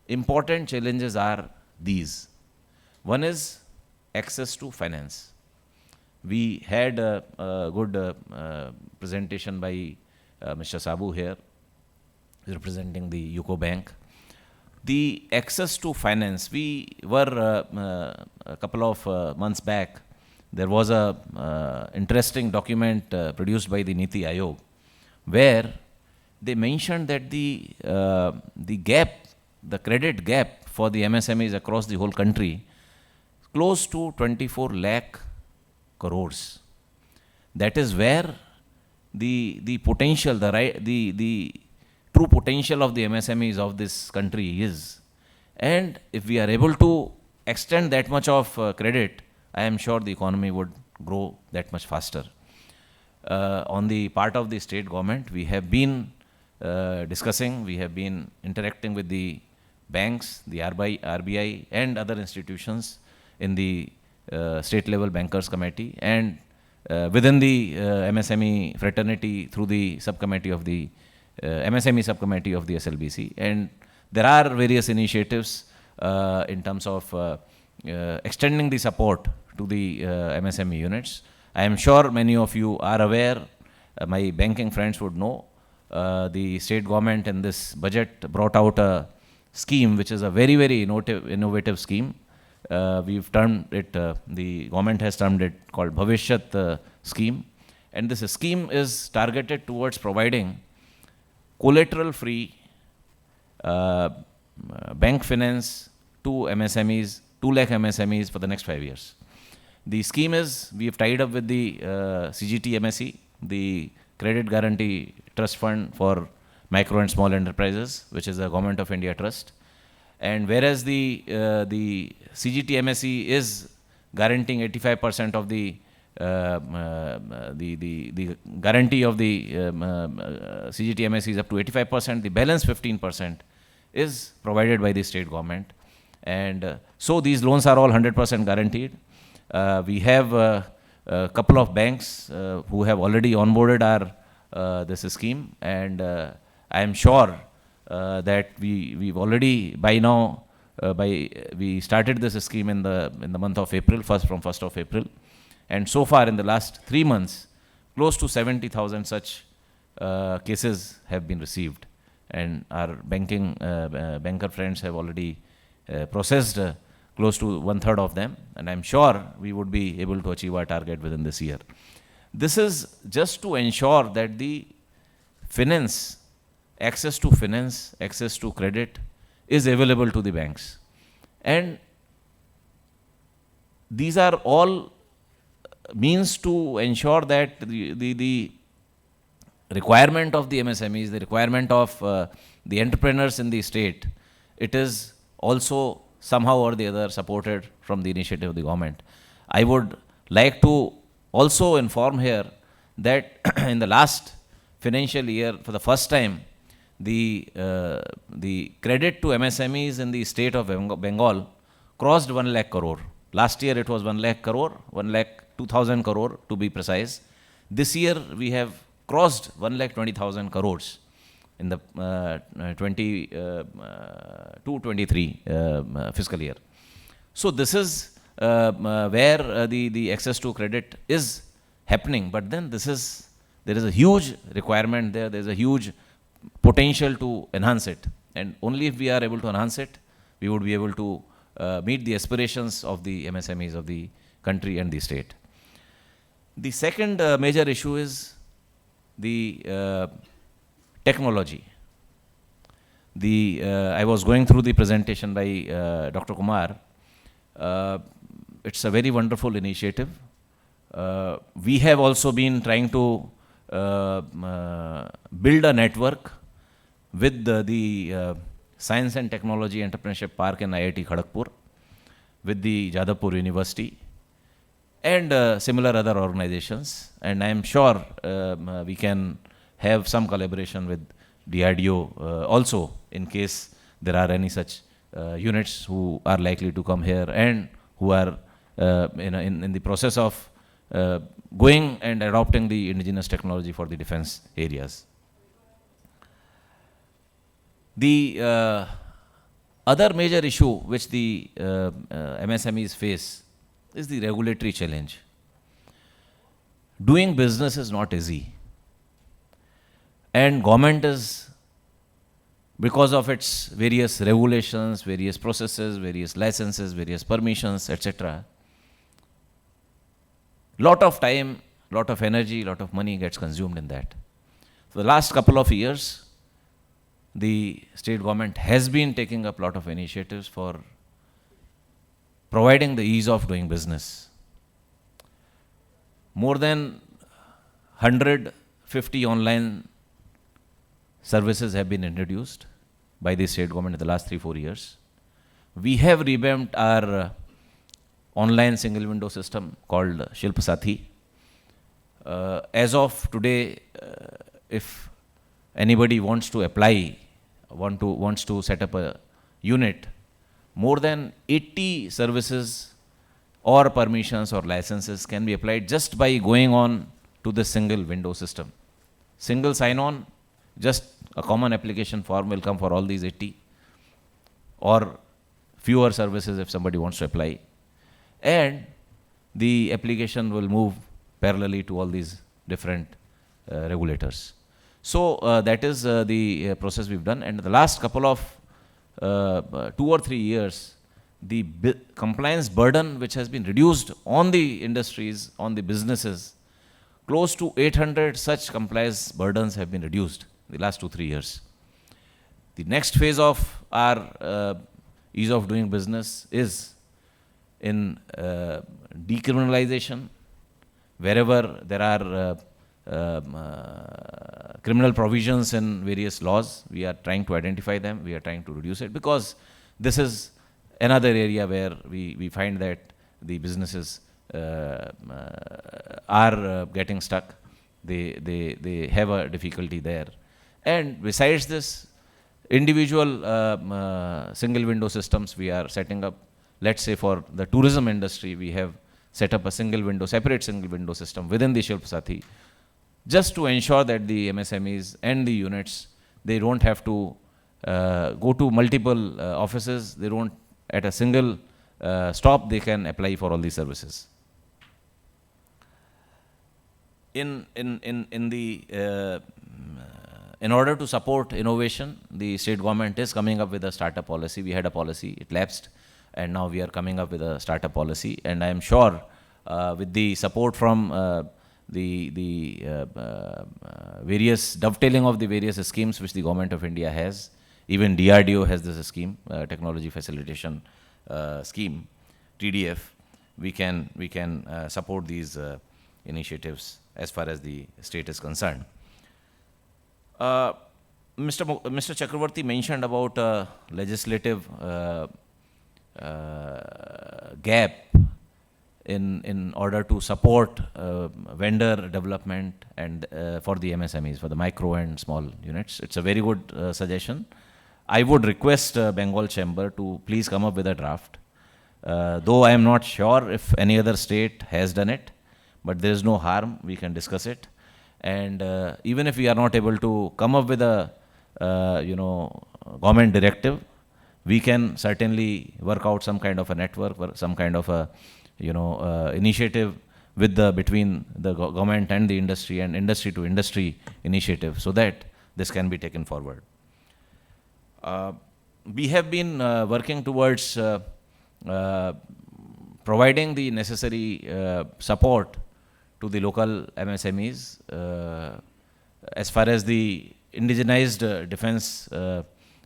important challenges are these. One is access to finance. We had a good presentation by Mr. Sabu here, representing the UCO Bank. The access to finance, we were a couple of months back, there was a interesting document produced by the Niti Aayog, where they mentioned that the gap, the credit gap for the MSMEs across the whole country, close to 24 lakh crores. That is where the potential, the true potential of the MSMEs of this country is. And if we are able to extend that much of credit, I am sure the economy would grow that much faster. On the part of the state government, we have been discussing, we have been interacting with the banks, the RBI and other institutions in the state level bankers committee, and within the MSME fraternity through the subcommittee of the MSME subcommittee of the SLBC, and there are various initiatives in terms of extending the support to the MSME units. I am sure many of you are aware, my banking friends would know, the state government in this budget brought out a scheme which is a very, very innovative scheme. We've termed it, the government has termed it called Bhavishyat scheme. And this scheme is targeted towards providing collateral-free bank finance to MSMEs, 2 lakh MSMEs for the next 5 years. The scheme is, we have tied up with the CGT MSE, the Credit Guarantee Trust Fund for Micro and Small Enterprises, which is a Government of India trust. And whereas the CGT MSE is guaranteeing 85% of the guarantee of the CGT MSE is up to 85%, the balance 15% is provided by the state government. And so these loans are all 100% guaranteed. We have a couple of banks who have already onboarded our this scheme, and I am sure that we've already by now we started this scheme in the month of April, from 1st of April, and so far in the last 3 months, close to 70,000 such cases have been received, and our banker friends have already processed close to 1/3 of them, and I'm sure we would be able to achieve our target within this year. This is just to ensure that the access to credit is available to the banks. And these are all means to ensure that the requirement of the MSMEs, the requirement of the entrepreneurs in the state, it is also somehow or the other supported from the initiative of the government. I would like to also inform here that in the last financial year, for the first time, the credit to MSMEs in the state of Bengal crossed 1 lakh crore. Last year it was 1 lakh crore, 1,02,000 crore to be precise. This year we have crossed 1,20,000 crores in the 22-23 fiscal year. So this is where the access to credit is happening, but then there is a huge requirement there is a huge potential to enhance it, and only if we are able to enhance it, we would be able to meet the aspirations of the MSMEs of the country and the state. The second major issue is the technology. I was going through the presentation by Dr. Kumar. It's a very wonderful initiative. We have also been trying to build a network with the Science and Technology Entrepreneurship Park in IIT Kharagpur, with the Jadavpur University, and similar other organizations. And I am sure we can have some collaboration with DRDO also, in case there are any such units who are likely to come here and who are in the process of going and adopting the indigenous technology for the defense areas. The other major issue which the MSMEs face is the regulatory challenge. Doing business is not easy, and government is, because of its various regulations, various processes, various licenses, various permissions, etc., lot of time, lot of energy, lot of money gets consumed in that. For the last couple of years, the state government has been taking up a lot of initiatives for providing the ease of doing business. More than 150 online services have been introduced by the state government in the last 3-4 years. We have revamped our online single window system called Shilp Sathi. As of today, if anybody wants to apply, wants to set up a unit, more than 80 services or permissions or licenses can be applied just by going on to the single window system. Single sign-on just a common application form will come for all these 80, or fewer services if somebody wants to apply. And the application will move parallelly to all these different regulators. So that is the process we've done. And the last couple of 2 or 3 years, the compliance burden which has been reduced on the industries, on the businesses, close to 800 such compliance burdens have been reduced in the last 2-3 years. The next phase of our ease of doing business is in decriminalization. Wherever there are criminal provisions in various laws, we are trying to identify them, we are trying to reduce it, because this is another area where we find that the businesses are getting stuck. They have a difficulty there. And besides this, individual single window systems we are setting up. Let's say for the tourism industry, we have set up a single window, separate single window system within the Shilp Sathi, just to ensure that the MSMEs and the units, they don't have to go to multiple offices. They don't, at a single stop, they can apply for all these services. In order to support innovation, the state government is coming up with a startup policy. We had a policy, it lapsed, and now we are coming up with a startup policy. And I am sure with the support from the various dovetailing of the various schemes which the Government of India has, even DRDO has this scheme, Technology Facilitation Scheme, TDF, we can support these initiatives as far as the state is concerned. Mr. Chakravarti mentioned about legislative gap in order to support vendor development and for the MSMEs, for the micro and small units. It's a very good suggestion. I would request Bengal Chamber to please come up with a draft. Though I am not sure if any other state has done it, but there is no harm, we can discuss it. And even if we are not able to come up with a government directive, we can certainly work out some kind of a network, or some kind of a initiative with between the government and the industry, and industry to industry initiative, so that this can be taken forward. We have been working towards providing the necessary support to the local MSMEs as far as the indigenized defense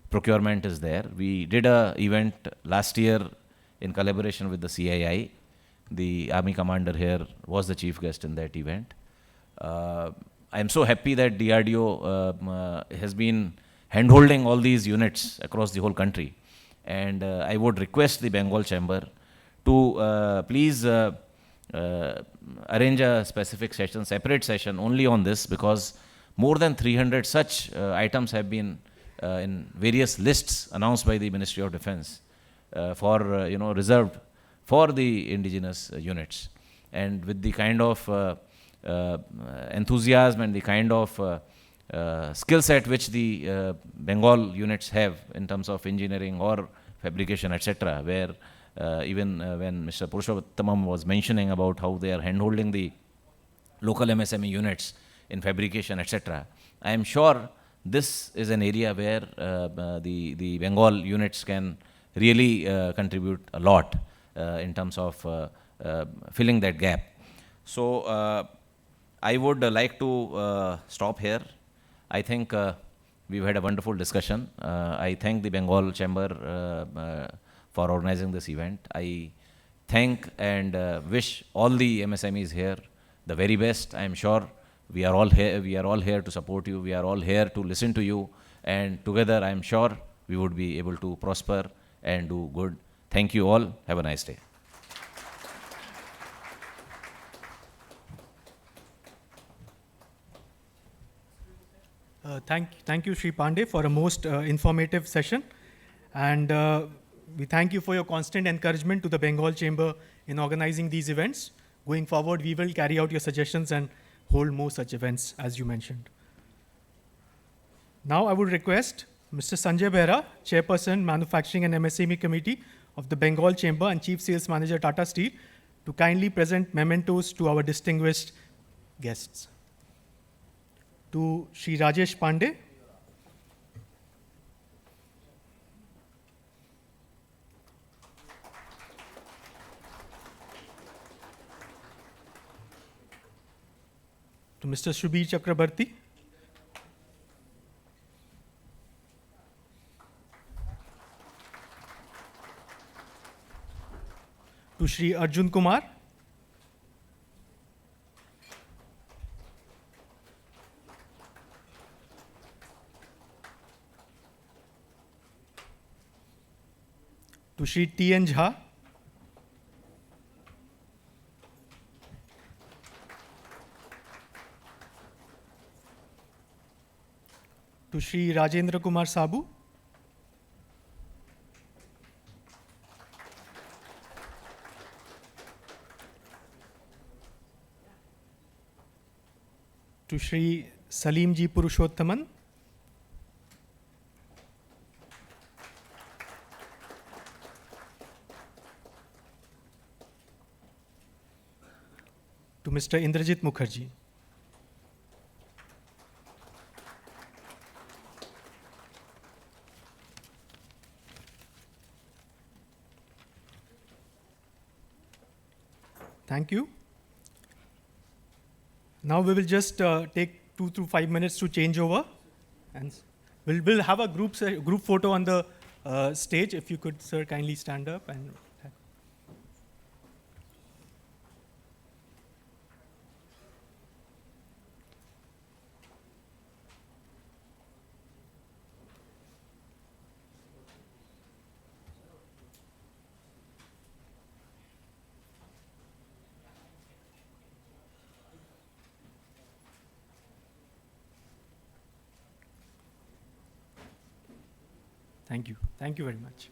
procurement is there. We did an event last year in collaboration with the CII. The Army Commander here was the chief guest in that event. I am so happy that DRDO has been handholding all these units across the whole country. And I would request the Bengal Chamber to please arrange a specific session, separate session only on this, because more than 300 such items have been in various lists announced by the Ministry of Defense for reserved for the indigenous units. And with the kind of enthusiasm and the kind of skill set which the Bengal units have in terms of engineering or fabrication, etc., where even when Mr. Purushottamam was mentioning about how they are handholding the local MSME units in fabrication, etc., I am sure this is an area where the Bengal units can really contribute a lot in terms of filling that gap. So I would like to stop here. I think we've had a wonderful discussion. I thank the Bengal Chamber for organizing this event. I thank and wish all the MSMEs here the very best. I am sure we are all here. We are all here to support you. We are all here to listen to you. And together, I am sure we would be able to prosper and do good. Thank you all. Have a nice day. Thank you, Sri Pandey, for a most informative session. And we thank you for your constant encouragement to the Bengal Chamber in organizing these events. Going forward, we will carry out your suggestions and hold more such events, as you mentioned. Now I would request Mr. Sanjay Behra, Chairperson, Manufacturing and MSME Committee of the Bengal Chamber and Chief Sales Manager, Tata Steel, to kindly present mementos to our distinguished guests. To Shri Rajesh Pandey, to Mr. Shubir Chakrabarti, to Shri Arjun Kumar, to Shri T.N. Jha, to Shri Rajendra Kumar Sabu, to Shri Salim Ji Purushottaman, to Mr. Indrajit Mukherjee. Thank you. Now we will just take 2 to 5 minutes to change over, and we'll have a group photo on the stage. If you could, sir, kindly stand up and. Thank you. Thank you very much.